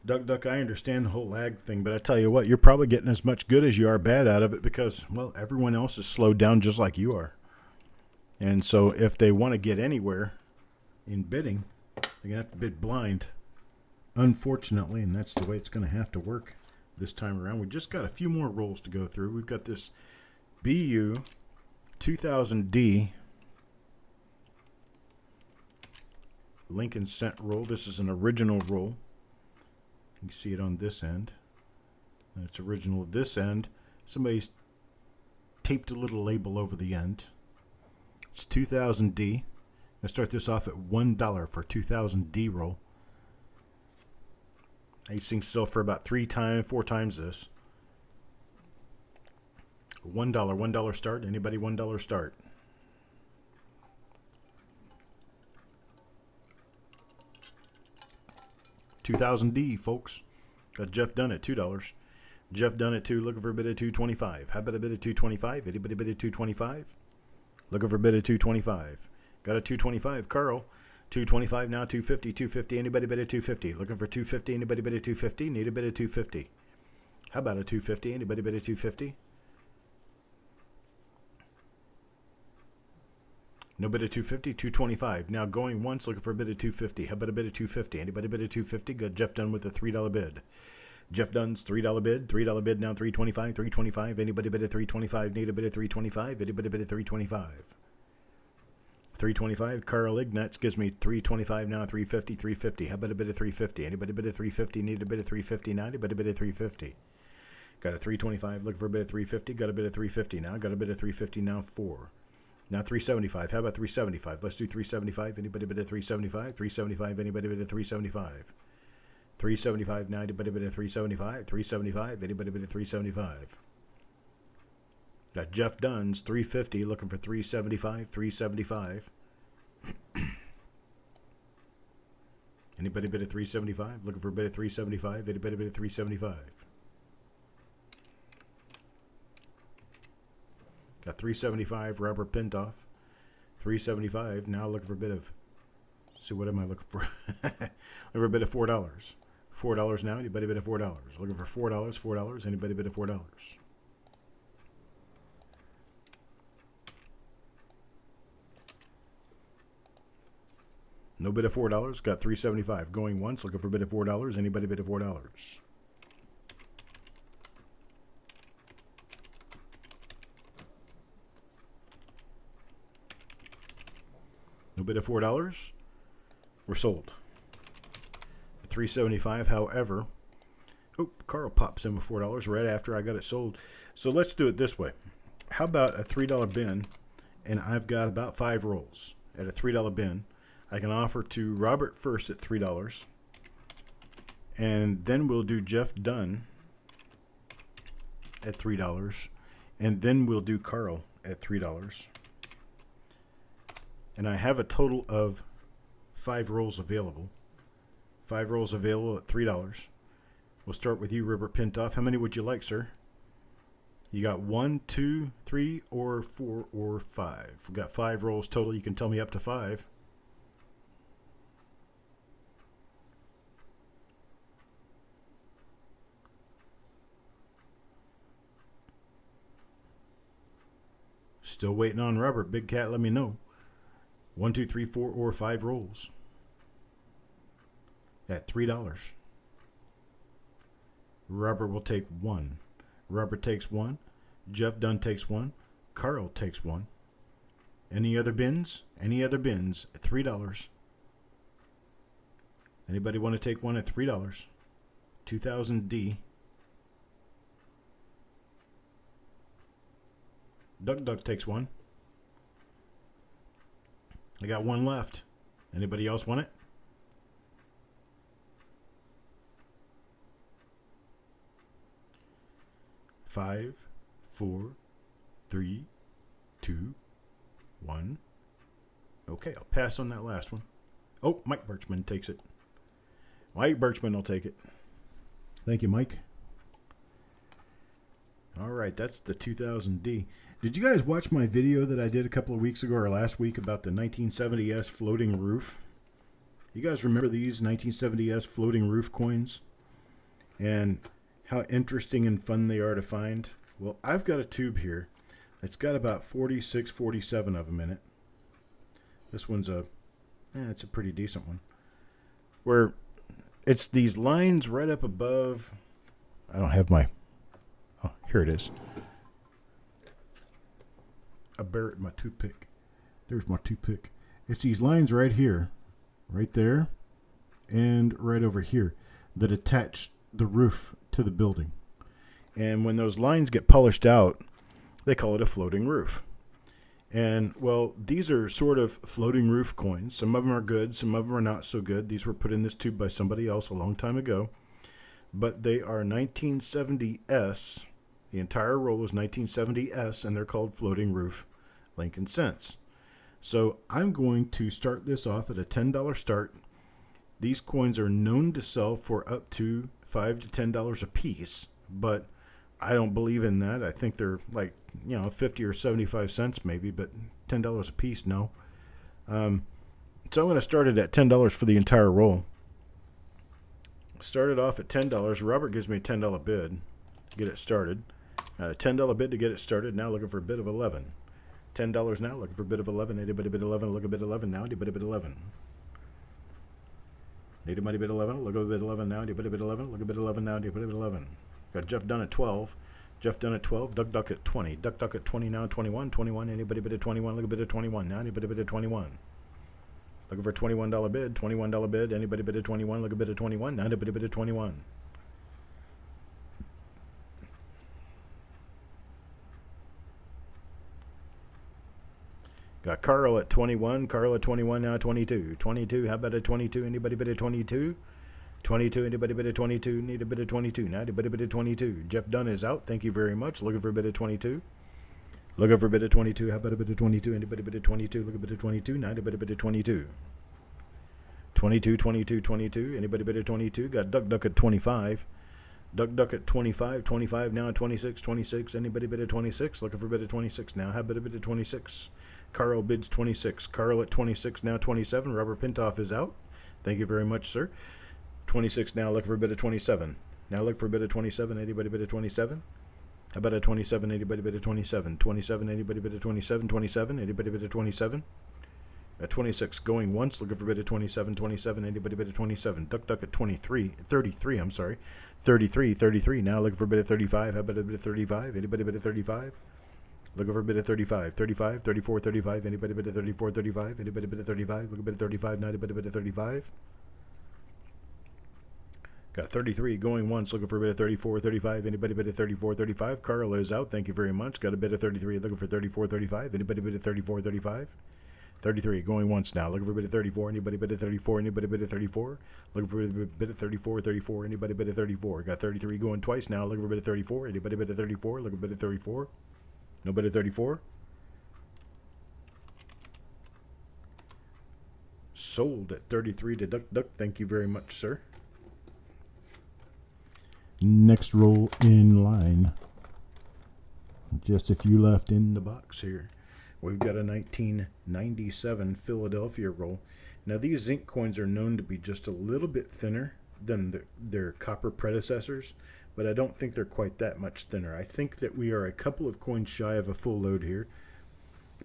Duck Duck, I understand the whole lag thing, but I tell you what, you're probably getting as much good as you are bad out of it because, well, everyone else is slowed down just like you are. And so if they want to get anywhere in bidding, they're going to have to bid blind, unfortunately, and that's the way it's going to have to work. this time around. We just got a few more rolls to go through. We've got this BU 2000D Lincoln cent roll. This is an original roll. You can see it on this end. And it's original this end. Somebody's taped a little label over the end. It's 2000D. I'm going to start this off at $1 for 2000D roll. These things sell for about 4 times this. $1 start. Anybody $1 start? $2,000D, folks. Got Jeff Dunn at $2. Jeff Dunn at $2, looking for a bid of $2.25. How about a bid of $2.25? Anybody bid of $2.25? Looking for a bid of $2.25. Got a $2.25. Carl, $2.25 now, $2.50, $2.50. Anybody bid of $2.50? Looking for $2.50. Anybody bid of $2.50? Need a bid of $2.50. How about a $2.50? Anybody bid of $2.50? No bid of $2.50, $2.25. Now going once, looking for a bid of $2.50. How about a bid of $2.50? Anybody bid of $2.50? Got Jeff Dunn with a $3 bid. Jeff Dunn's $3 bid. $3 bid now, $3.25, $3.25. Anybody bid of $3.25? Need a bid of $3.25? Anybody bid of $3.25? $3.25. Carl Ignatz gives me $3.25 now, $3.50, $3.50. How about a bid of $3.50? Anybody bid of $3.50? Need a bid of $3.50 now? Anybody bid of $3.50? Got a $3.25. Looking for a bid of $3.50. Got a bid of $3.50 now. Got a bid of $3.50 now, $4. Now $3.75. How about $3.75? Let's do $3.75. Anybody bid at $3.75? $3.75. Anybody bid at $3.75? $3.75. Now anybody bid at $3.75? $3.75. Anybody bid at $3.75? Got Jeff Dunn's $3.50. Looking for $3.75. $3.75. Anybody bid at $3.75? Looking for a bid at $3.75. Anybody bid at $3.75? Got $3.75, Robert Pintoff. $3.75. Now looking for a bit of. See, what am I looking for? Looking for a bit of $4. $4 now. Anybody bid of $4? Looking for $4. $4. Anybody bid of $4? No bid of $4. Got $3.75. Going once. Looking for a bid of $4. Anybody bid of $4? No bid of $4. We're sold. At $3.75, however. Oh, Carl pops in with $4 right after I got it sold. So let's do it this way. How about a $3 bin, and I've got about 5 rolls at a $3 bin. I can offer to Robert first at $3, and then we'll do Jeff Dunn at $3, and then we'll do Carl at $3. And I have a total of 5 rolls available. 5 rolls available at $3. We'll start with you, Robert Pintoff. How many would you like, sir? You got 1, 2, 3, or 4, or 5. We've got 5 rolls total. You can tell me up to 5. Still waiting on Robert. Big Cat, let me know. 1, 2, 3, 4, or 5 rolls at $3. Robert will take 1. Robert takes 1. Jeff Dunn takes 1. Carl takes 1. Any other bins? Any other bins at $3? Anybody want to take one at $3? 2000D. Duck takes 1. I got 1 left. Anybody else want it? Five, 4, 3, 2, 1. Okay, I'll pass on that last one. Oh, Mike Birchman takes it. Mike Birchman will take it. Thank you, Mike. All right, that's the 2000D. Did you guys watch my video that I did a couple of weeks ago or last week about the 1970S floating roof? You guys remember these 1970S floating roof coins? And how interesting and fun they are to find? Well, I've got a tube here that's got about 46, 47 of them in it. This one's it's a pretty decent one. Where it's these lines right up above I don't have my, oh, here it is. I buried my toothpick. There's my toothpick. It's these lines right here, right there, and right over here that attach the roof to the building. And when those lines get polished out, they call it a floating roof. And, well, these are sort of floating roof coins. Some of them are good, some of them are not so good. These were put in this tube by somebody else a long time ago. But they are 1970S. The entire roll is 1970S, and they're called floating roof Lincoln cents. So I'm going to start this off at a $10 start. These coins are known to sell for up to $5 to $10 a piece, but I don't believe in that. I think they're like, 50 or 75 cents maybe, but $10 a piece, no. So I'm going to start it at $10 for the entire roll. Started off at $10. Robert gives me a $10 bid to get it started. $10 bid to get it started. Now looking for a bid of 11. $10 now, looking for a bid of 11. Anybody bid 11? Look a bid 11 now. Anybody bid 11? Need a money bid 11. Look a bid 11 now. Anybody bid 11? Look a bid 11 now. Anybody bid 11? Got Jeff done at 12. Jeff done at 12. Duck Duck at 20. Duck Duck at 20 now. 21. 21. Anybody bid at 21? Look a bid at 21 now. Anybody bid at 21? Looking for a $21 bid. $21 bid. Anybody bid at 21? Look a bid at 21 now. Anybody bid at 21? Got Carl at 21. Carl at 21 now. 22. 22. How about at 22? Anybody bid at 22? 22. Anybody bid at 22? Need a bid at 22. Now anybody bid at 22? Jeff Dunn is out. Thank you very much. Looking for a bid at 22. Looking for a bid at 22. How about a bid at 22? Anybody bid at 22? Look a bid at 22. Now anybody bid at 22. 22. 22. 22. Anybody bid at 22? Got Duck Duck at 25. Duck Duck at 25. 25 now. 26. 26. Anybody bid at 26? Looking for a bid at 26 now. How about a bid at 26? Carl bids 26. Carl at 26 now. 27. Robert Pintoff is out. Thank you very much, sir. 26 now. Looking for a bid at 27. Now look for a bid at 27. Anybody bid at 27? How about at 27? Anybody bid at 27? 27. Anybody bid at 27? 27. Anybody bid at 27? At 26, going once, looking for a bid at 27. 27. Anybody bid at 27? Duck Duck at 23. 33. I'm sorry. 33. 33. Now looking for a bid at 35. How about a bid at 35? Anybody bid at 35? Looking for a bid at 35. 35. 34. 35. Anybody bid at 34? 35. Anybody bid at 35? Look a bid at 35. Now anybody bid at 35? Got 33 going once, looking for a bid at 34, 35. Anybody bid at 34, 35? Carl is out. Thank you very much. Got a bid at 33, looking for 34, 35. Anybody bid at 34, 35? 33 going once now, looking for a bid at 34. Anybody bid at 34? Anybody bid at 34? Looking for a bid at 34, 34. Anybody bid at 34? Got 33 going twice now, looking for a bid at 34. Anybody bid at 34? Look a bid at 34. No bid at 34. Sold at 33 to Duck Duck. Thank you very much, sir. Next roll in line. Just a few left in the box here. We've got a 1997 Philadelphia roll. Now these zinc coins are known to be just a little bit thinner than their copper predecessors, but I don't think they're quite that much thinner. I think that we are a couple of coins shy of a full load here.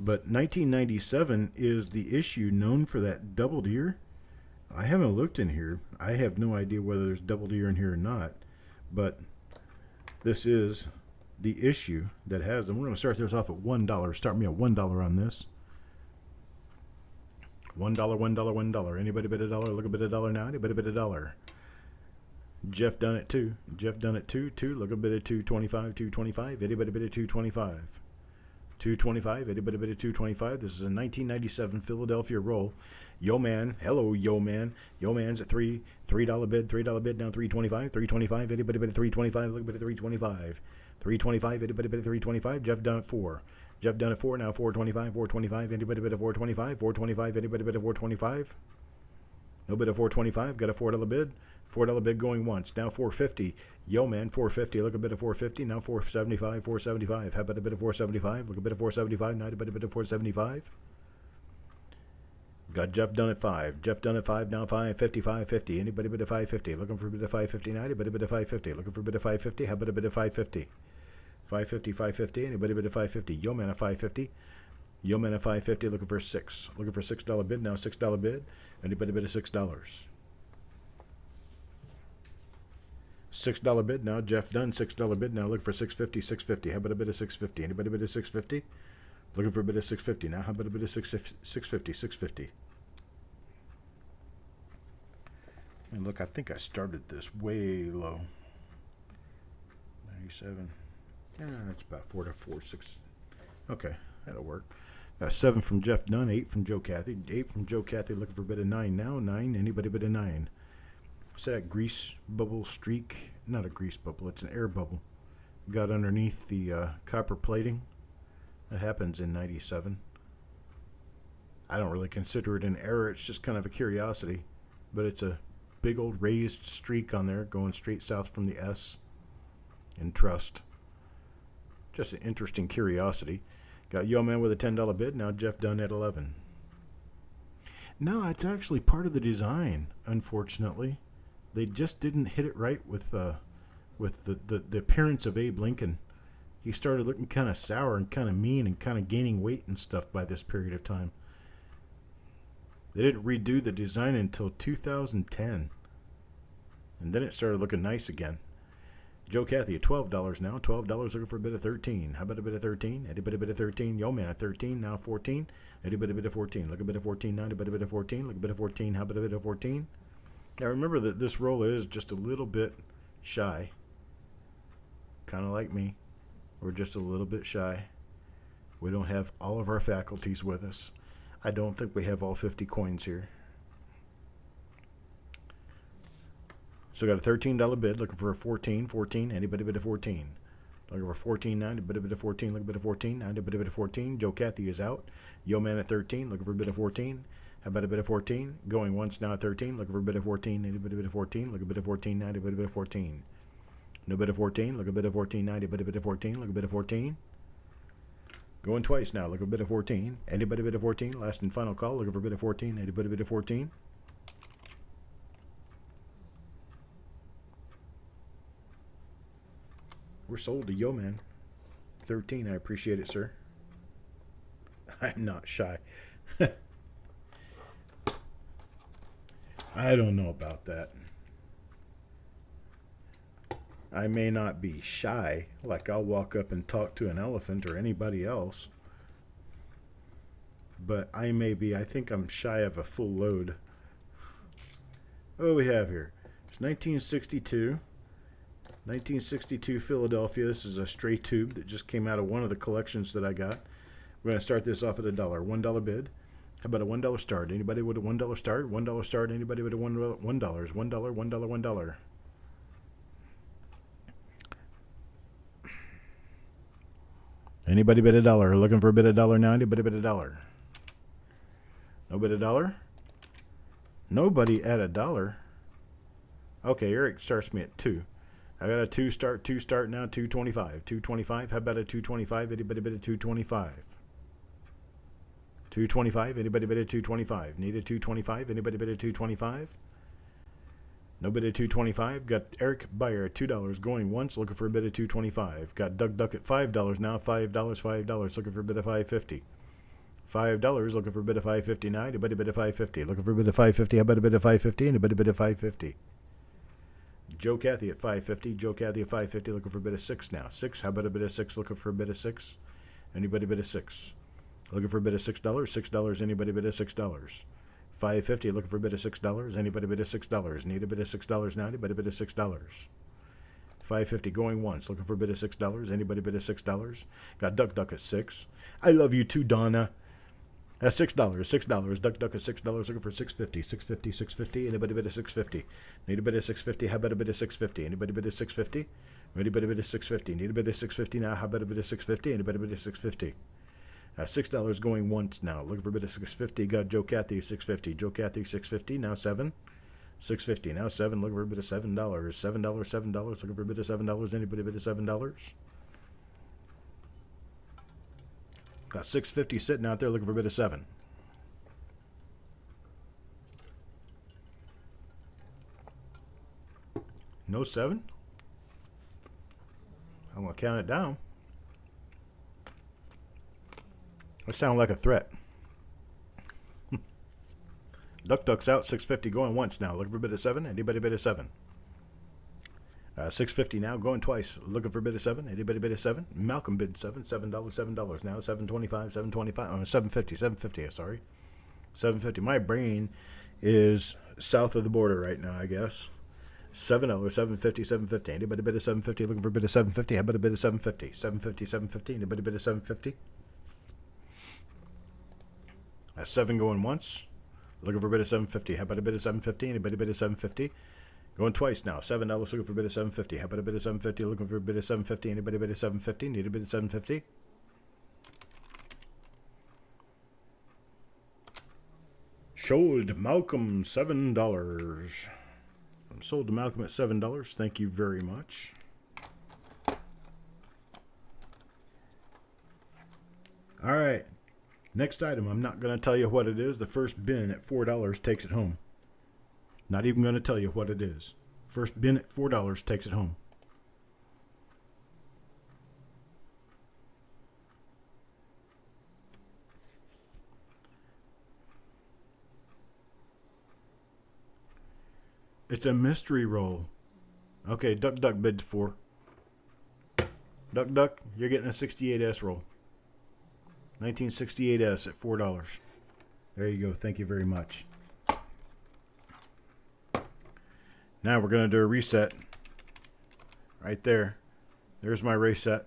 But 1997 is the issue known for that doubled ear. I haven't looked in here. I have no idea whether there's doubled ear in here or not. But this is the issue that has them. We're going to start this off at $1. Start me at $1 on this. $1, $1, $1. Anybody bid a dollar? Look a bid a dollar now. Anybody bid a dollar? Jeff done it 2. Jeff done it 2. 2. Look a bid at 225. 225. Anybody bid at 225? 225. Anybody bid at 225? This is a 1997 Philadelphia roll. Yo man, hello yo man. Yo man's at $3 bid, $3 bid now 325, 325. Anybody bid at 325? Look a bid at 325. 325. Anybody bid at 325? Jeff done at 4. Jeff done at 4 now 425, 425. Anybody bid at 425? 425. Anybody bid at 425? No bid at 425. Got a $4 bid. $4 bid going once. Now 450. Yo man, 450. Look a bit of 450. Now 475. 475. How about a bit of 475? Look a bit of 475. Now a bit of 475. Got Jeff done at 5. Jeff done at 5. Now 550. 550. Anybody bid at 550? Looking for a bit of 550 now. Anybody bid at 550? Looking for a bit of 550. How about a bit of 550? 550. 550. Anybody bid at 550? Yo man at 550. Yo man at 550. Looking for 6. Looking for $6 bid. Now $6 bid. Anybody bid at $6? $6 bid now. Jeff Dunn, $6 bid now. Looking for 650, 650. How about a bid of 650? Anybody bid of 650? Looking for a bid of 650 now. How about a bid of 650, 650? And look, I think I started this way low. 97. Yeah, that's about 4 to 4, 6. Okay, that'll work. Got 7 from Jeff Dunn, 8 from Joe Cathy. 8 from Joe Cathy, looking for a bid of 9 now. 9, anybody bid of 9? What's that grease bubble streak? Not a grease bubble, it's an air bubble. Got underneath the copper plating. That happens in 97. I don't really consider it an error, it's just kind of a curiosity. But it's a big old raised streak on there going straight south from the S in trust. Just an interesting curiosity. Got Yo Man with a $10 bid. Now Jeff Dunn at 11. No, it's actually part of the design, unfortunately. They just didn't hit it right with the appearance of Abe Lincoln. He started looking kind of sour and kind of mean and kind of gaining weight and stuff by this period of time. They didn't redo the design until 2010. And then it started looking nice again. Joe Cathy at $12 now. $12 looking for a bid of 13. How about a bit of 13? Anybody bid of 13? Yo Man at 13. Now 14. Anybody bid of 14? Look a bit of 14 now. Anybody bid of 14? Look a bit of 14. How about a bit of 14? Now remember that this roll is just a little bit shy. Kind of like me. We're just a little bit shy. We don't have all of our faculties with us. I don't think we have all 50 coins here. So got a $13 bid, looking for a 14. 14, anybody bid a 14? Looking for 14 now, anybody bid a 14? Look a bit of 14 now, anybody bid a 14? Joe Cathy is out. Yo Man at 13, looking for a bid of 14. How about a bit of 14? Going once now at 13, looking for a bit of 14. Anybody bid a 14? Look a bit of 14 now, anybody bid a 14? No bid of 14, look a bit of 14 now, anybody bid a 14? Look a bit of 14. Going twice now, look a bit of 14. Anybody bid a 14? Last and final call, looking for a bit of 14. Anybody bid a 14? We're sold to Yo Man. 13, I appreciate it, sir. I'm not shy. I don't know about that. I may not be shy, like I'll walk up and talk to an elephant or anybody else. But I think I'm shy of a full load. What do we have here? It's 1962. 1962 Philadelphia. This is a stray tube that just came out of one of the collections that I got. We're going to start this off at $1. $1 bid. How about a $1 start? Anybody with a $1 start? $1 start. Anybody with a $1? $1. $1. Anybody bid $1? Looking for a bid $1 now? Anybody bid $1? No bid $1? Nobody at $1. Okay, Eric starts me at 2. I got a 2 start now, 225. 225. How about a 225? Anybody bid a 225? 225. Anybody bid a 225? Need a 225? Anybody bid a 225? No bid at 225. Got Eric Beyer at $2 going once, looking for a bid of 225. Got Doug Duck at $5 now. $5, looking for a bid of 550. $5, looking for a bid of 550 now. Anybody bid of 550? Looking for a bid of 550. How about a bid of 550? Anybody bid of 550? Joe Cathy at 550. Joe Cathy at 550, looking for a bid of 6 now. 6. How about a bid of 6? Looking for a bid of 6. Anybody bid of 6? Looking for a bid of $6. $6. Anybody bid of $6? 550, looking for a bid of $6. Anybody bid of $6? Need a bid of $6 now. Anybody bid of $6? 550 going once, looking for a bid of $6. Anybody bid of $6? Got Duck Duck at 6. I love you too, Donna. That's $6. $6. Duck Duck at $6. Looking for 650. 650. 650. Anybody bid of 650? Need a bid of 650. How about a bid of 650? Anybody bid of 650? Anybody bid of 650? Need a bid of 650 now. How about a bid of 650? Anybody bid of 650? $6 going once now. Looking for a bit of 650. Got Joe Cathy 650. Joe Cathy 650. Now 7. 650. Now 7. Looking for a bit of $7. $7. $7. Looking for a bit of $7. Anybody bid of $7? Got 650 sitting out there. Looking for a bit of 7. No 7. I'm gonna count it down. That sounds like a threat. Duck Duck's out, 650 going once now. Looking for a bit of 7. Anybody bid of 7? $6.50 now, going twice. Looking for a bid of 7. Anybody bid of 7? Malcolm bid 7. $7 now. $7.25. $7.25. $7.50. $7.50. Sorry. $7.50. My brain is south of the border right now, I guess. $7. $7.50. $7.50. Anybody bid of $7.50? Looking for a bid of $7.50? How about a bid of $7.50? $7.50. $7.50. Anybody bid of $7.50? That's 7 going once. Looking for a bid of $7.50. How about a bid of $7.50? Anybody bid of $7.50? Going twice now. $7 looking for a bid of $7.50. How about a bid of $7.50? Looking for a bid of $7.50. Anybody bid of $7.50? Need a bid of $7.50? Sold Malcolm $7. I'm sold to Malcolm at $7. Thank you very much. All right. Next item. I'm not going to tell you what it is. The first bin at $4 takes it home. Not even going to tell you what it is. First bin at $4 takes it home. It's a mystery roll. Okay, Duck Duck bid 4. Duck Duck, you're getting a 68S roll. 1968S at $4. There you go. Thank you very much. Now we're going to do a reset. Right there. There's my reset.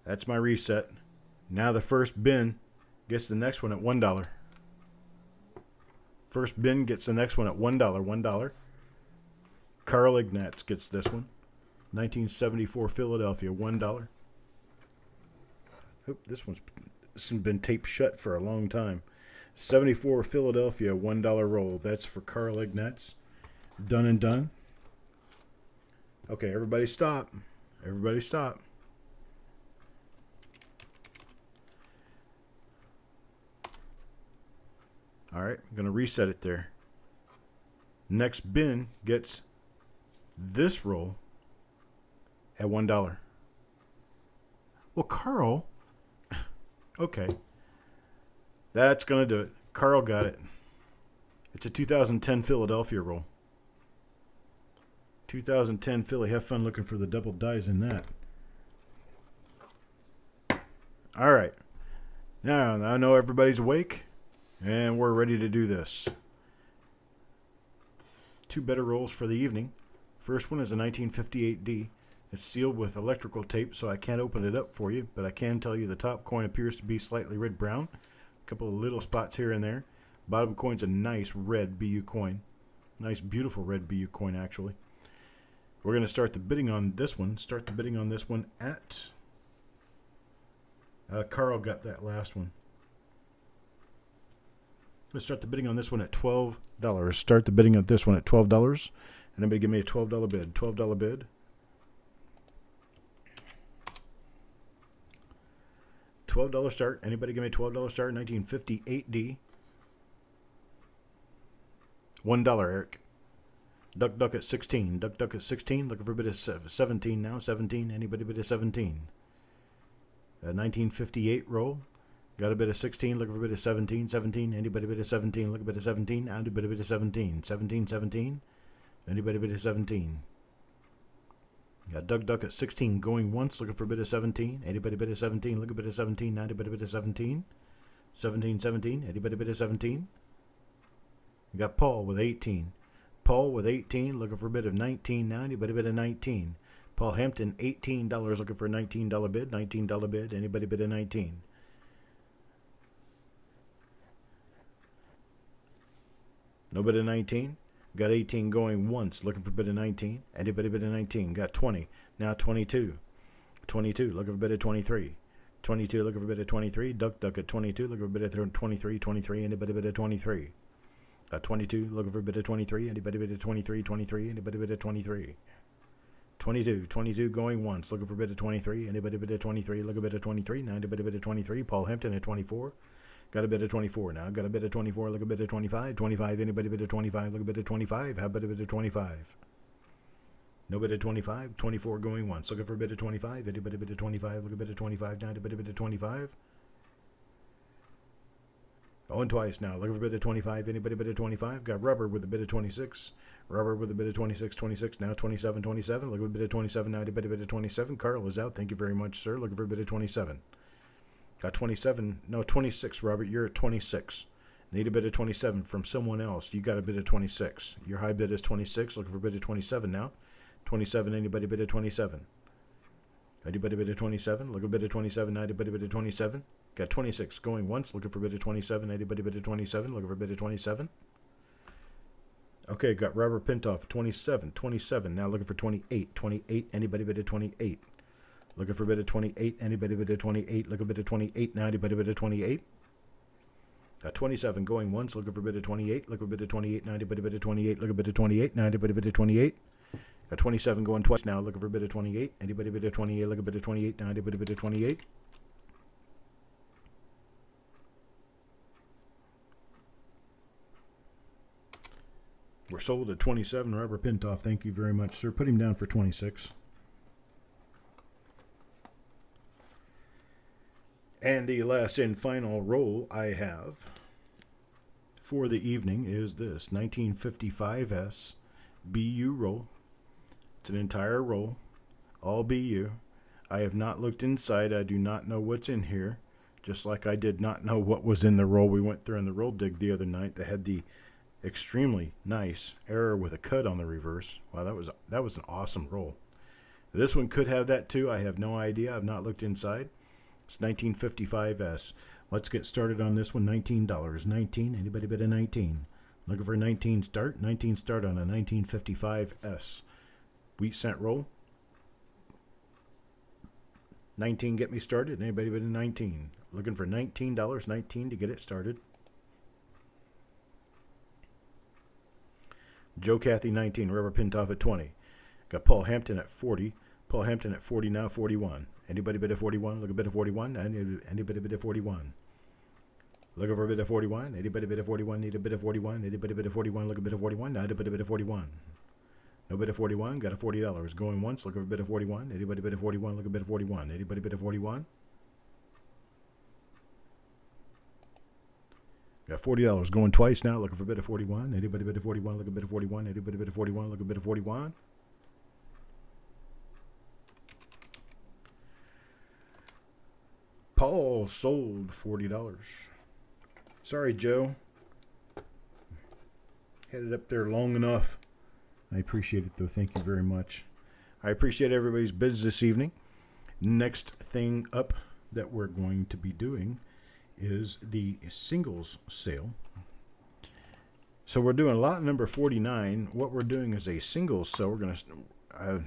That's my reset. Now the first bin gets the next one at $1. First bin gets the next one at $1. $1. Carl Ignatz gets this one. 1974 Philadelphia, $1. Oop, this one's been taped shut for a long time. 74 Philadelphia, $1 roll. That's for Carl Ignatz. Done and done. Okay, everybody stop. Everybody stop. All right, I'm going to reset it there. Next bin gets this roll at $1. Well, Carl, okay. That's going to do it. Carl got it. It's a 2010 Philadelphia roll. 2010 Philly. Have fun looking for the double dies in that. All right. Now I know everybody's awake, and we're ready to do this. 2 better rolls for the evening. First one is a 1958D. It's sealed with electrical tape, so I can't open it up for you, but I can tell you the top coin appears to be slightly red-brown. A couple of little spots here and there. Bottom coin's a nice red BU coin. Nice, beautiful red BU coin, actually. We're going to start the bidding on this one. Start the bidding on this one at... Carl got that last one. Let's start the bidding on this one at $12. Start the bidding on this one at $12. Anybody give me a $12 bid? $12 bid. $12 start. Anybody give me a $12 start? 1958D. $1, Eric. Duck Duck at 16. Duck Duck at 16. Looking for a bid of 17 now. 17. Anybody bid of 17? 1958 roll. Got a bid of 16. Looking for a bid of 17. 17. Anybody bid of 17? Look a bid of 17. And a bid of 17. 17. 17. Anybody bid of 17? Got Duck Duck at 16 going once. Looking for a bid of 17. Anybody bid of 17? Look a bid of 17. Now a bid of 17. 17. 17. Anybody bid of 17? We got Paul with 18. Paul with 18, looking for a bid of 19 now. Anybody bid of 19? Paul Hampton, $18, looking for a $19 bid. $19 bid. Anybody bid of 19? No bid of 19. Got 18 going once, looking for a bid of 19. Anybody bid of 19? Got 20. Now 22. 22, looking for a bid of 23. 22, looking for a bid of 23. Duck Duck at 22, looking for a bid of 23. 23, anybody bid of 23? 22, looking for a bid of 23. Anybody bid of 23? 23, anybody bid of 23? 22, 22 going once, looking for a bid of 23. Anybody bid of 23? Look a bid of 23. Now anybody bid of 23? Paul Hampton at 24. Got a bid of 24 now. Got a bid of 24. Look a bid of 25. 25. Anybody bid of 25? Look a bid of 25. How about a bid of 25? No bid of 25. 24 going once. Looking for a bid of 25. Anybody bid of 25? Look a bid of 25. Now a bid of 25. Going twice now. Looking for a bid of 25. Anybody bid of 25? Got rubber with a bid of 26. Rubber with a bid of 26, 26. Now 27, 27. Looking for a bid of 27. Now a bid of 27. Carl is out. Thank you very much, sir. Looking for a bid of 27. Got 27. No, 26, Robert. You're at 26. Need a bid of 27 from someone else. You got a bid of 26. Your high bid is 26. Looking for a bid of 27 now. 27. Anybody bid of 27? Anybody bid of 27? Looking for a bid of 27. Now anybody bid of 27? Got 26 going once. Looking for a bid of 27. Anybody bid of 27? Looking for a bid of 27? Okay, got Robert Pintoff, 27, 27. Now looking for 28, 28. Anybody bid of 28? Looking for a bid of 28. Anybody bid of 28? Looking for a bid of 28. Now anybody bid of 28? Got 27 going once. Looking for a bid of 28. Looking for a bid of 28. Now anybody bid of 28? Looking for a bid of 28. Now anybody bid of 28? Got 27 going twice now. Looking for a bid of 28. Anybody bid of 28? Looking for a bid of 28. Now anybody bid of 28? We're sold at 27. Robert Pintoff, thank you very much, sir. Put him down for 26. And the last and final roll I have for the evening is this 1955S BU roll. It's an entire roll, all BU. I have not looked inside. I do not know what's in here, just like I did not know what was in the roll we went through in the roll dig the other night. That had the extremely nice error with a cut on the reverse. Wow, that was an awesome roll. This one could have that too. I have no idea. I've not looked inside. It's 1955S. Let's get started on this one. $19. 19. Anybody bid a 19? Looking for a 19 start. 19 start on a 1955S. Wheat cent roll. 19 get me started. Anybody bid a 19? Looking for $19. 19 to get it started. Joe Cathy, 19. Robert Pintoff at 20. Got Paul Hampton at 40. Paul Hampton at 40 now, 41. Anybody bid a 41? Look a bid of 41. Anybody bid a 41? Looking for a bid of 41. Anybody bid a 41? Need a bid of 41. Anybody bid a 41? Look a bid of 41. Now a bid of 41. No bid of 41. Got a $40. Going once. Looking for a bid of 41. Anybody bid a 41? Look a bid of 41. Anybody bid a 41? Got $40 going twice now. Looking for a bid of 41. Anybody bid a 41? Look a bid of 41. Anybody bid a 41? Look a bid of 41. Paul sold $40. Sorry, Joe. Had it up there long enough. I appreciate it, though. Thank you very much. I appreciate everybody's bids this evening. Next thing up that we're going to be doing is the singles sale. So we're doing lot number 49. What we're doing is a singles sale. We're going to...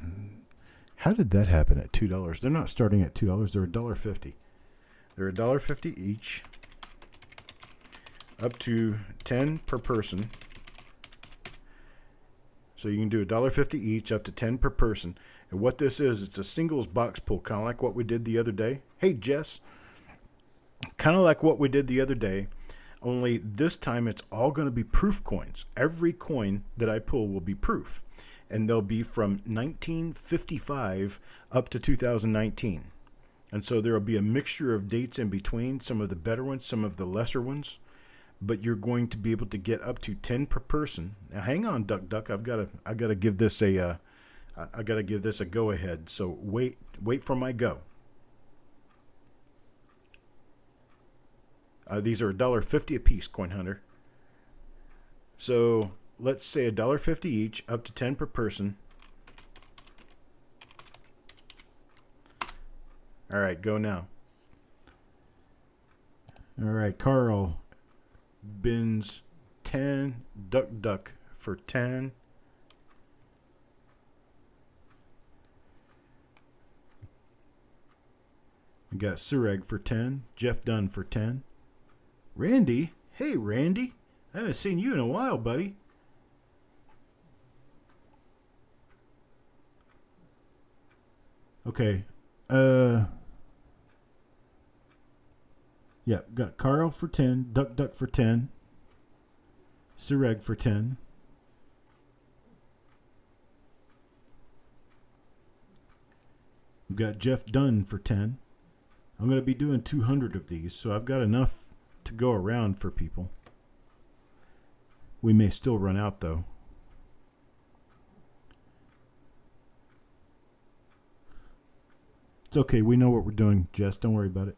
how did that happen at $2? They're not starting at $2. They're $1.50. They're $1.50 each, up to 10 per person. So you can do $1.50 each, up to 10 per person. And what this is, it's a singles box pull, kind of like what we did the other day. Hey, Jess. Kind of like what we did the other day, only this time it's all going to be proof coins. Every coin that I pull will be proof. And they'll be from 1955 up to 2019. And so there will be a mixture of dates in between, some of the better ones, some of the lesser ones. But you're going to be able to get up to 10 per person. Now, hang on, Duck. I've got to give this a go ahead. So wait for my go. These are $1.50 a piece, Coin Hunter. So let's say $1.50 each, up to 10 per person. All right, go now. All right, Carl bins 10, Duck for 10. We got Sureg for 10, Jeff Dunn for 10. Randy? Hey, Randy. I haven't seen you in a while, buddy. Okay. Yeah, got Carl for 10, Duck for 10, Sureg for 10. We've got Jeff Dunn for 10. I'm going to be doing 200 of these, so I've got enough to go around for people. We may still run out, though. It's okay. We know what we're doing, Jess. Don't worry about it.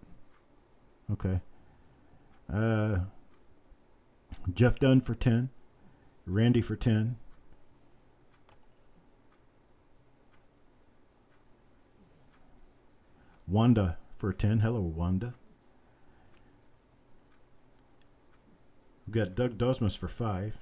Okay. Jeff Dunn for 10. Randy for 10. Wanda for 10. Hello, Wanda. We've got Doug Dosmus for 5.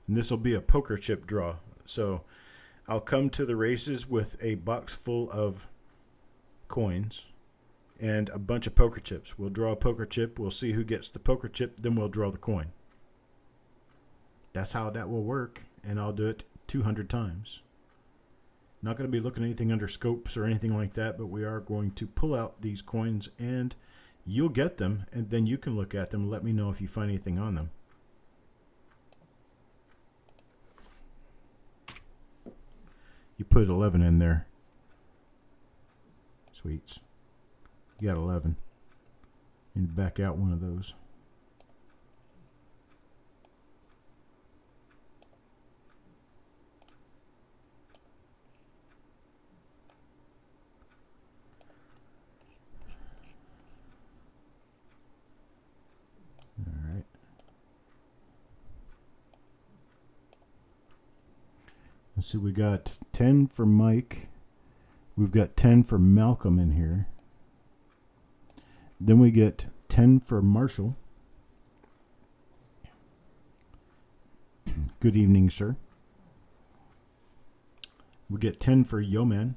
And this will be a poker chip draw. So I'll come to the races with a box full of coins and a bunch of poker chips. We'll draw a poker chip. We'll see who gets the poker chip. Then we'll draw the coin. That's how that will work. And I'll do it 200 times. Not going to be looking at anything under scopes or anything like that, but we are going to pull out these coins and you'll get them. And then you can look at them and let me know if you find anything on them. You put 11 in there. Sweets. You got 11. And back out one of those. All right. Let's see, we got 10 for Mike. We've got 10 for Malcolm in here. Then we get 10 for Marshall. Good evening, sir. We get 10 for Yeoman.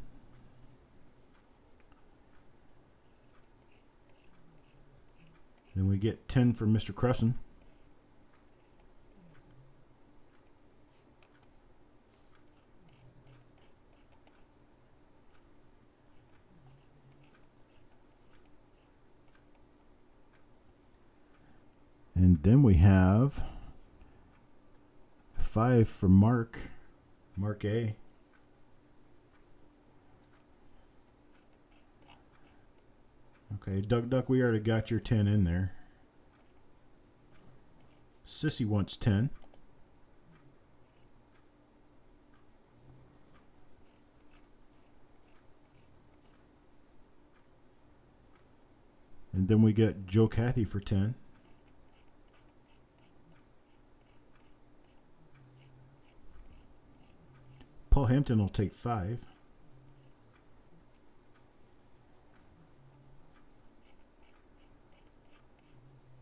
Then we get 10 for Mr. Cresson. And then we have 5 for Mark A. Okay, Duck, we already got your 10 in there. Sissy wants 10. And then we get Joe Cathy for 10. Paul Hampton will take 5.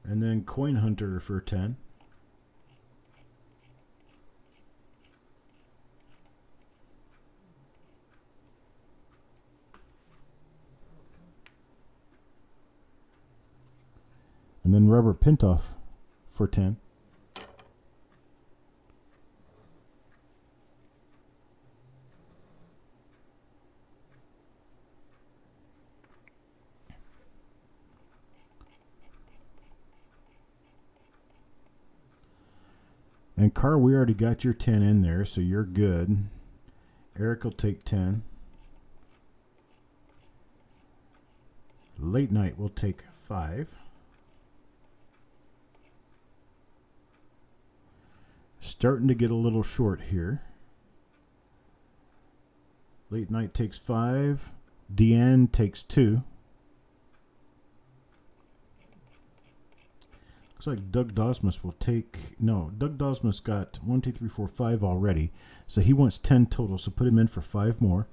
And then Coin Hunter for 10. And then Robert Pintoff for 10. And Carl, we already got your 10 in there, so you're good. Eric will take 10. Late Night will take 5. Starting to get a little short here. Late Night takes 5. Deanne takes 2. Looks like Doug Dosmus will take... No, Doug Dosmus got 1, 2, 3, 4, 5 already. So he wants 10 total, so put him in for 5 more.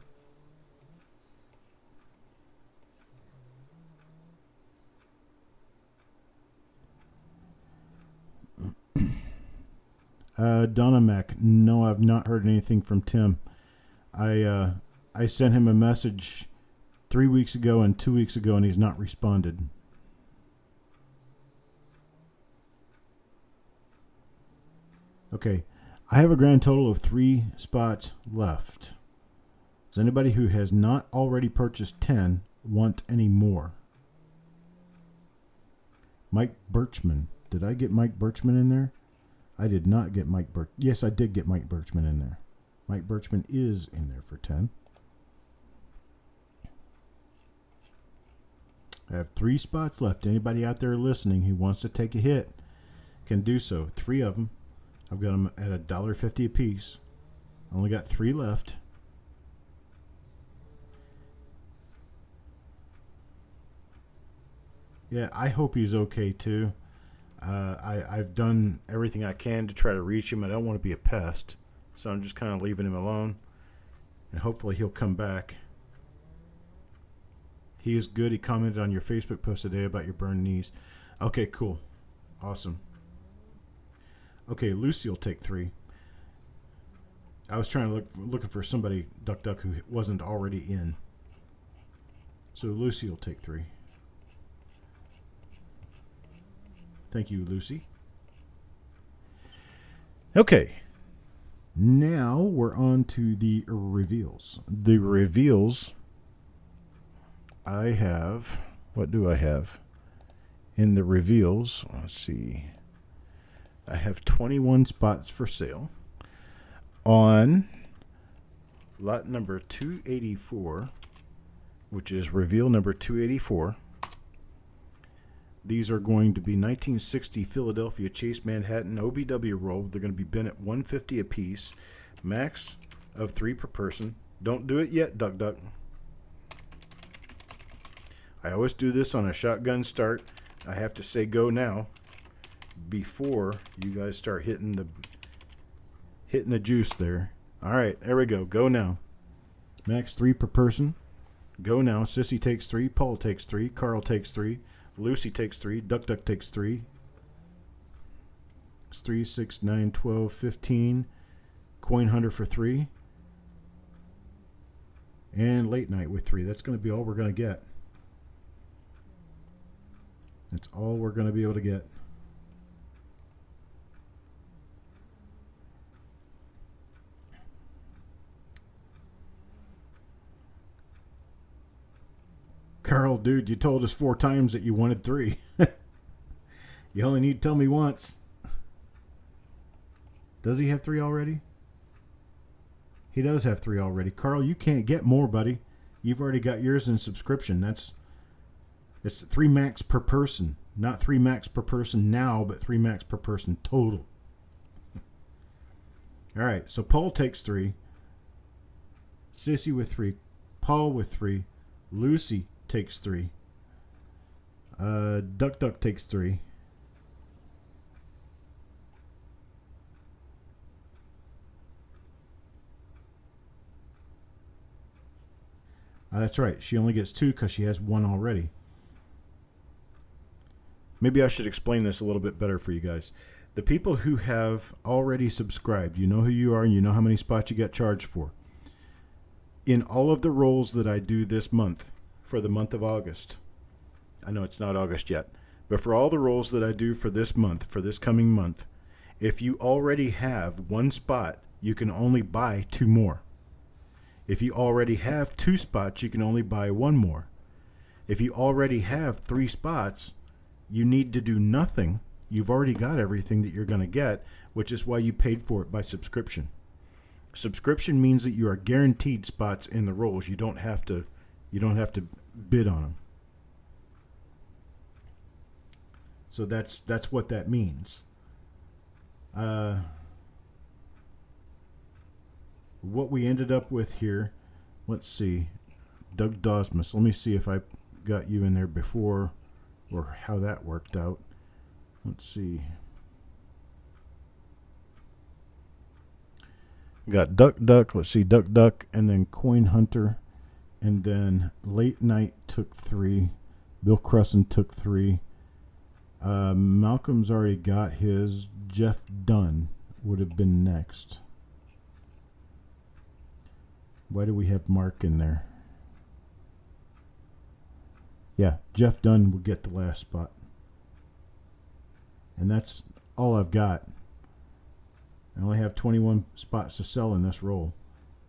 Donna Mac. No, I've not heard anything from Tim. I sent him a message 3 weeks ago and 2 weeks ago, and he's not responded. Okay, I have a grand total of 3 spots left. Does anybody who has not already purchased 10 want any more? Mike Birchman. Did I get Mike Birchman in there? I did not get Mike Birch. Yes, I did get Mike Birchman in there. Mike Birchman is in there for 10. I have 3 spots left. Anybody out there listening who wants to take a hit can do so. 3 of them. I've got them at $1.50 a piece. Only got 3 left. Yeah, I hope he's okay too. I've done everything I can to try to reach him. I don't want to be a pest, so I'm just kind of leaving him alone. And hopefully he'll come back. He is good. He commented on your Facebook post today about your burned knees. Okay, cool. Awesome. Okay, Lucy will take 3. I was trying to looking for somebody, Duck, who wasn't already in. So Lucy will take 3. Thank you, Lucy. Okay. Now we're on to the reveals. The reveals, I have, what do I have? In the reveals, let's see. I have 21 spots for sale on lot number 284, which is reveal number 284. These are going to be 1960 Philadelphia Chase Manhattan OBW roll. They're going to be bent at $150 a piece, max of 3 per person. Don't do it yet, Duck. I always do this on a shotgun start. I have to say go now before you guys start hitting the juice there. All right, there we go. Go now. Max 3 per person. Go now. Sissy takes 3. Paul takes 3. Carl takes 3. Lucy takes 3. Duck takes 3. It's 3, 6, 9, 12, 15. Coin Hunter for 3. And Late Night with 3. That's going to be all we're going to get. That's all we're going to be able to get. Carl, dude, you told us 4 times that you wanted 3. You only need to tell me once. Does he have 3 already? He does have 3 already. Carl, you can't get more, buddy. You've already got yours in subscription. It's 3 max per person. Not 3 max per person now, but 3 max per person total. All right, so Paul takes 3. Sissy with 3. Paul with 3. Lucy takes 3. Duck takes 3. That's right. She only gets 2 because she has 1 already. Maybe I should explain this a little bit better for you guys. The people who have already subscribed, you know who you are and you know how many spots you get charged for. In all of the rolls that I do this month, for the month of August, I know it's not August yet, but for all the rolls that I do for this month, for this coming month, if you already have 1 spot, you can only buy 2 more. If you already have 2 spots, you can only buy 1 more. If you already have 3 spots, you need to do nothing. You've already got everything that you're going to get, which is why you paid for it by subscription. Subscription means that you are guaranteed spots in the rolls. You don't have to bid on them. So that's what that means. What we ended up with here, let's see, Doug Dosmus. Let me see if I got you in there before or how that worked out. Let's see. Got Duck. Let's see, Duck, and then Coin Hunter, and then Late Night took 3. Bill Crusson took 3. Malcolm's already got his. Jeff Dunn would have been next. Why do we have Mark in there? Yeah, Jeff Dunn will get the last spot. And that's all I've got. I only have 21 spots to sell in this roll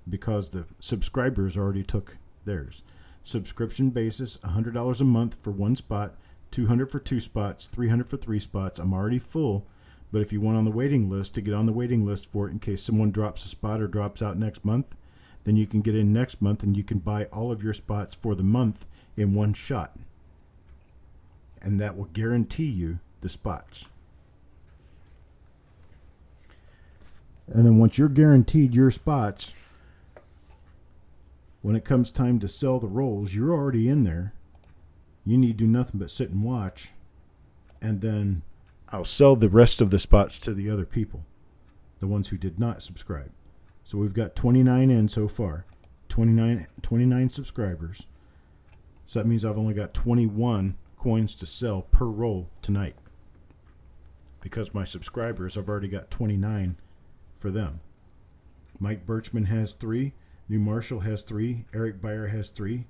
because the subscribers already took theirs. Subscription basis, $100 a month for 1 spot, $200 for 2 spots, $300 for 3 spots. I'm already full, But if you want on the waiting list, to get on the waiting list for it in case someone drops a spot or drops out next month, then you can get in next month and you can buy all of your spots for the month in one shot. And that will guarantee you the spots. And then once you're guaranteed your spots, when it comes time to sell the rolls, you're already in there. You need to do nothing but sit and watch. And then I'll sell the rest of the spots to the other people, the ones who did not subscribe. So we've got 29 in so far, 29 subscribers. So that means I've only got 21 coins to sell per roll tonight. Because my subscribers, I've already got 29 for them. Mike Birchman has 3. New Marshall has 3. Eric Beyer has 3.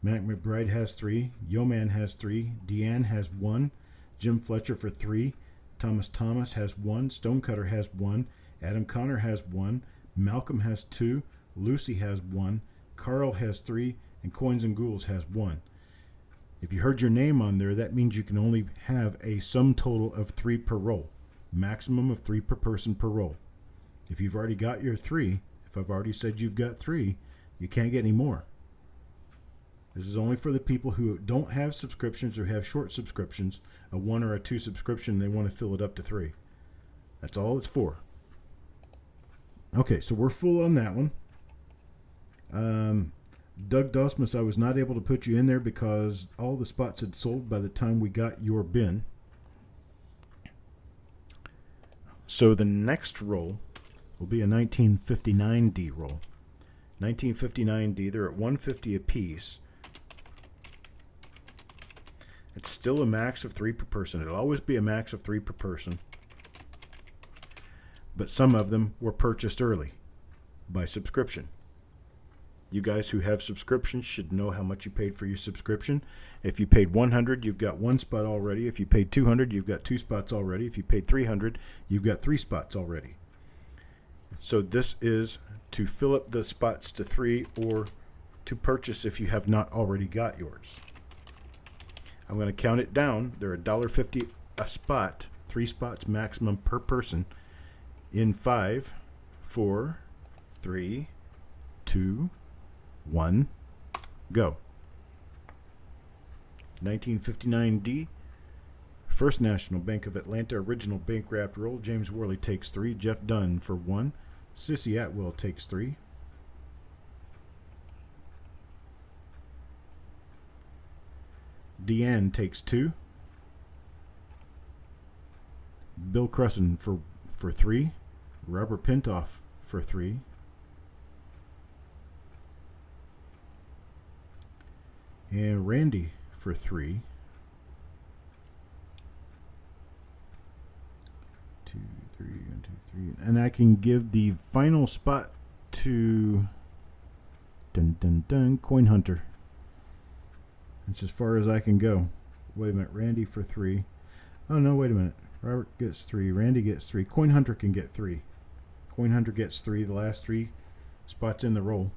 Matt McBride has 3. Yeoman has 3. Deanne has 1. Jim Fletcher for 3. Thomas has 1. Stonecutter has 1. Adam Connor has 1. Malcolm has 2. Lucy has 1. Carl has 3. And Coins and Ghouls has 1. If you heard your name on there, that means you can only have a sum total of 3 per roll. Maximum of 3 per person per roll. If you've already got your 3, if I've already said you've got 3, you can't get any more. This is only for the people who don't have subscriptions or have short subscriptions, a 1 or a 2 subscription, they want to fill it up to 3. That's all it's for. Okay, so we're full on that one. Doug Dosmus, I was not able to put you in there because all the spots had sold by the time we got your bin. So the next roll will be a 1959D roll. 1959D, they're at 150 a piece. It's still a max of 3 per person. It'll always be a max of 3 per person. But some of them were purchased early by subscription. You guys who have subscriptions should know how much you paid for your subscription. If you paid $100, you've got 1 spot already. If you paid $200, you've got 2 spots already. If you paid $300, you've got 3 spots already. So this is to fill up the spots to 3 or to purchase if you have not already got yours. I'm going to count it down. They're $1.50 a spot, 3 spots maximum per person. In 5, 4, 3, 2, 1, go. 1959D, First National Bank of Atlanta original bank wrapped roll. James Worley takes 3. Jeff Dunn for 1. Sissy Atwell takes 3. Deanne takes 2. Bill Cresson for 3. Robert Pintoff for 3. And Randy for 3. 2, 3, 1, 2, 3. And I can give the final spot to Coin Hunter. That's as far as I can go. Wait a minute, Randy for 3. Oh no, wait a minute. Robert gets 3. Randy gets 3. Coin Hunter can get 3. Coin Hunter gets 3. The last 3 spots in the roll.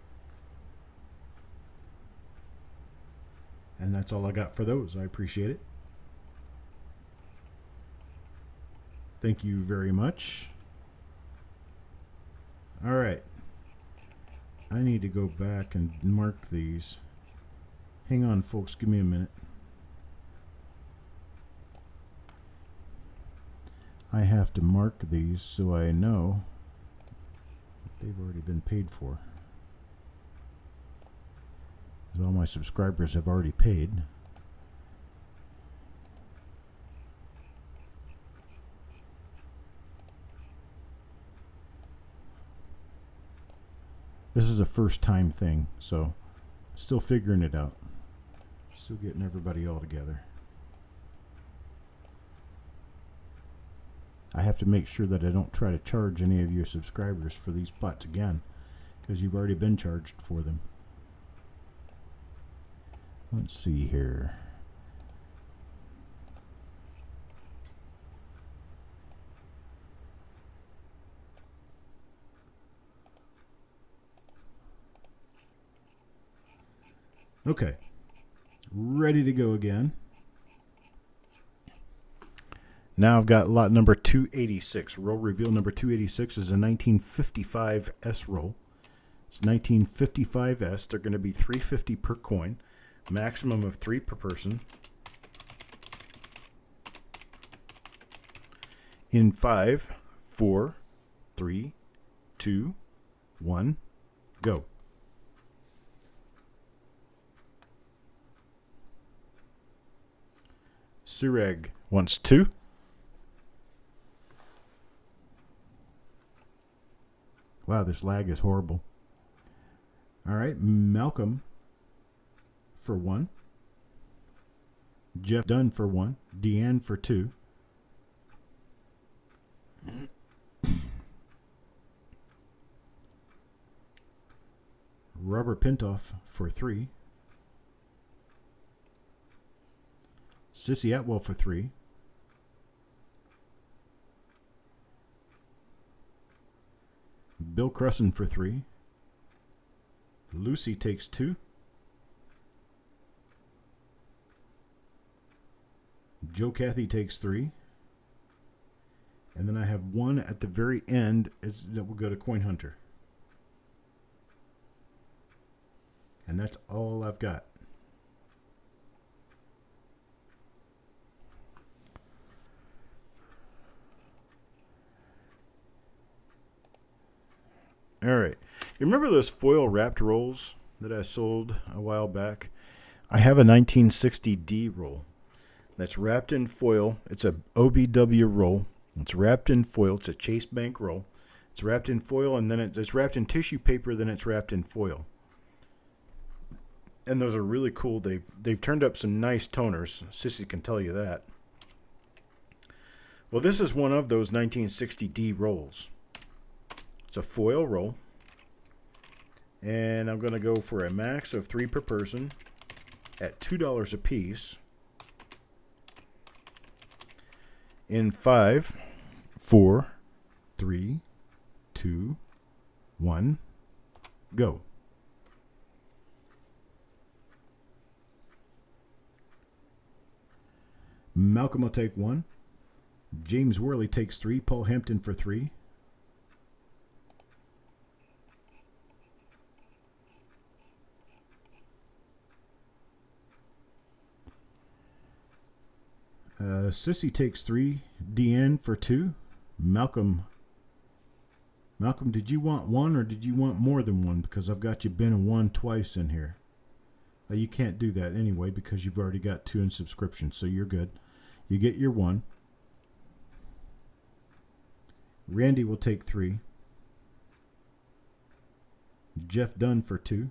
And that's all I got for those. I appreciate it. Thank you very much. All right. I need to go back and mark these. Hang on, folks. Give me a minute. I have to mark these so I know that they've already been paid for. Because all my subscribers have already paid. This is a first time thing, so still figuring it out. Still getting everybody all together. I have to make sure that I don't try to charge any of your subscribers for these spots again, because you've already been charged for them. Let's see here. Okay, ready to go again. Now I've got lot number 286. Roll reveal number 286 is a 1955 S roll. It's 1955 S. They're going to be $3.50 per coin, maximum of 3 per person. In 5, 4, 3, 2, 1, go. Sureg wants 2. Wow, this lag is horrible. All right, Malcolm for 1. Jeff Dunn for 1. Deanne for 2. Robert Pintoff for 3. Sissy Atwell for 3. Bill Crusson for 3. Lucy takes 2. Joe Cathy takes 3. And then I have 1 at the very end that will go to Coin Hunter. And that's all I've got. All right. You remember those foil wrapped rolls that I sold a while back? I have a 1960D roll that's wrapped in foil. It's a OBW roll. It's wrapped in foil. It's a Chase Bank roll. It's wrapped in foil, and then it's wrapped in tissue paper, then it's wrapped in foil. And those are really cool. They've turned up some nice toners. Sissy can tell you that. Well, this is one of those 1960D rolls. It's a foil roll. And I'm going to go for a max of 3 per person at $2 a piece. In 5, 4, 3, 2, 1, go. Malcolm will take 1. James Worley takes 3. Paul Hampton for 3. Sissy takes 3. Deanne for 2. Malcolm, did you want 1 or did you want more than 1? Because I've got you been a 1 twice in here. You can't do that anyway because you've already got 2 in subscription, so you're good. You get your 1. Randy will take 3. Jeff Dunn for 2.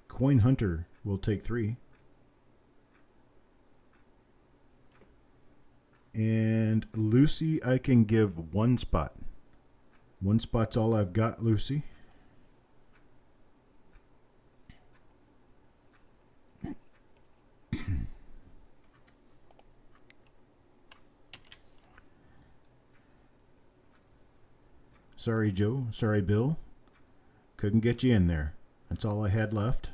Coin Hunter will take 3. And Lucy, I can give 1 spot. 1 spot's all I've got, Lucy. Sorry, Joe. Sorry, Bill. Couldn't get you in there. That's all I had left.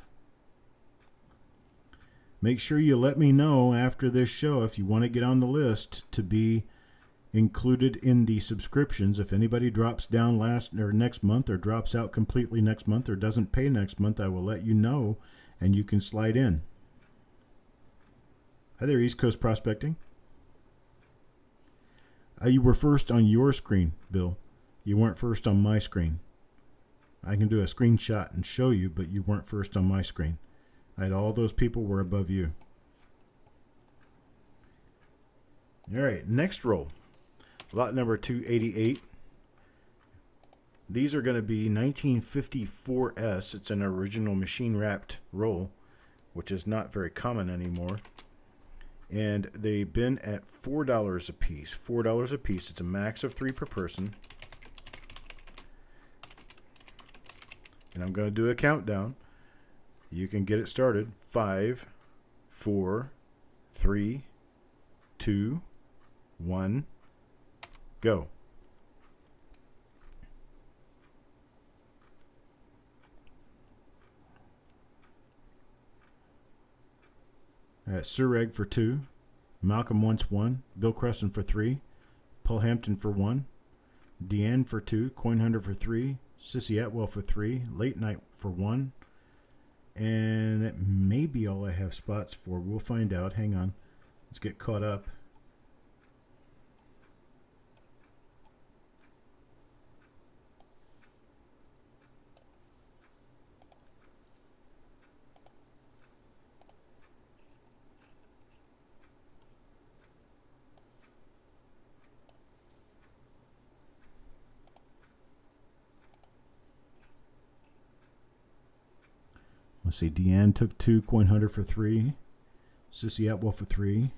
Make sure you let me know after this show if you want to get on the list to be included in the subscriptions. If anybody drops down next month or drops out completely next month or doesn't pay next month, I will let you know and you can slide in. Hi there, East Coast Prospecting. You were first on your screen, Bill. You weren't first on my screen. I can do a screenshot and show you, but you weren't first on my screen. All those people were above you. All right, next roll. Lot number 288. These are going to be 1954S. It's an original machine-wrapped roll, which is not very common anymore. And they've been at $4 a piece. $4 a piece. It's a max of 3 per person. And I'm going to do a countdown. You can get it started. 5, 4, 3, 2, 1, go. Sureg for 2. Malcolm wants 1. Bill Cresson for 3. Paul Hampton for 1. Deanne for 2. Coin Hunter for 3. Sissy Atwell for 3. Late Night for 1. And that may be all I have spots for. We'll find out. Hang on. Let's get caught up. Let's see, Deanne took 2, Coin Hunter for 3, Sissy Atwell for 3,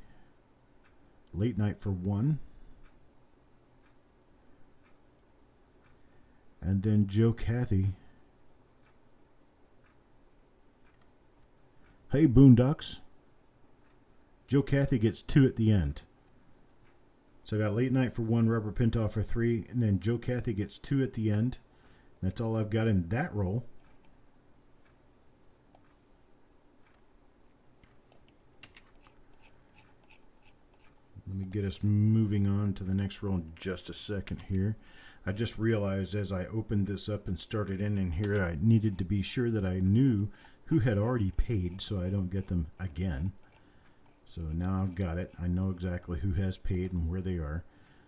Late Night for 1, and then Joe Cathy. Hey, Boondocks. Joe Cathy gets 2 at the end. So I got Late Night for 1, Rubber Pintoff for 3, and then Joe Cathy gets 2 at the end. That's all I've got in that roll. Let me get us moving on to the next roll in just a second here. I just realized as I opened this up and started in here, I needed to be sure that I knew who had already paid so I don't get them again. So now I've got it. I know exactly who has paid and where they are.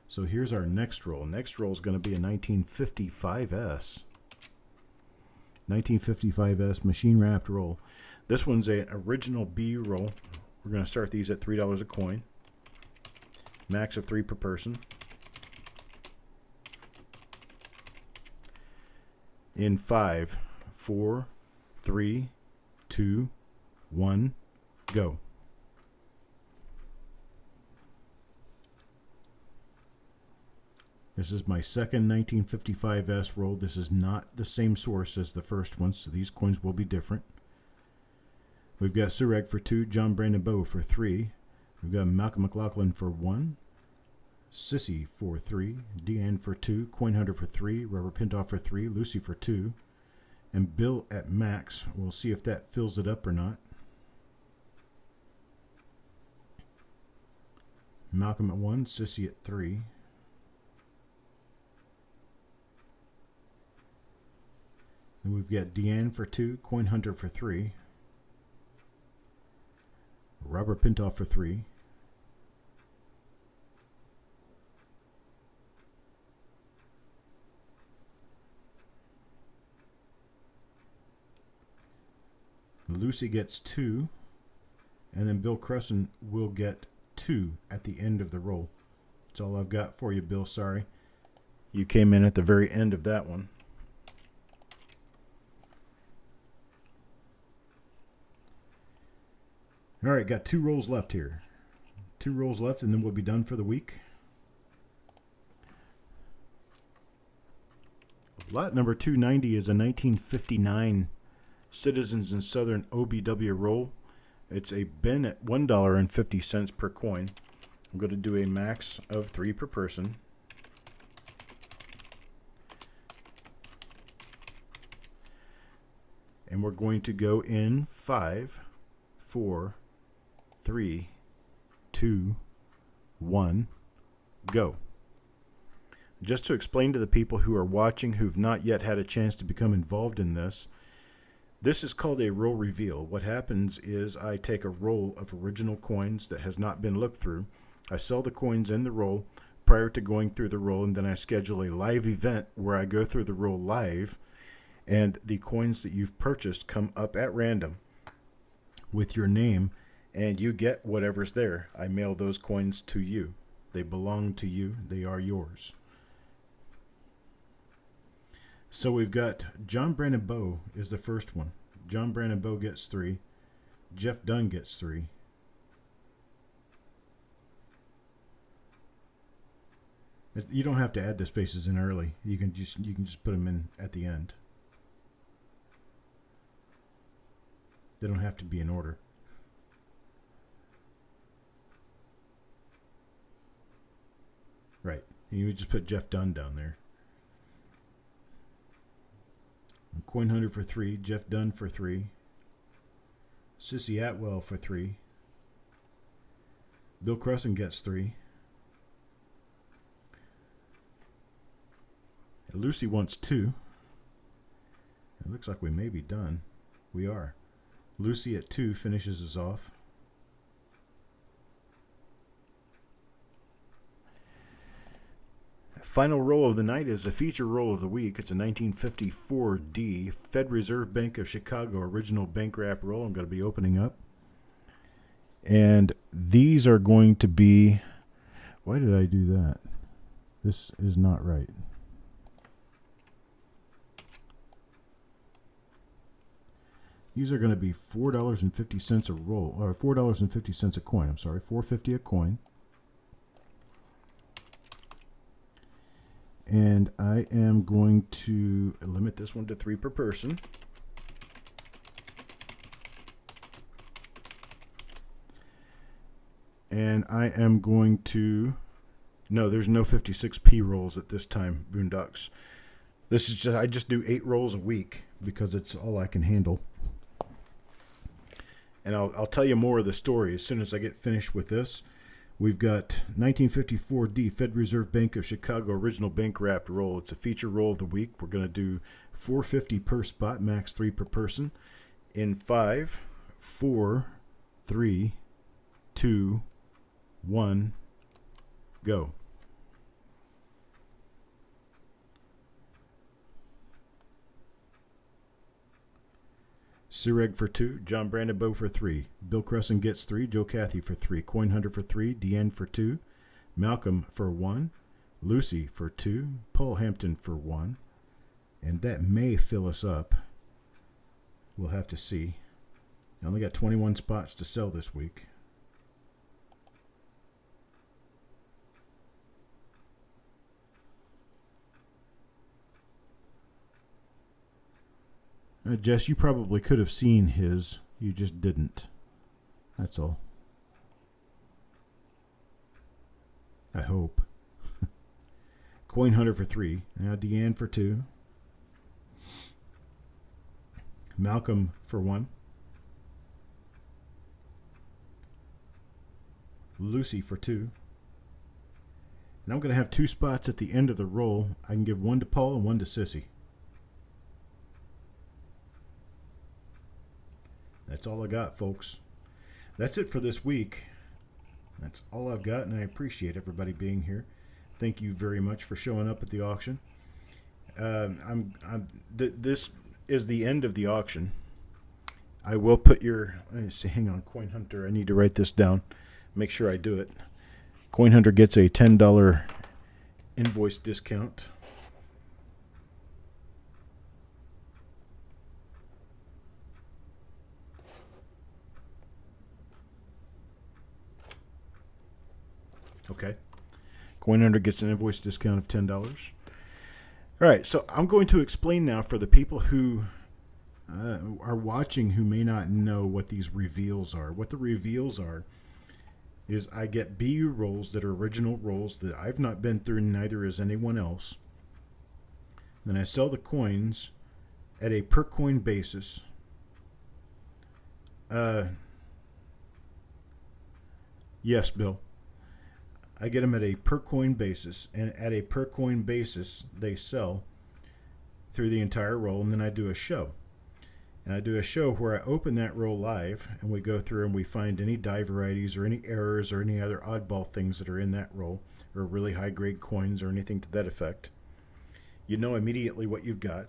So here's our next roll. Next roll is going to be a 1955S. 1955S machine wrapped roll. This one's an original B roll. We're going to start these at $3 a coin. Max of 3 per person. In 5, 4, 3, 2, 1, go. This is my second 1955S roll. This is not the same source as the first one, so these coins will be different. We've got Sureg for 2, John Brandon Bowe for 3. We've got Malcolm McLaughlin for 1, Sissy for 3, Deanne for 2, Coin Hunter for 3, Rubber Pintoff for 3, Lucy for 2, and Bill at max. We'll see if that fills it up or not. Malcolm at 1, Sissy at 3. And we've got Deanne for 2, Coin Hunter for 3, Rubber Pintoff for 3, Lucy gets 2, and then Bill Cresson will get 2 at the end of the roll. That's all I've got for you, Bill. Sorry. You came in at the very end of that one. All right, got 2 rolls left here. 2 rolls left, and then we'll be done for the week. Lot number 290 is a 1959 Citizens and Southern OBW roll. It's a bin at $1.50 per coin. I'm going to do a max of 3 per person. And we're going to go in 5, 4, 3, 2, 1, go. Just to explain to the people who are watching who've not yet had a chance to become involved in this, this is called a roll reveal. What happens is I take a roll of original coins that has not been looked through. I sell the coins in the roll prior to going through the roll, and then I schedule a live event where I go through the roll live, and the coins that you've purchased come up at random with your name, and you get whatever's there. I mail those coins to you. They belong to you. They are yours. So we've got John Brandon Bowe is the first one. John Brandon Bowe gets 3. Jeff Dunn gets 3. You don't have to add the spaces in early. You can just put them in at the end. They don't have to be in order. Right. You would just put Jeff Dunn down there. Coin Hunter for 3, Jeff Dunn for 3, Sissy Atwell for 3, Bill Crescent gets 3. Lucy wants 2. It looks like we may be done. We are. Lucy at 2 finishes us off. Final roll of the night is a feature roll of the week. It's a 1954D Fed Reserve Bank of Chicago original bank wrap roll. I'm going to be opening up. And these are going to be... Why did I do that? This is not right. These are going to be $4.50 a roll, or $4.50 a coin. I'm sorry, $4.50 a coin. And I am going to limit this one to 3 per person. And I am going to... No, there's no 56p rolls at this time, Boondocks. This is just... I just do 8 rolls a week because it's all I can handle. And I'll tell you more of the story as soon as I get finished with this. We've got 1954D Fed Reserve Bank of Chicago original bank wrapped roll. It's a feature roll of the week. We're going to do $4.50 per spot, max 3 per person. In 5, 4, 3, 2, 1, go. Sireg for 2, John Brandon Bow for 3, Bill Crescent gets 3, Joe Cathy for 3, Coin Hunter for 3, Deanne for 2, Malcolm for 1, Lucy for 2, Paul Hampton for 1, and that may fill us up. We'll have to see. I only got 21 spots to sell this week. Jess, you probably could have seen his. You just didn't. That's all. I hope. Coin Hunter for 3. Now Deanne for 2. Malcolm for 1. Lucy for 2. And I'm going to have 2 spots at the end of the roll. I can give 1 to Paul and 1 to Sissy. That's all I got, folks. That's it for this week. That's all I've got, and I appreciate everybody being here. Thank you very much for showing up at the auction. This is the end of the auction. I will put your... Let me see, hang on, Coin Hunter. I need to write this down. Make sure I do it. Coin Hunter gets a $10 invoice discount. Okay. Coin Hunter gets an invoice discount of $10. All right, so I'm going to explain now for the people who are watching who may not know what these reveals are. What the reveals are is I get BU rolls that are original rolls that I've not been through, neither has anyone else. Then I sell the coins at a per coin basis. Yes, Bill. I get them at a per coin basis, and at a per coin basis, they sell through the entire roll, and then I do a show. And I do a show where I open that roll live, and we go through and we find any die varieties or any errors or any other oddball things that are in that roll, or really high-grade coins or anything to that effect. You know immediately what you've got.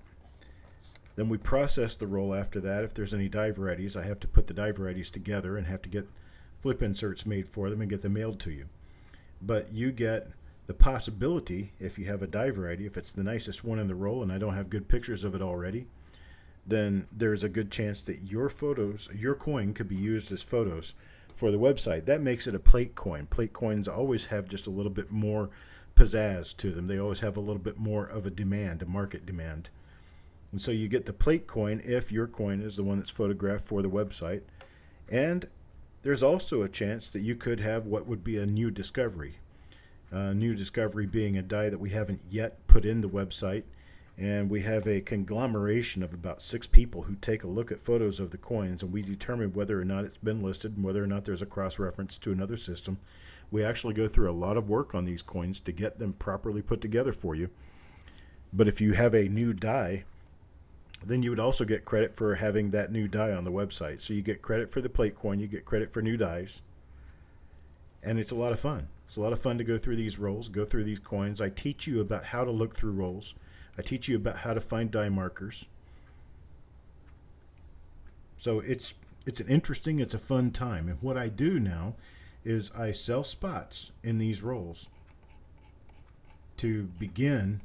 Then we process the roll after that. If there's any die varieties, I have to put the die varieties together and have to get flip inserts made for them and get them mailed to you. But you get the possibility, if you have a die variety, if it's the nicest one in the roll and I don't have good pictures of it already, then there's a good chance that your photos, your coin could be used as photos for the website. That makes it a plate coin. Plate coins always have just a little bit more pizzazz to them. They always have a little bit more of a demand, a market demand. And so you get the plate coin if your coin is the one that's photographed for the website. And there's also a chance that you could have what would be a new discovery. New discovery being a die that we haven't yet put in the website, And we have a conglomeration of about 6 people who take a look at photos of the coins, and we determine whether or not it's been listed and whether or not there's a cross-reference to another system. We actually go through a lot of work on these coins to get them properly put together for you. But if you have a new die, then you would also get credit for having that new die on the website. So you get credit for the plate coin, you get credit for new dies, and it's a lot of fun. It's a lot of fun to go through these rolls, go through these coins. I teach you about how to look through rolls. I teach you about how to find die markers. So it's an interesting, it's a fun time. And what I do now is I sell spots in these rolls to begin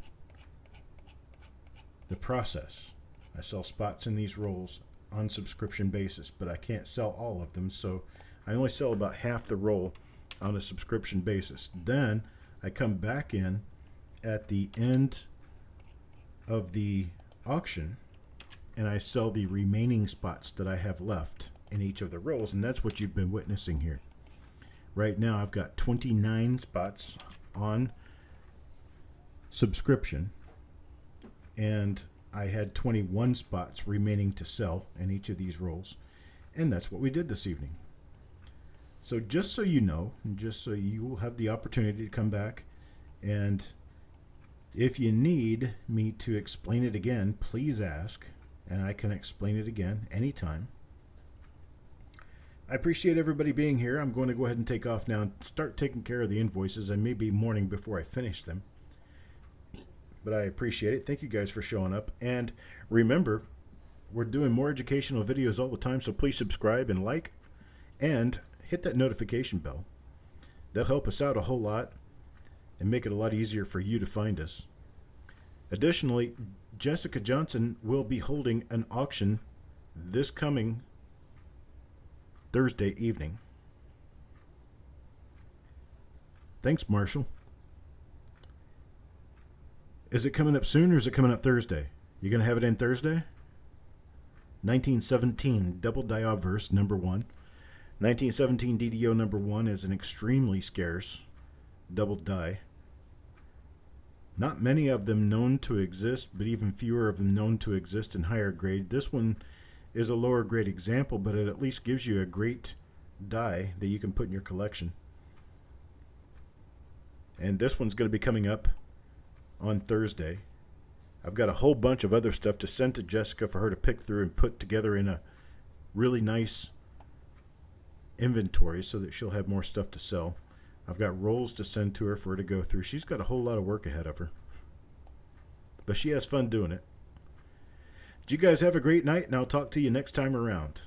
the process. I sell spots in these rolls on subscription basis, but I can't sell all of them, so I only sell about half the roll on a subscription basis. Then I come back in at the end of the auction and I sell the remaining spots that I have left in each of the rolls, and that's what you've been witnessing here. Right now I've got 29 spots on subscription, and I had 21 spots remaining to sell in each of these rolls, and that's what we did this evening. So just so you know, and just so you will have the opportunity to come back, and if you need me to explain it again, please ask, and I can explain it again anytime. I appreciate everybody being here. I'm going to go ahead and take off now and start taking care of the invoices. I may be morning before I finish them, but I appreciate it. Thank you guys for showing up. And remember, we're doing more educational videos all the time, so please subscribe and like, and hit that notification bell. That'll help us out a whole lot and make it a lot easier for you to find us. Additionally, Jessica Johnson will be holding an auction this coming Thursday evening. Thanks, Marshall. Is it coming up soon, or is it coming up Thursday? You going to have it in Thursday? 1917 Double Die Obverse number 1. 1917 DDO number 1 is an extremely scarce double die. Not many of them known to exist, but even fewer of them known to exist in higher grade. This one is a lower grade example, but it at least gives you a great die that you can put in your collection. And this one's going to be coming up on Thursday. I've got a whole bunch of other stuff to send to Jessica for her to pick through and put together in a really nice inventory so that she'll have more stuff to sell. I've got rolls to send to her for her to go through. She's got a whole lot of work ahead of her, but she has fun doing it. You guys have a great night, and I'll talk to you next time around.